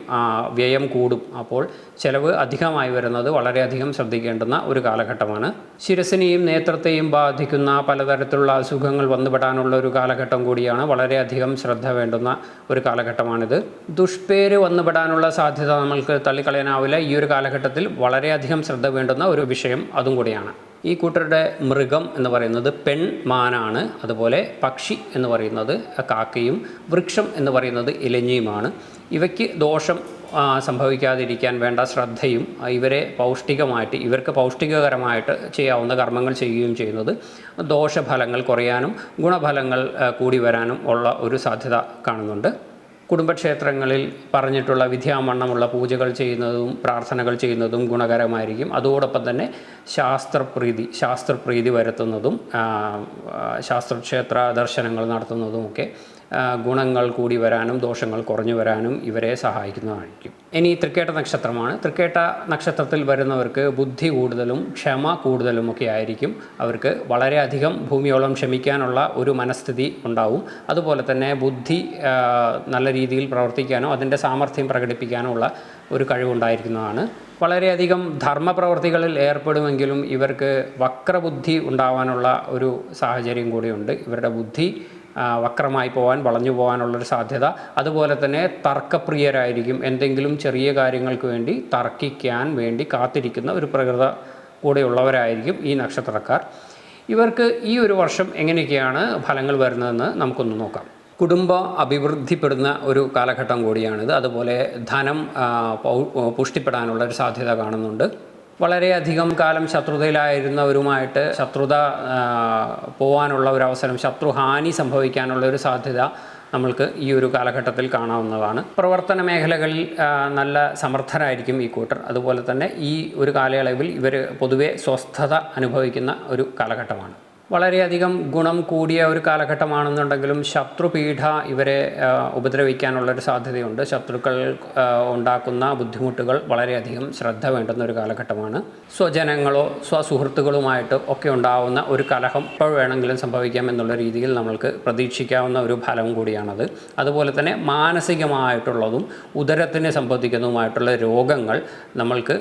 വ്യയം കൂടും. അപ്പോൾ ചിലവ് അധികമായി വരുന്നത് വളരെയധികം ശ്രദ്ധിക്കേണ്ടുന്ന ഒരു കാലഘട്ടമാണ്. ശിരസിനെയും നേത്രത്തെയും ബാധിക്കുന്ന പലതരത്തിലുള്ള അസുഖങ്ങൾ വന്നുപെടാനുള്ള ഒരു കാലഘട്ടം കൂടിയാണ്. വളരെയധികം ശ്രദ്ധ വേണ്ടുന്ന ഒരു കാലഘട്ടമാണിത്. ദുഷ്പേര് വന്നുപെടാനുള്ള സാധ്യത നമ്മൾക്ക് തള്ളിക്കളയാനാവില്ല. ഈ ഒരു കാലഘട്ടത്തിൽ വളരെയധികം ശ്രദ്ധ വേണ്ടുന്ന ഒരു വിഷയം അതും കൂടിയാണ്. ഈ കൂട്ടരുടെ മൃഗം എന്ന് പറയുന്നത് പെൺമാനാണ്. അതുപോലെ പക്ഷി എന്ന് പറയുന്നത് കാക്കയും വൃക്ഷം എന്ന് പറയുന്നത് ഇലഞ്ഞിയുമാണ്. ഇവയ്ക്ക് ദോഷം സംഭവിക്കാതിരിക്കാൻ വേണ്ട ശ്രദ്ധയും ഇവർക്ക് പൗഷ്ടികകരമായിട്ട് ചെയ്യാവുന്ന കർമ്മങ്ങൾ ചെയ്യുകയും ചെയ്യുന്നത് ദോഷഫലങ്ങൾ കുറയാനും ഗുണഫലങ്ങൾ കൂടി വരാനും ഉള്ള ഒരു സാധ്യത കാണുന്നുണ്ട്. കുടുംബക്ഷേത്രങ്ങളിൽ പറഞ്ഞിട്ടുള്ള വിദ്യാവണ്ണമുള്ള പൂജകൾ ചെയ്യുന്നതും പ്രാർത്ഥനകൾ ചെയ്യുന്നതും ഗുണകരമായിരിക്കും. അതോടൊപ്പം തന്നെ ശാസ്ത്രപ്രീതി വരുത്തുന്നതും ശാസ്ത്രക്ഷേത്ര ദർശനങ്ങൾ നടത്തുന്നതുമൊക്കെ ഗുണങ്ങൾ കൂടി വരാനും ദോഷങ്ങൾ കുറഞ്ഞു വരാനും ഇവരെ സഹായിക്കുന്നതായിരിക്കും. ഇനി തൃക്കേട്ട നക്ഷത്രമാണ്. തൃക്കേട്ട നക്ഷത്രത്തിൽ വരുന്നവർക്ക് ബുദ്ധി കൂടുതലും ക്ഷമ കൂടുതലുമൊക്കെ ആയിരിക്കും. അവർക്ക് വളരെയധികം ഭൂമിയോളം ക്ഷമിക്കാനുള്ള ഒരു മനസ്ഥിതി ഉണ്ടാവും. അതുപോലെ തന്നെ ബുദ്ധി നല്ല രീതിയിൽ പ്രവർത്തിക്കാനോ അതിൻ്റെ സാമർഥ്യം പ്രകടിപ്പിക്കാനോ ഉള്ള ഒരു കഴിവുണ്ടായിരിക്കുന്നതാണ്. വളരെയധികം ധർമ്മപ്രവർത്തികളിൽ ഏർപ്പെടുമെങ്കിലും ഇവർക്ക് വക്രബുദ്ധി ഉണ്ടാവാനുള്ള ഒരു സാഹചര്യം കൂടിയുണ്ട്. ഇവരുടെ ബുദ്ധി വക്രമായി പോകാൻ, വളഞ്ഞു പോകാനുള്ളൊരു സാധ്യത. അതുപോലെ തന്നെ തർക്കപ്രിയരായിരിക്കും. എന്തെങ്കിലും ചെറിയ കാര്യങ്ങൾക്ക് വേണ്ടി തർക്കിക്കാൻ വേണ്ടി കാത്തിരിക്കുന്ന ഒരു പ്രകൃത കൂടെയുള്ളവരായിരിക്കും ഈ നക്ഷത്രക്കാർ. ഇവർക്ക് ഈ ഒരു വർഷം എങ്ങനെയൊക്കെയാണ് ഫലങ്ങൾ വരുന്നതെന്ന് നമുക്കൊന്ന് നോക്കാം. കുടുംബം അഭിവൃദ്ധിപ്പെടുന്ന ഒരു കാലഘട്ടം കൂടിയാണിത്. അതുപോലെ ധനം പുഷ്ടിപ്പെടാനുള്ള ഒരു സാധ്യത കാണുന്നുണ്ട്. വളരെയധികം കാലം ശത്രുതയിലായിരുന്നവരുമായിട്ട് ശത്രുത പോകാനുള്ള ഒരു അവസരം, ശത്രുഹാനി സംഭവിക്കാനുള്ള ഒരു സാധ്യത നമ്മൾക്ക് ഈ ഒരു കാലഘട്ടത്തിൽ കാണാവുന്നതാണ്. പ്രവർത്തന മേഖലകളിൽ നല്ല സമർത്ഥരായിരിക്കും ഈ കൂട്ടർ. അതുപോലെ തന്നെ ഈ ഒരു കാലയളവിൽ ഇവർ പൊതുവെ സ്വസ്ഥത അനുഭവിക്കുന്ന ഒരു കാലഘട്ടമാണ്. വളരെയധികം ഗുണം കൂടിയ ഒരു കാലഘട്ടമാണെന്നുണ്ടെങ്കിലും ശത്രുപീഠ ഇവരെ ഉപദ്രവിക്കാനുള്ളൊരു സാധ്യതയുണ്ട്. ശത്രുക്കൾ ഉണ്ടാക്കുന്ന ബുദ്ധിമുട്ടുകൾ വളരെയധികം ശ്രദ്ധ വേണ്ടുന്ന ഒരു കാലഘട്ടമാണ്. സ്വജനങ്ങളോ സ്വസുഹൃത്തുക്കളുമായിട്ട് ഒക്കെ ഉണ്ടാവുന്ന ഒരു കലഹം എപ്പോൾ വേണമെങ്കിലും സംഭവിക്കാം എന്നുള്ള രീതിയിൽ നമ്മൾക്ക് പ്രതീക്ഷിക്കാവുന്ന ഒരു ഫലം കൂടിയാണത്. അതുപോലെ തന്നെ മാനസികമായിട്ടുള്ളതും ഉദരത്തിനെ സംബന്ധിക്കുന്നതുമായിട്ടുള്ള രോഗങ്ങൾ നമ്മൾക്ക്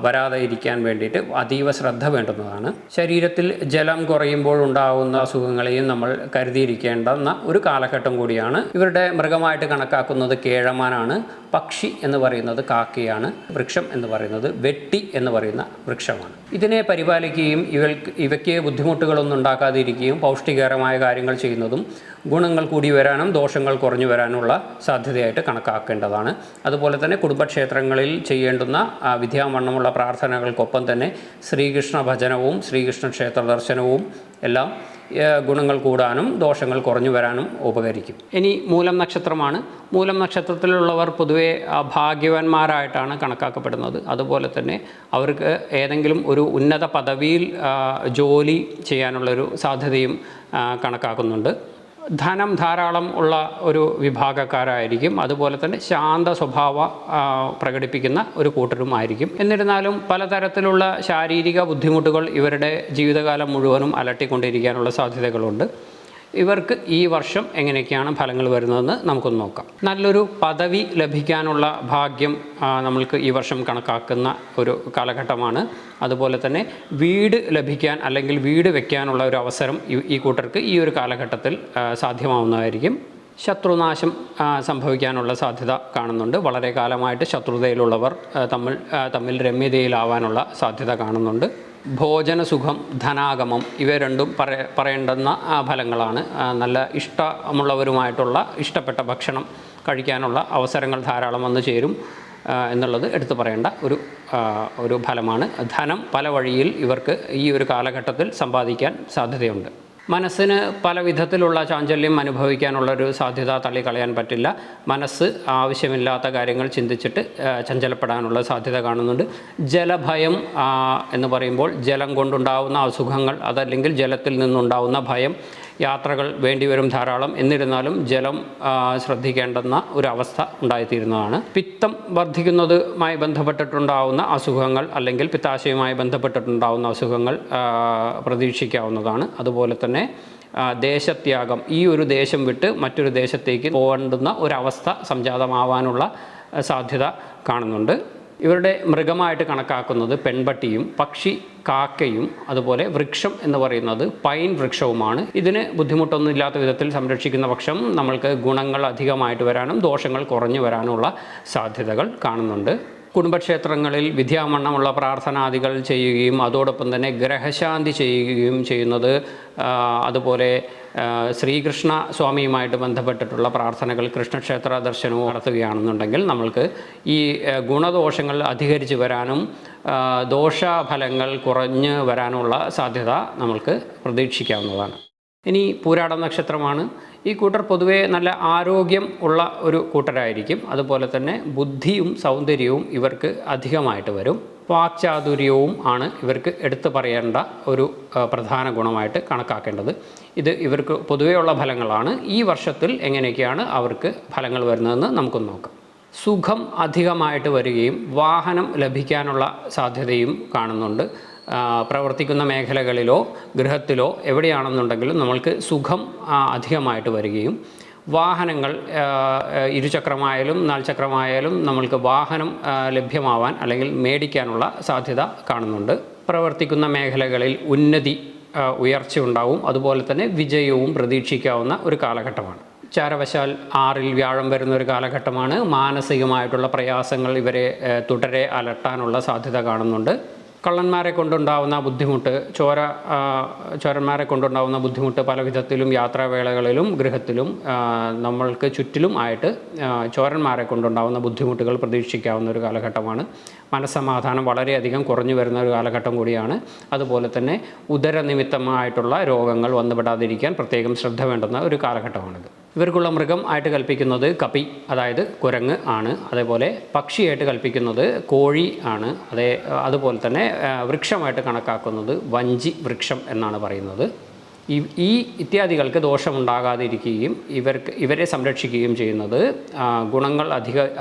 വരാതെ ഇരിക്കാൻ വേണ്ടിയിട്ട് അതീവ ശ്രദ്ധ വേണ്ടുന്നതാണ്. ശരീരത്തിൽ ജലം കുറയുമ്പോൾ ഉണ്ടാകുന്ന അസുഖങ്ങളെയും നമ്മൾ കരുതിയിരിക്കേണ്ടുന്ന ഒരു കാലഘട്ടം കൂടിയാണ്. ഇവരുടെ മൃഗമായിട്ട് കണക്കാക്കുന്നത് കേഴമാനാണ്, പക്ഷി എന്ന് പറയുന്നത് കാക്കയാണ്, വൃക്ഷം എന്ന് പറയുന്നത് വെട്ടി എന്ന് പറയുന്ന വൃക്ഷമാണ്. ഇതിനെ പരിപാലിക്കുകയും ഇവയ്ക്ക് ബുദ്ധിമുട്ടുകളൊന്നും ഉണ്ടാക്കാതിരിക്കുകയും പൗഷ്ടികകരമായ കാര്യങ്ങൾ ചെയ്യുന്നതും ഗുണങ്ങൾ കൂടി വരാനും ദോഷങ്ങൾ കുറഞ്ഞു വരാനുള്ള സാധ്യതയായിട്ട് കണക്കാക്കേണ്ടതാണ്. അതുപോലെ തന്നെ കുടുംബക്ഷേത്രങ്ങളിൽ ചെയ്യേണ്ടുന്ന വിദ്യാവണ്ണമുള്ള പ്രാർത്ഥനകൾക്കൊപ്പം തന്നെ ശ്രീകൃഷ്ണ ഭജനവും ശ്രീകൃഷ്ണ ക്ഷേത്ര ദർശനവും എല്ലാം ഗുണങ്ങൾ കൂടാനും ദോഷങ്ങൾ കുറഞ്ഞു വരാനും ഉപകരിക്കും. ഇനി മൂലം നക്ഷത്രമാണ്. മൂലം നക്ഷത്രത്തിലുള്ളവർ പൊതുവെ ഭാഗ്യവാന്മാരായിട്ടാണ് കണക്കാക്കപ്പെടുന്നത്. അതുപോലെ തന്നെ അവർക്ക് ഏതെങ്കിലും ഒരു ഉന്നത പദവിയിൽ ജോലി ചെയ്യാനുള്ളൊരു സാധ്യതയും കണക്കാക്കുന്നുണ്ട്. ധനം ധാരാളം ഉള്ള ഒരു വിഭാഗക്കാരായിരിക്കും. അതുപോലെ തന്നെ ശാന്ത സ്വഭാവ പ്രകടിപ്പിക്കുന്ന ഒരു കൂട്ടരുമായിരിക്കും. എന്നിരുന്നാലും പലതരത്തിലുള്ള ശാരീരിക ബുദ്ധിമുട്ടുകൾ ഇവരുടെ ജീവിതകാലം മുഴുവനും അലട്ടിക്കൊണ്ടിരിക്കാനുള്ള സാധ്യതകളുണ്ട്. ഇവർക്ക് ഈ വർഷം എങ്ങനെയൊക്കെയാണ് ഫലങ്ങൾ വരുന്നതെന്ന് നമുക്കൊന്ന് നോക്കാം. നല്ലൊരു പദവി ലഭിക്കാനുള്ള ഭാഗ്യം നമ്മൾക്ക് ഈ വർഷം കണക്കാക്കുന്ന ഒരു കാലഘട്ടമാണ്. അതുപോലെ തന്നെ വീട് ലഭിക്കാൻ അല്ലെങ്കിൽ വീട് വയ്ക്കാനുള്ള ഒരു അവസരം ഈ കൂട്ടർക്ക് ഈ ഒരു കാലഘട്ടത്തിൽ സാധ്യമാവുന്നതായിരിക്കും. ശത്രുനാശം സംഭവിക്കാനുള്ള സാധ്യത കാണുന്നുണ്ട്. വളരെ കാലമായിട്ട് ശത്രുതയിലുള്ളവർ തമ്മിൽ രമ്യതയിലാവാനുള്ള സാധ്യത കാണുന്നുണ്ട്. ഭോജനസുഖം, ധനാഗമം ഇവ രണ്ടും പറയേണ്ടുന്ന ഫലങ്ങളാണ്. നല്ല ഇഷ്ടമുള്ളവരുമായിട്ടുള്ള ഇഷ്ടപ്പെട്ട ഭക്ഷണം കഴിക്കാനുള്ള അവസരങ്ങൾ ധാരാളം വന്നു ചേരും എന്നുള്ളത് എടുത്തു പറയേണ്ട ഒരു ഫലമാണ്. ധനം പല വഴിയിൽ ഇവർക്ക് ഈ ഒരു കാലഘട്ടത്തിൽ സമ്പാദിക്കാൻ സാധ്യതയുണ്ട്. മനസ്സിന് പല വിധത്തിലുള്ള ചാഞ്ചല്യം അനുഭവിക്കാനുള്ളൊരു സാധ്യത തള്ളിക്കളയാൻ പറ്റില്ല. മനസ്സ് ആവശ്യമില്ലാത്ത കാര്യങ്ങൾ ചിന്തിച്ചിട്ട് ചഞ്ചലപ്പെടാനുള്ള സാധ്യത കാണുന്നുണ്ട്. ജലഭയം എന്ന് പറയുമ്പോൾ ജലം കൊണ്ടുണ്ടാവുന്ന അസുഖങ്ങൾ, അതല്ലെങ്കിൽ ജലത്തിൽ നിന്നുണ്ടാവുന്ന ഭയം, യാത്രകൾ വേണ്ടിവരും ധാരാളം. എന്നിരുന്നാലും ജലം ശ്രദ്ധിക്കേണ്ടുന്ന ഒരു അവസ്ഥ ഉണ്ടായിത്തീരുന്നതാണ്. പിത്തം വർദ്ധിക്കുന്നതുമായി ബന്ധപ്പെട്ടിട്ടുണ്ടാവുന്ന അസുഖങ്ങൾ അല്ലെങ്കിൽ പിത്താശയവുമായി ബന്ധപ്പെട്ടിട്ടുണ്ടാവുന്ന അസുഖങ്ങൾ പ്രതീക്ഷിക്കാവുന്നതാണ്. അതുപോലെ തന്നെ ദേശത്യാഗം, ഈ ഒരു ദേശം വിട്ട് മറ്റൊരു ദേശത്തേക്ക് പോകേണ്ടുന്ന ഒരവസ്ഥ സംജാതമാവാനുള്ള സാധ്യത കാണുന്നുണ്ട്. ഇവരുടെ മൃഗമായിട്ട് കണക്കാക്കുന്നത് പെൺപട്ടിയും പക്ഷി കാക്കയും അതുപോലെ വൃക്ഷം എന്ന് പറയുന്നത് പൈൻ വൃക്ഷവുമാണ്. ഇതിന് ബുദ്ധിമുട്ടൊന്നും ഇല്ലാത്ത വിധത്തിൽ സംരക്ഷിക്കുന്ന പക്ഷം നമ്മൾക്ക് ഗുണങ്ങൾ അധികമായിട്ട് വരാനും ദോഷങ്ങൾ കുറഞ്ഞു വരാനുള്ള സാധ്യതകൾ കാണുന്നുണ്ട്. കുടുംബക്ഷേത്രങ്ങളിൽ വിദ്യാവണ്ണമുള്ള പ്രാർത്ഥനാദികൾ ചെയ്യുകയും അതോടൊപ്പം തന്നെ ഗ്രഹശാന്തി ചെയ്യുകയും ചെയ്യുന്നത്, അതുപോലെ ശ്രീകൃഷ്ണ സ്വാമിയുമായിട്ട് ബന്ധപ്പെട്ടിട്ടുള്ള പ്രാർത്ഥനകൾ, കൃഷ്ണക്ഷേത്ര ദർശനവും നടത്തുകയാണെന്നുണ്ടെങ്കിൽ നമ്മൾക്ക് ഈ ഗുണദോഷങ്ങൾ അധികരിച്ച് വരാനും ദോഷഫലങ്ങൾ കുറഞ്ഞ് വരാനുള്ള സാധ്യത നമ്മൾക്ക് പ്രതീക്ഷിക്കാവുന്നതാണ്. ഇനി പൂരാടം നക്ഷത്രമാണ്. ഈ കൂട്ടർ പൊതുവേ നല്ല ആരോഗ്യം ഉള്ള ഒരു കൂട്ടരായിരിക്കും. അതുപോലെ തന്നെ ബുദ്ധിയും സൗന്ദര്യവും ഇവർക്ക് അധികമായിട്ട് വരും. വാക്ചാതുര്യവും ആണ് ഇവർക്ക് എടുത്തു പറയേണ്ട ഒരു പ്രധാന ഗുണമായിട്ട് കണക്കാക്കേണ്ടത്. ഇത് ഇവർക്ക് പൊതുവെയുള്ള ഫലങ്ങളാണ്. ഈ വർഷത്തിൽ എങ്ങനെയൊക്കെയാണ് അവർക്ക് ഫലങ്ങൾ വരുന്നതെന്ന് നമുക്കൊന്ന് നോക്കാം. സുഖം അധികമായിട്ട് വരികയും വാഹനം ലഭിക്കാനുള്ള സാധ്യതയും കാണുന്നുണ്ട്. പ്രവർത്തിക്കുന്ന മേഖലകളിലോ ഗൃഹത്തിലോ എവിടെയാണെന്നുണ്ടെങ്കിലും നമ്മൾക്ക് സുഖം അധികമായിട്ട് വരികയും വാഹനങ്ങൾ ഇരുചക്രമായാലും നാൽചക്രമായാലും നമ്മൾക്ക് വാഹനം ലഭ്യമാവാൻ അല്ലെങ്കിൽ മേടിക്കാനുള്ള സാധ്യത കാണുന്നുണ്ട്. പ്രവർത്തിക്കുന്ന മേഖലകളിൽ ഉയർച്ച ഉണ്ടാവും. അതുപോലെ തന്നെ വിജയവും പ്രതീക്ഷിക്കാവുന്ന ഒരു കാലഘട്ടമാണ്. ചാരവശാൽ 6-ൽ വ്യാഴം വരുന്ന ഒരു കാലഘട്ടമാണ്. മാനസികമായിട്ടുള്ള പ്രയാസങ്ങൾ ഇവരെ തുടരെ അലട്ടാനുള്ള സാധ്യത കാണുന്നുണ്ട്. കള്ളന്മാരെ കൊണ്ടുണ്ടാവുന്ന ബുദ്ധിമുട്ട്, ചോരന്മാരെ കൊണ്ടുണ്ടാവുന്ന ബുദ്ധിമുട്ട് പല വിധത്തിലും യാത്രാവേളകളിലും ഗൃഹത്തിലും നമ്മൾക്ക് ചുറ്റിലും ആയിട്ട് ചോരന്മാരെ കൊണ്ടുണ്ടാവുന്ന ബുദ്ധിമുട്ടുകൾ പ്രതീക്ഷിക്കാവുന്ന ഒരു കാലഘട്ടമാണ്. മനസ്സമാധാനം വളരെയധികം കുറഞ്ഞു വരുന്ന ഒരു കാലഘട്ടം കൂടിയാണ്. അതുപോലെ തന്നെ ഉദരനിമിത്തമായിട്ടുള്ള രോഗങ്ങൾ വന്നുപെടാതിരിക്കാൻ പ്രത്യേകം ശ്രദ്ധ വേണ്ടുന്ന ഒരു കാലഘട്ടമാണിത്. ഇവർക്കുള്ള മൃഗം ആയിട്ട് കൽപ്പിക്കുന്നത് കപി, അതായത് കുരങ്ങ് ആണ്. അതേപോലെ പക്ഷിയായിട്ട് കൽപ്പിക്കുന്നത് കോഴി ആണ്. അതുപോലെ തന്നെ വൃക്ഷമായിട്ട് കണക്കാക്കുന്നത് വഞ്ചി വൃക്ഷം എന്നാണ് പറയുന്നത്. ഈ ഇത്യാദികൾക്ക് ദോഷമുണ്ടാകാതിരിക്കുകയും ഇവരെ സംരക്ഷിക്കുകയും ചെയ്യുന്നത് ഗുണങ്ങൾ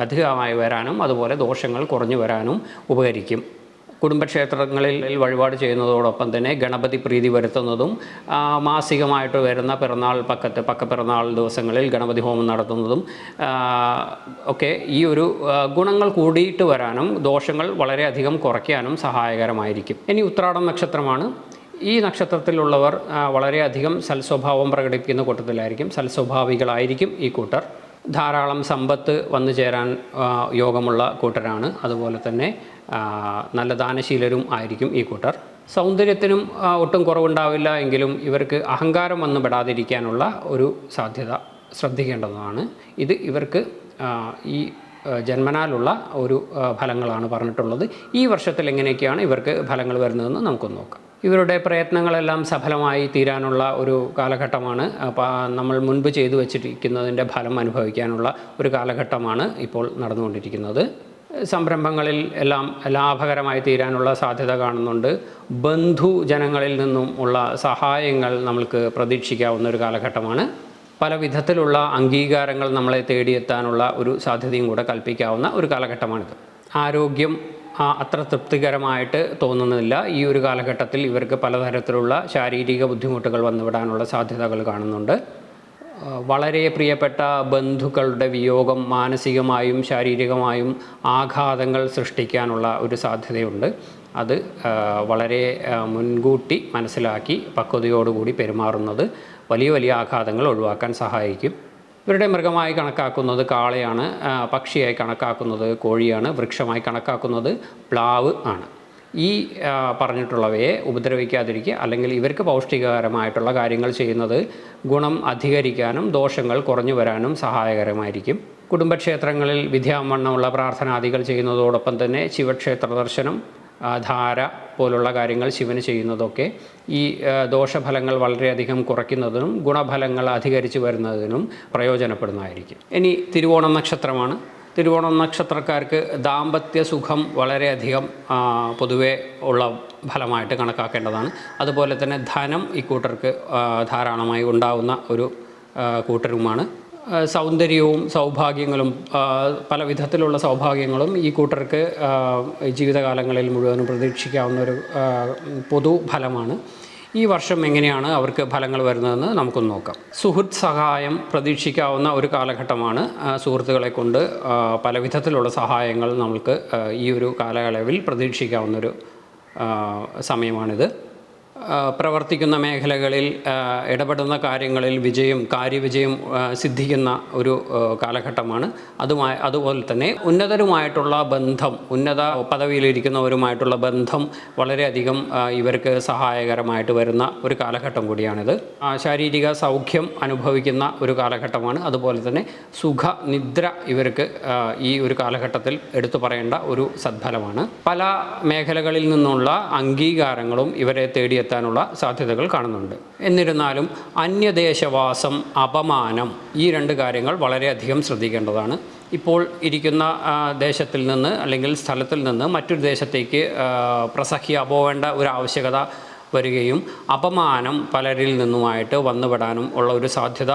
അധികമായി വരാനും അതുപോലെ ദോഷങ്ങൾ കുറഞ്ഞു വരാനും ഉപകരിക്കും. കുടുംബക്ഷേത്രങ്ങളിൽ വഴിപാട് ചെയ്യുന്നതോടൊപ്പം തന്നെ ഗണപതി പ്രീതി വരുത്തുന്നതും മാസികമായിട്ട് വരുന്ന പിറന്നാൾ ദിവസങ്ങളിൽ ഗണപതി ഹോമം നടത്തുന്നതും ഒക്കെ ഈ ഒരു ഗുണങ്ങൾ കൂടിയിട്ട് വരാനും ദോഷങ്ങൾ വളരെയധികം കുറയ്ക്കാനും സഹായകരമായിരിക്കും. ഇനി ഉത്രാടം നക്ഷത്രമാണ്. ഈ നക്ഷത്രത്തിലുള്ളവർ വളരെയധികം സൽസ്വഭാവം പ്രകടിപ്പിക്കുന്ന കൂട്ടത്തിലായിരിക്കും. സൽസ്വഭാവികളായിരിക്കും ഈ കൂട്ടർ. ധാരാളം സമ്പത്ത് വന്നു ചേരാൻ യോഗമുള്ള കൂട്ടരാണ്. അതുപോലെ തന്നെ നല്ല ദാനശീലരും ആയിരിക്കും ഈ കൂട്ടർ. സൗന്ദര്യത്തിനും ഒട്ടും കുറവുണ്ടാവില്ല എങ്കിലും ഇവർക്ക് അഹങ്കാരം വന്നു പെടാതിരിക്കാനുള്ള ഒരു സാധ്യത ശ്രദ്ധിക്കേണ്ടതാണ്. ഇത് ഇവർക്ക് ഈ ജന്മനാലുള്ള ഒരു ഫലങ്ങളാണ് പറഞ്ഞിട്ടുള്ളത്. ഈ വർഷത്തിൽ എങ്ങനെയൊക്കെയാണ് ഇവർക്ക് ഫലങ്ങൾ വരുന്നതെന്ന് നമുക്കൊന്ന് നോക്കാം. ഇവരുടെ പ്രയത്നങ്ങളെല്ലാം സഫലമായി തീരാനുള്ള ഒരു കാലഘട്ടമാണ്. നമ്മൾ മുൻപ് ചെയ്തു വച്ചിരിക്കുന്നതിൻ്റെ ഫലം അനുഭവിക്കാനുള്ള ഒരു കാലഘട്ടമാണ് ഇപ്പോൾ നടന്നുകൊണ്ടിരിക്കുന്നത്. സംരംഭങ്ങളിൽ എല്ലാം ലാഭകരമായി തീരാനുള്ള സാധ്യത കാണുന്നുണ്ട്. ബന്ധുജനങ്ങളിൽ നിന്നും ഉള്ള സഹായങ്ങൾ നമ്മൾക്ക് പ്രതീക്ഷിക്കാവുന്ന ഒരു കാലഘട്ടമാണ്. പല വിധത്തിലുള്ള അംഗീകാരങ്ങൾ നമ്മളെ തേടിയെത്താനുള്ള ഒരു സാധ്യതയും കൂടെ കൽപ്പിക്കാവുന്ന ഒരു കാലഘട്ടമാണിത്. ആരോഗ്യം അത്ര തൃപ്തികരമായിട്ട് തോന്നുന്നില്ല. ഈ ഒരു കാലഘട്ടത്തിൽ ഇവർക്ക് പലതരത്തിലുള്ള ശാരീരിക ബുദ്ധിമുട്ടുകൾ വന്നുവിടാനുള്ള സാധ്യതകൾ കാണുന്നുണ്ട്. വളരെ പ്രിയപ്പെട്ട ബന്ധുക്കളുടെ വിയോഗം മാനസികമായും ശാരീരികമായും ആഘാതങ്ങൾ സൃഷ്ടിക്കാനുള്ള ഒരു സാധ്യതയുണ്ട്. അത് വളരെ മുൻകൂട്ടി മനസ്സിലാക്കി പക്വതയോടുകൂടി പെരുമാറുന്നത് വലിയ ആഘാതങ്ങൾ ഒഴിവാക്കാൻ സഹായിക്കും. ഇവരുടെ മൃഗമായി കണക്കാക്കുന്നത് കാളയാണ്, പക്ഷിയായി കണക്കാക്കുന്നത് കോഴിയാണ്, വൃക്ഷമായി കണക്കാക്കുന്നത് പ്ലാവ് ആണ്. ഈ പറഞ്ഞിട്ടുള്ളവയെ ഉപദ്രവിക്കാതിരിക്കുക, അല്ലെങ്കിൽ ഇവർക്ക് പൗഷ്ടികകരമായിട്ടുള്ള കാര്യങ്ങൾ ചെയ്യുന്നത് ഗുണം അധികരിക്കാനും ദോഷങ്ങൾ കുറഞ്ഞു വരാനും സഹായകരമായിരിക്കും. കുടുംബക്ഷേത്രങ്ങളിൽ വിദ്യാവണ്ണമുള്ള പ്രാർത്ഥനാദികൾ ചെയ്യുന്നതോടൊപ്പം തന്നെ ശിവക്ഷേത്ര ദർശനം, ധാര പോലുള്ള കാര്യങ്ങൾ ശിവന് ചെയ്യുന്നതൊക്കെ ഈ ദോഷഫലങ്ങൾ വളരെയധികം കുറയ്ക്കുന്നതിനും ഗുണഫലങ്ങൾ അധികരിച്ചു വരുന്നതിനും പ്രയോജനപ്പെടുന്നതായിരിക്കും. ഇനി തിരുവോണം നക്ഷത്രമാണ്. തിരുവോണം നക്ഷത്രക്കാർക്ക് ദാമ്പത്യ സുഖം വളരെയധികം പൊതുവെ ഉള്ള ഫലമായിട്ട് കണക്കാക്കേണ്ടതാണ്. അതുപോലെ തന്നെ ധനം ഈ കൂട്ടർക്ക് ധാരാളമായി ഉണ്ടാവുന്ന ഒരു കൂട്ടരുമാണ്. സൗന്ദര്യവും സൗഭാഗ്യങ്ങളും പല വിധത്തിലുള്ള സൗഭാഗ്യങ്ങളും ഈ കൂട്ടർക്ക് ജീവിതകാലങ്ങളിൽ മുഴുവനും പ്രതീക്ഷിക്കാവുന്ന ഒരു പൊതുഫലമാണ്. ഈ വർഷം എങ്ങനെയാണ് അവർക്ക് ഫലങ്ങൾ വരുന്നതെന്ന് നമുക്കൊന്ന് നോക്കാം. സുഹൃത്ത് സഹായം പ്രതീക്ഷിക്കാവുന്ന ഒരു കാലഘട്ടമാണ്. സുഹൃത്തുക്കളെ കൊണ്ട് പല വിധത്തിലുള്ള സഹായങ്ങൾ നമുക്ക് ഈ ഒരു കാലയളവിൽ പ്രതീക്ഷിക്കാവുന്നൊരു സമയമാണിത്. പ്രവർത്തിക്കുന്ന മേഖലകളിൽ ഇടപെടുന്ന കാര്യങ്ങളിൽ കാര്യവിജയം സിദ്ധിക്കുന്ന ഒരു കാലഘട്ടമാണ്. അതുപോലെ തന്നെ ഉന്നതരുമായിട്ടുള്ള ബന്ധം, ഉന്നത പദവിയിലിരിക്കുന്നവരുമായിട്ടുള്ള ബന്ധം വളരെയധികം ഇവർക്ക് സഹായകരമായിട്ട് വരുന്ന ഒരു കാലഘട്ടം കൂടിയാണിത്. ശാരീരിക സൗഖ്യം അനുഭവിക്കുന്ന ഒരു കാലഘട്ടമാണ്. അതുപോലെ തന്നെ സുഖനിദ്ര ഇവർക്ക് ഈ ഒരു കാലഘട്ടത്തിൽ എടുത്തു പറയേണ്ട ഒരു സദ്ഫലമാണ്. പല മേഖലകളിൽ നിന്നുള്ള അംഗീകാരങ്ങളും ഇവരെ തേടിയെത്താനുള്ള സാധ്യതകൾ കാണുന്നുണ്ട്. എന്നിരുന്നാലും അന്യദേശവാസം, അപമാനം, ഈ രണ്ട് കാര്യങ്ങൾ വളരെയധികം ശ്രദ്ധിക്കേണ്ടതാണ്. ഇപ്പോൾ ഇരിക്കുന്ന ദേശത്തിൽ നിന്ന് അല്ലെങ്കിൽ സ്ഥലത്തിൽ നിന്ന് മറ്റൊരു ദേശത്തേക്ക് പ്രസഹ്യ പോവേണ്ട ഒരു ആവശ്യകത വരികയും അപമാനം പലരിൽ നിന്നുമായിട്ട് വന്നുപെടാനും ഉള്ള ഒരു സാധ്യത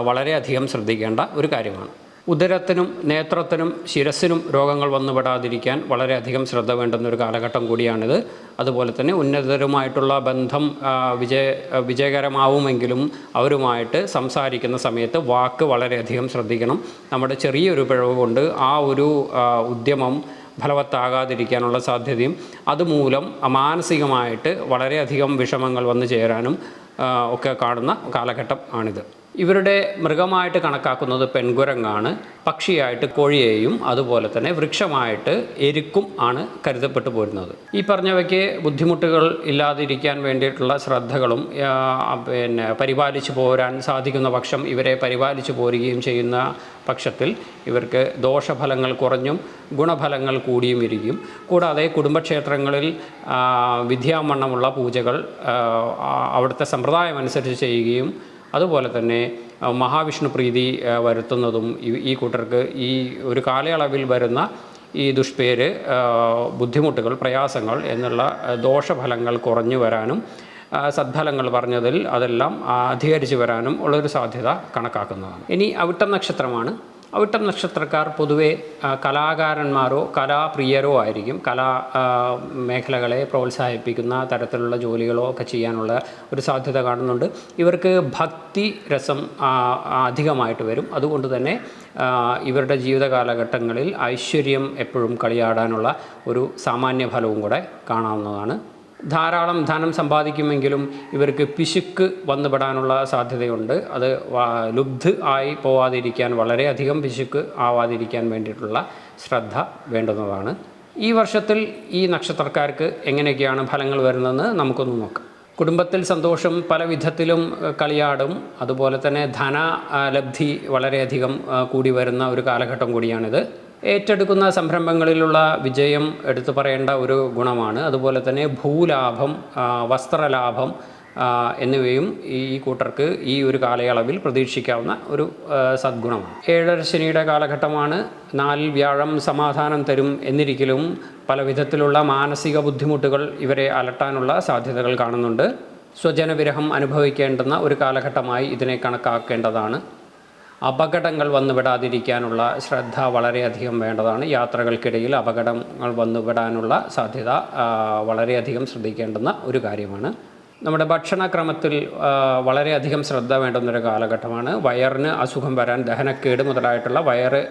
വളരെയധികം ശ്രദ്ധിക്കേണ്ട ഒരു കാര്യമാണ്. ഉദരത്തിനും നേത്രത്തിനും ശിരസിനും രോഗങ്ങൾ വന്നുപെടാതിരിക്കാൻ വളരെയധികം ശ്രദ്ധ വേണ്ടുന്നൊരു കാലഘട്ടം കൂടിയാണിത്. അതുപോലെ തന്നെ ഉന്നതരുമായിട്ടുള്ള ബന്ധം വിജയകരമാവുമെങ്കിലും അവരുമായിട്ട് സംസാരിക്കുന്ന സമയത്ത് വാക്ക് വളരെയധികം ശ്രദ്ധിക്കണം. നമ്മുടെ ചെറിയൊരു പിഴവ് കൊണ്ട് ആ ഒരു ഉദ്യമം ഫലവത്താകാതിരിക്കാനുള്ള സാധ്യതയും അതുമൂലം മാനസികമായിട്ട് വളരെയധികം വിഷമങ്ങൾ വന്നു ചേരാനും ഒക്കെ കാണുന്ന കാലഘട്ടം ആണിത്. ഇവരുടെ മൃഗമായിട്ട് കണക്കാക്കുന്നത് പെൺകുരങ്ങാണ്. പക്ഷിയായിട്ട് കോഴിയെയും അതുപോലെ തന്നെ വൃക്ഷമായിട്ട് എരുക്കും ആണ് കരുതപ്പെട്ടു പോരുന്നത്. ഈ പറഞ്ഞവയ്ക്ക് ബുദ്ധിമുട്ടുകൾ ഇല്ലാതിരിക്കാൻ വേണ്ടിയിട്ടുള്ള ശ്രദ്ധകളും പരിപാലിച്ചു പോരാൻ സാധിക്കുന്ന പക്ഷം ഇവരെ പരിപാലിച്ചു പോരുകയും ചെയ്യുന്ന പക്ഷത്തിൽ ഇവർക്ക് ദോഷഫലങ്ങൾ കുറഞ്ഞും ഗുണഫലങ്ങൾ കൂടിയും ഇരിക്കും. കൂടാതെ കുടുംബക്ഷേത്രങ്ങളിൽ വിദ്യാവണ്ണമുള്ള പൂജകൾ അവിടുത്തെ സമ്പ്രദായം അനുസരിച്ച് ചെയ്യുകയും അതുപോലെ തന്നെ മഹാവിഷ്ണു പ്രീതി വരുത്തുന്നതും ഈ കൂട്ടർക്ക് ഈ ഒരു കാലയളവിൽ വരുന്ന ഈ ദുഷ്പേര്, ബുദ്ധിമുട്ടുകൾ, പ്രയാസങ്ങൾ എന്നുള്ള ദോഷഫലങ്ങൾ കുറഞ്ഞു വരാനും സദ്ഫലങ്ങൾ പറഞ്ഞതിൽ അതെല്ലാം അധികരിച്ചു വരാനും ഉള്ളൊരു സാധ്യത കണക്കാക്കുന്നതാണ്. ഇനി അവിട്ടം നക്ഷത്രമാണ്. അവിട്ടം നക്ഷത്രക്കാർ പൊതുവെ കലാകാരന്മാരോ കലാപ്രിയരോ ആയിരിക്കും. കലാ മേഖലകളെ പ്രോത്സാഹിപ്പിക്കുന്ന തരത്തിലുള്ള ജോലികളോ ഒക്കെ ചെയ്യാനുള്ള ഒരു സാധ്യത കാണുന്നുണ്ട്. ഇവർക്ക് ഭക്തി രസം അധികമായിട്ട് വരും. അതുകൊണ്ട് തന്നെ ഇവരുടെ ജീവിത കാലഘട്ടങ്ങളിൽ ഐശ്വര്യം എപ്പോഴും കളിയാടാനുള്ള ഒരു സാമാന്യ ഫലവും കൂടെ കാണാവുന്നതാണ്. ധാരാളം ധനം സമ്പാദിക്കുമെങ്കിലും ഇവർക്ക് പിശുക്ക് വന്നുപെടാനുള്ള സാധ്യതയുണ്ട്. അത് ലുബ്ധ് ആയി പോവാതിരിക്കാൻ, വളരെയധികം പിശുക്ക് ആവാതിരിക്കാൻ വേണ്ടിയിട്ടുള്ള ശ്രദ്ധ വേണ്ടുന്നതാണ്. ഈ വർഷത്തിൽ ഈ നക്ഷത്രക്കാർക്ക് എങ്ങനെയൊക്കെയാണ് ഫലങ്ങൾ വരുന്നതെന്ന് നമുക്കൊന്ന് നോക്കാം. കുടുംബത്തിൽ സന്തോഷം പല വിധത്തിലും കളിയാടും. അതുപോലെ തന്നെ ധനലബ്ധി വളരെയധികം കൂടി വരുന്ന ഒരു കാലഘട്ടം കൂടിയാണിത്. ഏറ്റെടുക്കുന്ന സംരംഭങ്ങളിലുള്ള വിജയം എടുത്തു പറയേണ്ട ഒരു ഗുണമാണ്. അതുപോലെ തന്നെ ഭൂലാഭം, വസ്ത്രലാഭം എന്നിവയും ഈ കൂട്ടർക്ക് ഈ ഒരു കാലയളവിൽ പ്രതീക്ഷിക്കാവുന്ന ഒരു സദ്ഗുണമാണ്. 7 ശനിയുടെ കാലഘട്ടമാണ്. 4 വ്യാഴം സമാധാനം തരും എന്നിരിക്കലും പല വിധത്തിലുള്ള മാനസിക ബുദ്ധിമുട്ടുകൾ ഇവരെ അലട്ടാനുള്ള സാധ്യതകൾ കാണുന്നുണ്ട്. സ്വജനവിരഹം അനുഭവിക്കേണ്ടുന്ന ഒരു കാലഘട്ടമായി ഇതിനെ കണക്കാക്കേണ്ടതാണ്. അപകടങ്ങൾ വന്നുവിടാതിരിക്കാനുള്ള ശ്രദ്ധ വളരെയധികം വേണ്ടതാണ്. യാത്രകൾക്കിടയിൽ അപകടങ്ങൾ വന്നുവിടാനുള്ള സാധ്യത വളരെയധികം ശ്രദ്ധിക്കേണ്ടുന്ന ഒരു കാര്യമാണ്. നമ്മുടെ ഭക്ഷണക്രമത്തിൽ വളരെയധികം ശ്രദ്ധ വേണ്ടുന്നൊരു കാലഘട്ടമാണ്. വയറിന് അസുഖം വരാൻ, ദഹനക്കേട് മുതലായിട്ടുള്ള വയറ്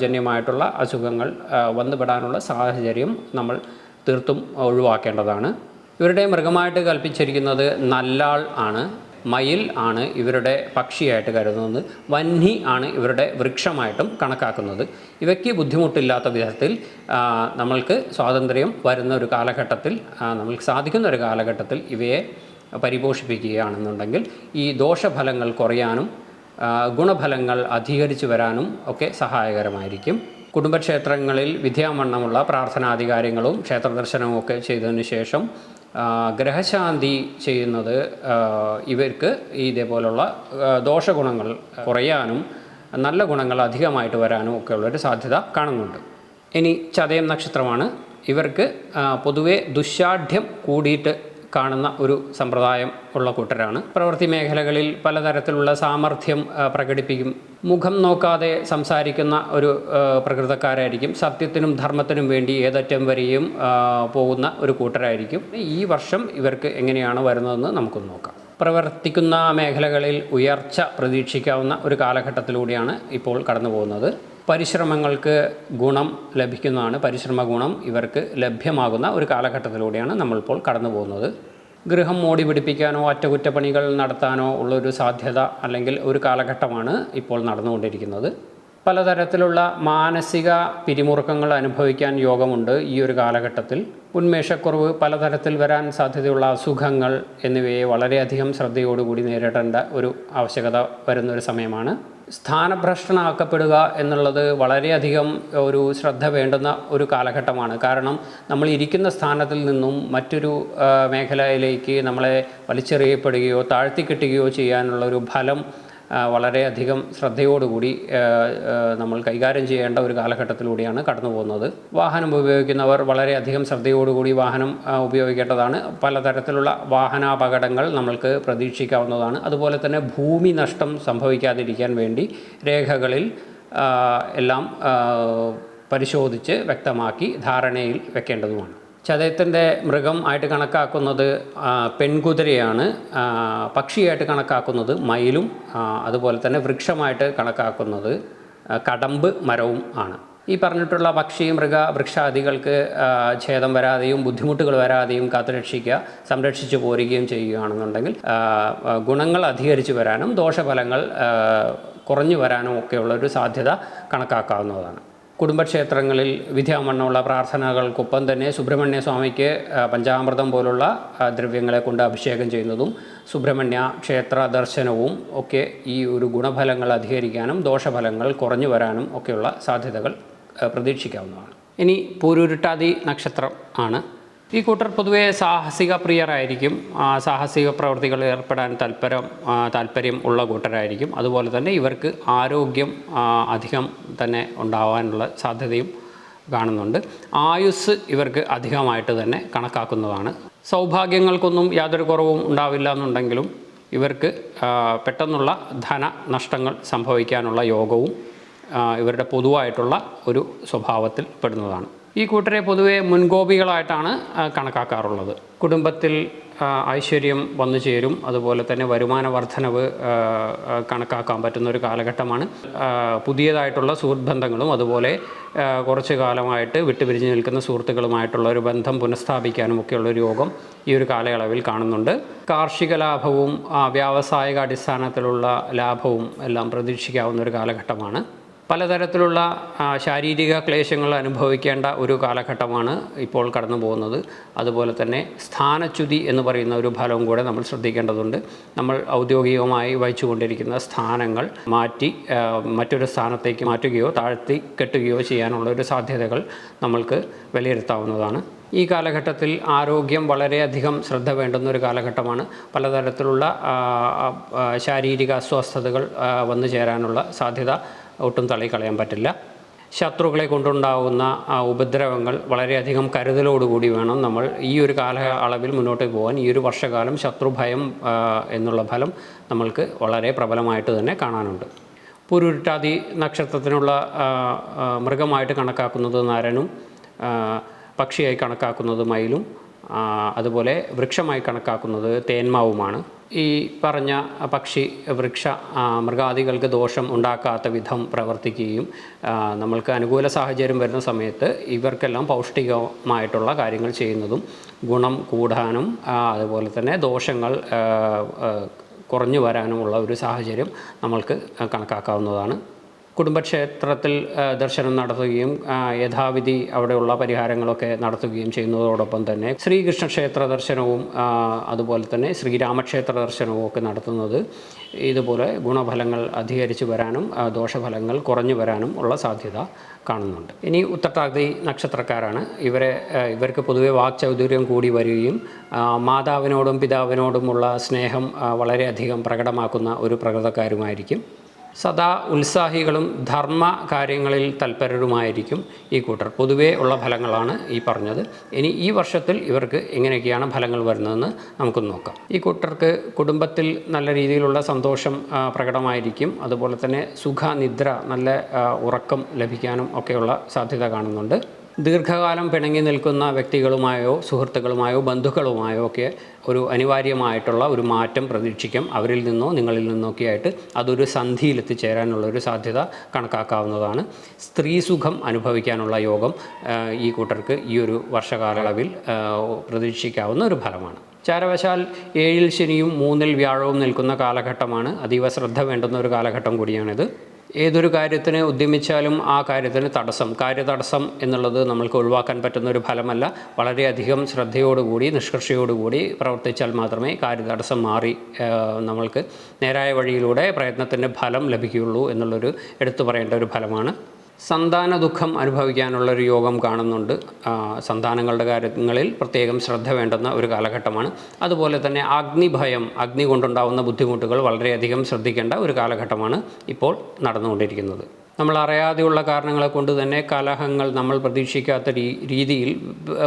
ജന്യമായിട്ടുള്ള അസുഖങ്ങൾ വന്നുവിടാനുള്ള സാഹചര്യം നമ്മൾ തീർത്തും ഒഴിവാക്കേണ്ടതാണ്. ഇവരുടെ മൃഗമായിട്ട് കൽപ്പിച്ചിരിക്കുന്നത് നല്ലാൾ ആണ്. മയിൽ ആണ് ഇവരുടെ പക്ഷിയായിട്ട് കരുതുന്നത്. വന്നി ആണ് ഇവരുടെ വൃക്ഷമായിട്ടും കണക്കാക്കുന്നത്. ഇവയ്ക്ക് ബുദ്ധിമുട്ടില്ലാത്ത വിധത്തിൽ നമ്മൾക്ക് സ്വാതന്ത്ര്യം വരുന്ന ഒരു കാലഘട്ടത്തിൽ, നമ്മൾക്ക് സാധിക്കുന്ന ഒരു കാലഘട്ടത്തിൽ ഇവയെ പരിപോഷിപ്പിക്കുകയാണെന്നുണ്ടെങ്കിൽ ഈ ദോഷഫലങ്ങൾ കുറയാനും ഗുണഫലങ്ങൾ അധികരിച്ചു വരാനും ഒക്കെ സഹായകരമായിരിക്കും. കുടുംബക്ഷേത്രങ്ങളിൽ വിദ്യാവണ്ണമുള്ള പ്രാർത്ഥനാധികാരങ്ങളും ക്ഷേത്രദർശനവും ഒക്കെ ചെയ്തതിന് ശേഷം ഗ്രഹശാന്തി ചെയ്യുന്നത് ഇവർക്ക് ഇതേപോലുള്ള ദോഷഗുണങ്ങൾ കുറയാനും നല്ല ഗുണങ്ങൾ അധികമായിട്ട് വരാനും ഒക്കെ ഉള്ളൊരു സാധ്യത കാണുന്നുണ്ട്. ഇനി ചതയം നക്ഷത്രമാണ്. ഇവർക്ക് പൊതുവെ ദുശ്ശാഠ്യം കൂടിയിട്ട് കാണുന്ന ഒരു സമ്പ്രദായം ഉള്ള കൂട്ടരാണ്. പ്രവൃത്തി മേഖലകളിൽ പലതരത്തിലുള്ള സാമർഥ്യം പ്രകടിപ്പിക്കും. മുഖം നോക്കാതെ സംസാരിക്കുന്ന ഒരു പ്രകൃതക്കാരായിരിക്കും. സത്യത്തിനും ധർമ്മത്തിനും വേണ്ടി ഏതറ്റം വരെയും പോകുന്ന ഒരു കൂട്ടരായിരിക്കും. ഈ വർഷം ഇവർക്ക് എങ്ങനെയാണ് വരുന്നതെന്ന് നമുക്കൊന്ന് നോക്കാം. പ്രവർത്തിക്കുന്ന മേഖലകളിൽ ഉയർച്ച പ്രതീക്ഷിക്കാവുന്ന ഒരു കാലഘട്ടത്തിലൂടെയാണ് ഇപ്പോൾ കടന്നു പോകുന്നത്. പരിശ്രമങ്ങൾക്ക് ഗുണം ലഭിക്കുന്നതാണ്. പരിശ്രമ ഗുണം ഇവർക്ക് ലഭ്യമാകുന്ന ഒരു കാലഘട്ടത്തിലൂടെയാണ് നമ്മളിപ്പോൾ കടന്നു പോകുന്നത്. ഗൃഹം മോടി പിടിപ്പിക്കാനോ അറ്റകുറ്റപ്പണികൾ നടത്താനോ ഉള്ളൊരു സാധ്യത അല്ലെങ്കിൽ ഒരു കാലഘട്ടമാണ് ഇപ്പോൾ നടന്നുകൊണ്ടിരിക്കുന്നത്. പലതരത്തിലുള്ള മാനസിക പിരിമുറുക്കങ്ങൾ അനുഭവിക്കാൻ യോഗമുണ്ട് ഈ ഒരു കാലഘട്ടത്തിൽ. ഉന്മേഷക്കുറവ്, പലതരത്തിൽ വരാൻ സാധ്യതയുള്ള അസുഖങ്ങൾ എന്നിവയെ വളരെയധികം ശ്രദ്ധയോടുകൂടി നേരിടേണ്ട ഒരു ആവശ്യകത വരുന്നൊരു സമയമാണ്. സ്ഥാനഭ്രഷ്ടനാക്കപ്പെടുക എന്നുള്ളത് വളരെയധികം ഒരു ശ്രദ്ധ വേണ്ടുന്ന ഒരു കാലഘട്ടമാണ്. കാരണം നമ്മൾ ഇരിക്കുന്ന സ്ഥാനത്തിൽ നിന്നും മറ്റൊരു മേഖലയിലേക്ക് നമ്മളെ വലിച്ചെറിയപ്പെടുകയോ താഴ്ത്തിക്കെട്ടുകയോ ചെയ്യാനുള്ള ഒരു ഫലം വളരെയധികം ശ്രദ്ധയോടുകൂടി നമ്മൾ കൈകാര്യം ചെയ്യേണ്ട ഒരു കാലഘട്ടത്തിലൂടെയാണ് കടന്നു പോകുന്നത്. വാഹനം ഉപയോഗിക്കുന്നവർ വളരെയധികം ശ്രദ്ധയോടുകൂടി വാഹനം ഉപയോഗിക്കേണ്ടതാണ്. പലതരത്തിലുള്ള വാഹനാപകടങ്ങൾ നമ്മൾക്ക് പ്രതീക്ഷിക്കാവുന്നതാണ്. അതുപോലെ തന്നെ ഭൂമി നഷ്ടം സംഭവിക്കാതിരിക്കാൻ വേണ്ടി രേഖകളിൽ എല്ലാം പരിശോധിച്ച് വ്യക്തമാക്കി ധാരണയിൽ വെക്കേണ്ടതുമാണ്. ചതയത്തിൻ്റെ മൃഗം ആയിട്ട് കണക്കാക്കുന്നത് പെൺകുതിരയാണ്. പക്ഷിയായിട്ട് കണക്കാക്കുന്നത് മയിലും അതുപോലെ തന്നെ വൃക്ഷമായിട്ട് കണക്കാക്കുന്നത് കടമ്പ് മരവും ആണ്. ഈ പറഞ്ഞിട്ടുള്ള പക്ഷി മൃഗ വൃക്ഷാദികൾക്ക് ഛേദം വരാതെയും ബുദ്ധിമുട്ടുകൾ വരാതെയും കാത്തുരക്ഷിക്കുക, സംരക്ഷിച്ചു പോരുകയും ചെയ്യുകയാണെന്നുണ്ടെങ്കിൽ ഗുണങ്ങൾ അധികരിച്ചു വരാനും ദോഷഫലങ്ങൾ കുറഞ്ഞു വരാനും ഒക്കെയുള്ള ഒരു സാധ്യത കണക്കാക്കാവുന്നതാണ്. കുടുംബക്ഷേത്രങ്ങളിൽ വിധിയാവണ്ണമുള്ള പ്രാർത്ഥനകൾക്കൊപ്പം തന്നെ സുബ്രഹ്മണ്യ സ്വാമിക്ക് പഞ്ചാമൃതം പോലുള്ള ദ്രവ്യങ്ങളെ കൊണ്ട് അഭിഷേകം ചെയ്യുന്നതും സുബ്രഹ്മണ്യ ക്ഷേത്ര ദർശനവും ഒക്കെ ഈ ഒരു ഗുണഫലങ്ങൾ അധികരിക്കാനും ദോഷഫലങ്ങൾ കുറഞ്ഞു വരാനും ഒക്കെയുള്ള സാധ്യതകൾ പ്രതീക്ഷിക്കാവുന്നതാണ്. ഇനി പൂരുരുട്ടാതി നക്ഷത്രം ആണ്. ഈ കൂട്ടർ പൊതുവെ സാഹസിക പ്രിയരായിരിക്കും. സാഹസിക പ്രവൃത്തികളിൽ ഏർപ്പെടാൻ താല്പര്യം ഉള്ള കൂട്ടരായിരിക്കും. അതുപോലെ തന്നെ ഇവർക്ക് ആരോഗ്യം അധികം തന്നെ ഉണ്ടാവാനുള്ള സാധ്യതയും കാണുന്നുണ്ട്. ആയുസ് ഇവർക്ക് അധികമായിട്ട് തന്നെ കണക്കാക്കുന്നതാണ്. സൗഭാഗ്യങ്ങൾക്കൊന്നും യാതൊരു കുറവും ഉണ്ടാവില്ല എന്നുണ്ടെങ്കിലും ഇവർക്ക് പെട്ടെന്നുള്ള ധനനഷ്ടങ്ങൾ സംഭവിക്കാനുള്ള യോഗവും ഇവരുടെ പൊതുവായിട്ടുള്ള ഒരു സ്വഭാവത്തിൽ പെടുന്നതാണ്. ഈ കൂട്ടരെ പൊതുവെ മുൻകോപികളായിട്ടാണ് കണക്കാക്കാറുള്ളത്. കുടുംബത്തിൽ ഐശ്വര്യം വന്നു ചേരും. അതുപോലെ തന്നെ വരുമാന വർധനവ് കണക്കാക്കാൻ പറ്റുന്ന ഒരു കാലഘട്ടമാണ്. പുതിയതായിട്ടുള്ള സുഹൃത്ത് ബന്ധങ്ങളും അതുപോലെ കുറച്ച് കാലമായിട്ട് വിട്ടുപിരിഞ്ഞ് നിൽക്കുന്ന സുഹൃത്തുക്കളുമായിട്ടുള്ള ഒരു ബന്ധം പുനഃസ്ഥാപിക്കാനും ഒക്കെയുള്ളൊരു യോഗം ഈ ഒരു കാലയളവിൽ കാണുന്നുണ്ട്. കാർഷിക ലാഭവും വ്യാവസായിക അടിസ്ഥാനത്തിലുള്ള ലാഭവും എല്ലാം പ്രതീക്ഷിക്കാവുന്ന ഒരു കാലഘട്ടമാണ്. പലതരത്തിലുള്ള ശാരീരിക ക്ലേശങ്ങൾ അനുഭവിക്കേണ്ട ഒരു കാലഘട്ടമാണ് ഇപ്പോൾ കടന്നു പോകുന്നത്. അതുപോലെ തന്നെ സ്ഥാനച്യുതി എന്ന് പറയുന്ന ഒരു ഫലവും കൂടെ നമ്മൾ ശ്രദ്ധിക്കേണ്ടതുണ്ട്. നമ്മൾ ഔദ്യോഗികമായി വഹിച്ചുകൊണ്ടിരിക്കുന്ന സ്ഥാനങ്ങൾ മാറ്റി മറ്റൊരു സ്ഥാനത്തേക്ക് മാറ്റുകയോ താഴ്ത്തി കെട്ടുകയോ ചെയ്യാനുള്ള ഒരു സാധ്യതകൾ നമ്മൾക്ക് വിലയിരുത്താവുന്നതാണ്. ഈ കാലഘട്ടത്തിൽ ആരോഗ്യം വളരെയധികം ശ്രദ്ധ വേണ്ടുന്ന ഒരു കാലഘട്ടമാണ്. പലതരത്തിലുള്ള ശാരീരിക അസ്വസ്ഥതകൾ വന്നു ചേരാനുള്ള സാധ്യത ഒട്ടും തള്ളിക്കളയാൻ പറ്റില്ല. ശത്രുക്കളെ കൊണ്ടുണ്ടാകുന്ന ഉപദ്രവങ്ങൾ വളരെയധികം കരുതലോടുകൂടി വേണം നമ്മൾ ഈ ഒരു കാലയളവിൽ മുന്നോട്ട് പോകാൻ. ഈ ഒരു വർഷകാലം ശത്രുഭയം എന്നുള്ള ഫലം നമ്മൾക്ക് വളരെ പ്രബലമായിട്ട് തന്നെ കാണാനുണ്ട്. പൂരുരുട്ടാതി നക്ഷത്രത്തിനുള്ള മൃഗമായിട്ട് കണക്കാക്കുന്നത് നരനും, പക്ഷിയായി കണക്കാക്കുന്നത് മയിലും, അതുപോലെ വൃക്ഷമായി കണക്കാക്കുന്നത് തേന്മാവുമാണ്. ഈ പറഞ്ഞ പക്ഷി വൃക്ഷ മൃഗാദികൾക്ക് ദോഷം ഉണ്ടാക്കാത്ത വിധം പ്രവർത്തിക്കുകയും നമ്മൾക്ക് അനുകൂല സാഹചര്യം വരുന്ന സമയത്ത് ഇവർക്കെല്ലാം പൗഷ്ടികമായിട്ടുള്ള കാര്യങ്ങൾ ചെയ്യുന്നതും ഗുണം കൂടാനും അതുപോലെ തന്നെ ദോഷങ്ങൾ കുറഞ്ഞു വരാനുമുള്ള ഒരു സാഹചര്യം നമ്മൾക്ക് കണക്കാക്കാവുന്നതാണ്. കുടുംബക്ഷേത്രത്തിൽ ദർശനം നടത്തുകയും യഥാവിധി അവിടെയുള്ള പരിഹാരങ്ങളൊക്കെ നടത്തുകയും ചെയ്യുന്നതോടൊപ്പം തന്നെ ശ്രീകൃഷ്ണ ക്ഷേത്ര ദർശനവും അതുപോലെ തന്നെ ശ്രീരാമക്ഷേത്ര ദർശനവും ഒക്കെ നടത്തുന്നത് ഇതുപോലെ ഗുണഫലങ്ങൾ അധികരിച്ചു വരാനും ദോഷഫലങ്ങൾ കുറഞ്ഞു വരാനും ഉള്ള സാധ്യത കാണുന്നുണ്ട്. ഇനി ഉത്രട്ടാതി നക്ഷത്രക്കാരാണ്. ഇവർക്ക് പൊതുവെ വാക്ചാതുര്യം കൂടി വരികയും മാതാവിനോടും പിതാവിനോടുമുള്ള സ്നേഹം വളരെയധികം പ്രകടമാക്കുന്ന ഒരു പ്രകൃതക്കാരുമായിരിക്കും. സദാ ഉത്സാഹികളും ധർമ്മ കാര്യങ്ങളിൽ തൽപരരുമായിരിക്കും ഈ കൂട്ടർ. പൊതുവേ ഉള്ള ഫലങ്ങളാണ് ഈ പറഞ്ഞത്. ഇനി ഈ വർഷത്തിൽ ഇവർക്ക് എങ്ങനെയൊക്കെയാണ് ഫലങ്ങൾ വരുന്നതെന്ന് നമുക്കൊന്ന് നോക്കാം. ഈ കൂട്ടർക്ക് കുടുംബത്തിൽ നല്ല രീതിയിലുള്ള സന്തോഷം പ്രകടമായിരിക്കും. അതുപോലെ തന്നെ സുഖനിദ്ര, നല്ല ഉറക്കം ലഭിക്കാനും ഒക്കെയുള്ള സാധ്യത കാണുന്നുണ്ട്. ദീർഘകാലം പിണങ്ങി നിൽക്കുന്ന വ്യക്തികളുമായോ സുഹൃത്തുക്കളുമായോ ബന്ധുക്കളുമായോ ഒക്കെ ഒരു അനിവാര്യമായിട്ടുള്ള ഒരു മാറ്റം പ്രതീക്ഷിക്കാം. അവരിൽ നിന്നോ നിങ്ങളിൽ നിന്നൊക്കെ ആയിട്ട് അതൊരു സന്ധിയിലെത്തിച്ചേരാനുള്ള ഒരു സാധ്യത കണക്കാക്കാവുന്നതാണ്. സ്ത്രീ സുഖം അനുഭവിക്കാനുള്ള യോഗം ഈ കൂട്ടർക്ക് ഈ ഒരു വർഷകാലയളവിൽ പ്രതീക്ഷിക്കാവുന്ന ഒരു ഫലമാണ്. ചാരവശാൽ 7-ൽ ശനിയും 3-ൽ വ്യാഴവും നിൽക്കുന്ന കാലഘട്ടമാണ്. അതീവ ശ്രദ്ധ വേണ്ടുന്ന ഒരു കാലഘട്ടം കൂടിയാണിത്. ഏതൊരു കാര്യത്തിന് ഉദ്യമിച്ചാലും ആ കാര്യത്തിന് കാര്യതടസ്സം എന്നുള്ളത് നമ്മൾക്ക് ഒഴിവാക്കാൻ പറ്റുന്ന ഒരു ഫലമല്ല. വളരെയധികം ശ്രദ്ധയോടുകൂടി നിഷ്കർഷയോടുകൂടി പ്രവർത്തിച്ചാൽ മാത്രമേ കാര്യതടസ്സം മാറി നമ്മൾക്ക് നേരായ വഴിയിലൂടെ പ്രയത്നത്തിൻ്റെ ഫലം ലഭിക്കുകയുള്ളൂ എന്നുള്ളൊരു എടുത്തു പറയേണ്ട ഒരു ഫലമാണ്. സന്താന ദുഃഖം അനുഭവിക്കാനുള്ളൊരു യോഗം കാണുന്നുണ്ട്. സന്താനങ്ങളുടെ കാര്യങ്ങളിൽ പ്രത്യേകം ശ്രദ്ധ വേണ്ടുന്ന ഒരു കാലഘട്ടമാണ്. അതുപോലെ തന്നെ അഗ്നി കൊണ്ടുണ്ടാകുന്ന ബുദ്ധിമുട്ടുകൾ വളരെയധികം ശ്രദ്ധിക്കേണ്ട ഒരു കാലഘട്ടമാണ് ഇപ്പോൾ നടന്നുകൊണ്ടിരിക്കുന്നത്. നമ്മൾ അറിയാതെയുള്ള കാരണങ്ങളെ കൊണ്ട് തന്നെ കലഹങ്ങൾ നമ്മൾ പ്രതീക്ഷിക്കാത്ത രീതിയിൽ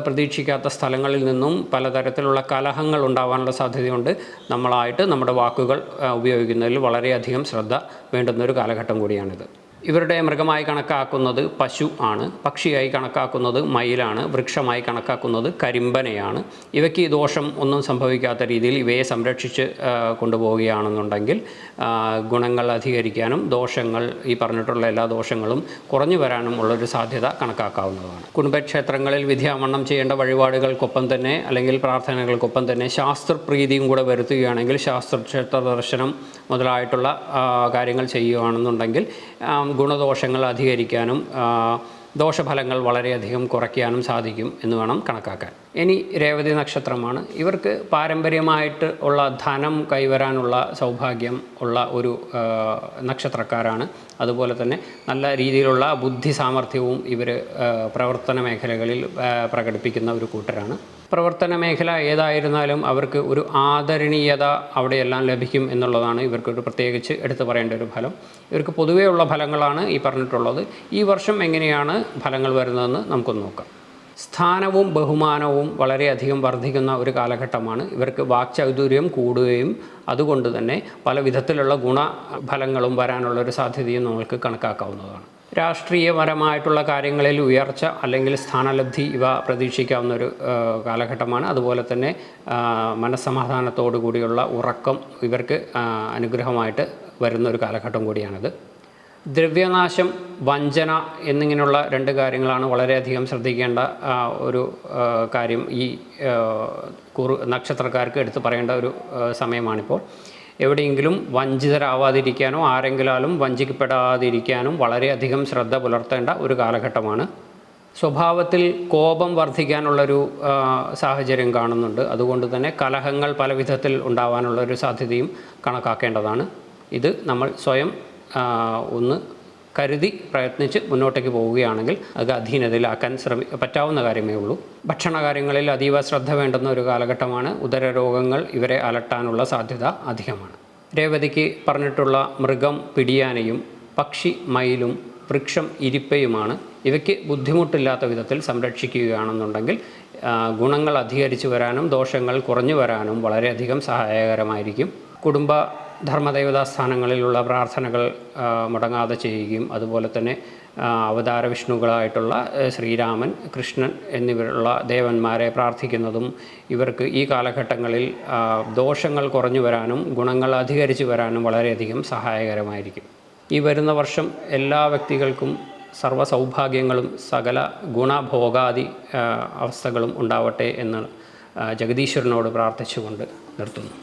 പ്രതീക്ഷിക്കാത്ത സ്ഥലങ്ങളിൽ നിന്നും പലതരത്തിലുള്ള കലഹങ്ങൾ ഉണ്ടാകാനുള്ള സാധ്യതയുണ്ട്. നമ്മളായിട്ട് നമ്മുടെ വാക്കുകൾ ഉപയോഗിക്കുന്നതിൽ വളരെയധികം ശ്രദ്ധ വേണ്ടുന്നൊരു കാലഘട്ടം കൂടിയാണിത്. ഇവരുടെ മൃഗമായി കണക്കാക്കുന്നത് പശു ആണ്, പക്ഷിയായി കണക്കാക്കുന്നത് മയിലാണ്, വൃക്ഷമായി കണക്കാക്കുന്നത് കരിമ്പനയാണ്. ഇവയ്ക്ക് ദോഷം ഒന്നും സംഭവിക്കാത്ത രീതിയിൽ ഇവയെ സംരക്ഷിച്ച് കൊണ്ടുപോവുകയാണെന്നുണ്ടെങ്കിൽ ഗുണങ്ങൾ അധികരിക്കാനും ദോഷങ്ങൾ, ഈ പറഞ്ഞിട്ടുള്ള എല്ലാ ദോഷങ്ങളും കുറഞ്ഞു വരാനും ഉള്ളൊരു സാധ്യത കണക്കാക്കാവുന്നതാണ്. കുടുംബക്ഷേത്രങ്ങളിൽ വിദ്യാമണ്ണം ചെയ്യേണ്ട വഴിപാടുകൾക്കൊപ്പം തന്നെ അല്ലെങ്കിൽ പ്രാർത്ഥനകൾക്കൊപ്പം തന്നെ ശാസ്ത്രപ്രീതിയും കൂടെ വരുത്തുകയാണെങ്കിൽ, ശാസ്ത്രക്ഷേത്ര ദർശനം മുതലായിട്ടുള്ള കാര്യങ്ങൾ ചെയ്യുകയാണെന്നുണ്ടെങ്കിൽ ഗുണദോഷങ്ങൾ അധികരിക്കാനും ദോഷഫലങ്ങൾ വളരെയധികം കുറയ്ക്കാനും സാധിക്കും എന്ന് വേണം കണക്കാക്കാൻ. ഇനി രേവതി നക്ഷത്രമാണ്. ഇവർക്ക് പാരമ്പര്യമായിട്ട് ഉള്ള ധനം കൈവരാനുള്ള സൗഭാഗ്യം ഉള്ള ഒരു നക്ഷത്രക്കാരാണ്. അതുപോലെ തന്നെ നല്ല രീതിയിലുള്ള ബുദ്ധി സാമർഥ്യവും ഇവർ പ്രവർത്തന മേഖലകളിൽ പ്രകടിപ്പിക്കുന്ന ഒരു കൂട്ടരാണ്. പ്രവർത്തന മേഖല ഏതായിരുന്നാലും അവർക്ക് ഒരു ആദരണീയത അവിടെയെല്ലാം ലഭിക്കും എന്നുള്ളതാണ് ഇവർക്കൊരു പ്രത്യേകിച്ച് എടുത്തു പറയേണ്ട ഒരു ഫലം. ഇവർക്ക് പൊതുവെയുള്ള ഫലങ്ങളാണ് ഈ പറഞ്ഞിട്ടുള്ളത്. ഈ വർഷം എങ്ങനെയാണ് ഫലങ്ങൾ വരുന്നതെന്ന് നമുക്കൊന്ന് നോക്കാം. സ്ഥാനവും ബഹുമാനവും വളരെയധികം വർദ്ധിക്കുന്ന ഒരു കാലഘട്ടമാണ്. ഇവർക്ക് വാക്ചാതുര്യം കൂടുകയും അതുകൊണ്ട് തന്നെ പല വിധത്തിലുള്ള ഗുണഫലങ്ങളും വരാനുള്ളൊരു സാധ്യതയും നമുക്ക് കണക്കാക്കാവുന്നതാണ്. രാഷ്ട്രീയപരമായിട്ടുള്ള കാര്യങ്ങളിൽ ഉയർച്ച അല്ലെങ്കിൽ സ്ഥാനലബ്ധി ഇവ പ്രതീക്ഷിക്കാവുന്ന ഒരു കാലഘട്ടമാണ്. അതുപോലെ തന്നെ മനസ്സമാധാനത്തോടു കൂടിയുള്ള ഉറക്കം ഇവർക്ക് അനുഗ്രഹമായിട്ട് വരുന്ന ഒരു കാലഘട്ടം കൂടിയാണിത്. ദ്രവ്യനാശം, വഞ്ചന എന്നിങ്ങനെയുള്ള രണ്ട് കാര്യങ്ങളാണ് വളരെയധികം ശ്രദ്ധിക്കേണ്ട ഒരു കാര്യം. ഈ നക്ഷത്രക്കാർക്ക് എടുത്തു പറയേണ്ട ഒരു സമയമാണിപ്പോൾ. എവിടെയെങ്കിലും വഞ്ചിതരാവാതിരിക്കാനോ ആരെങ്കിലും വഞ്ചിക്കപ്പെടാതിരിക്കാനും വളരെയധികം ശ്രദ്ധ പുലർത്തേണ്ട ഒരു കാലഘട്ടമാണ്. സ്വഭാവത്തിൽ കോപം വർദ്ധിക്കാനുള്ളൊരു സാഹചര്യം കാണുന്നുണ്ട്. അതുകൊണ്ട് തന്നെ കലഹങ്ങൾ പല വിധത്തിൽ ഉണ്ടാവാനുള്ളൊരു സാധ്യതയും കണക്കാക്കേണ്ടതാണ്. ഇത് നമ്മൾ സ്വയം ഒന്ന് കരുതി പ്രയത്നിച്ച് മുന്നോട്ടേക്ക് പോവുകയാണെങ്കിൽ അത് അധീനതയിലാക്കാൻ പറ്റാവുന്ന കാര്യമേ ഉള്ളൂ. ഭക്ഷണകാര്യങ്ങളിൽ അതീവ ശ്രദ്ധ വേണ്ടുന്ന ഒരു കാലഘട്ടമാണ്. ഉദരരോഗങ്ങൾ ഇവരെ അലട്ടാനുള്ള സാധ്യത അധികമാണ്. രേവതിക്ക് പറഞ്ഞിട്ടുള്ള മൃഗം പിടിയാനയും പക്ഷി മയിലും വൃക്ഷം ഇരിപ്പയുമാണ്. ഇവയ്ക്ക് ബുദ്ധിമുട്ടില്ലാത്ത വിധത്തിൽ സംരക്ഷിക്കുകയാണെന്നുണ്ടെങ്കിൽ ഗുണങ്ങൾ അധികരിച്ചു വരാനും ദോഷങ്ങൾ കുറഞ്ഞു വരാനും വളരെയധികം സഹായകരമായിരിക്കും. കുടുംബ ധർമ്മദേവതാ സ്ഥാനങ്ങളിലുള്ള പ്രാർത്ഥനകൾ മുടങ്ങാതെ ചെയ്യുകയും അതുപോലെ തന്നെ അവതാര വിഷ്ണുക്കളായിട്ടുള്ള ശ്രീരാമൻ, കൃഷ്ണൻ എന്നിവരുള്ള ദേവന്മാരെ പ്രാർത്ഥിക്കുന്നതും ഇവർക്ക് ഈ കാലഘട്ടങ്ങളിൽ ദോഷങ്ങൾ കുറഞ്ഞു വരാനും ഗുണങ്ങൾ അധികരിച്ചു വരാനും വളരെയധികം സഹായകരമായിരിക്കും. ഈ വരുന്ന വർഷം എല്ലാ വ്യക്തികൾക്കും സർവ്വ സൗഭാഗ്യങ്ങളും സകല ഗുണഭോഗാദി അവസ്ഥകളും ഉണ്ടാവട്ടെ എന്ന് ജഗദീശ്വരനോട് പ്രാർത്ഥിച്ചുകൊണ്ട് നിർത്തുന്നു.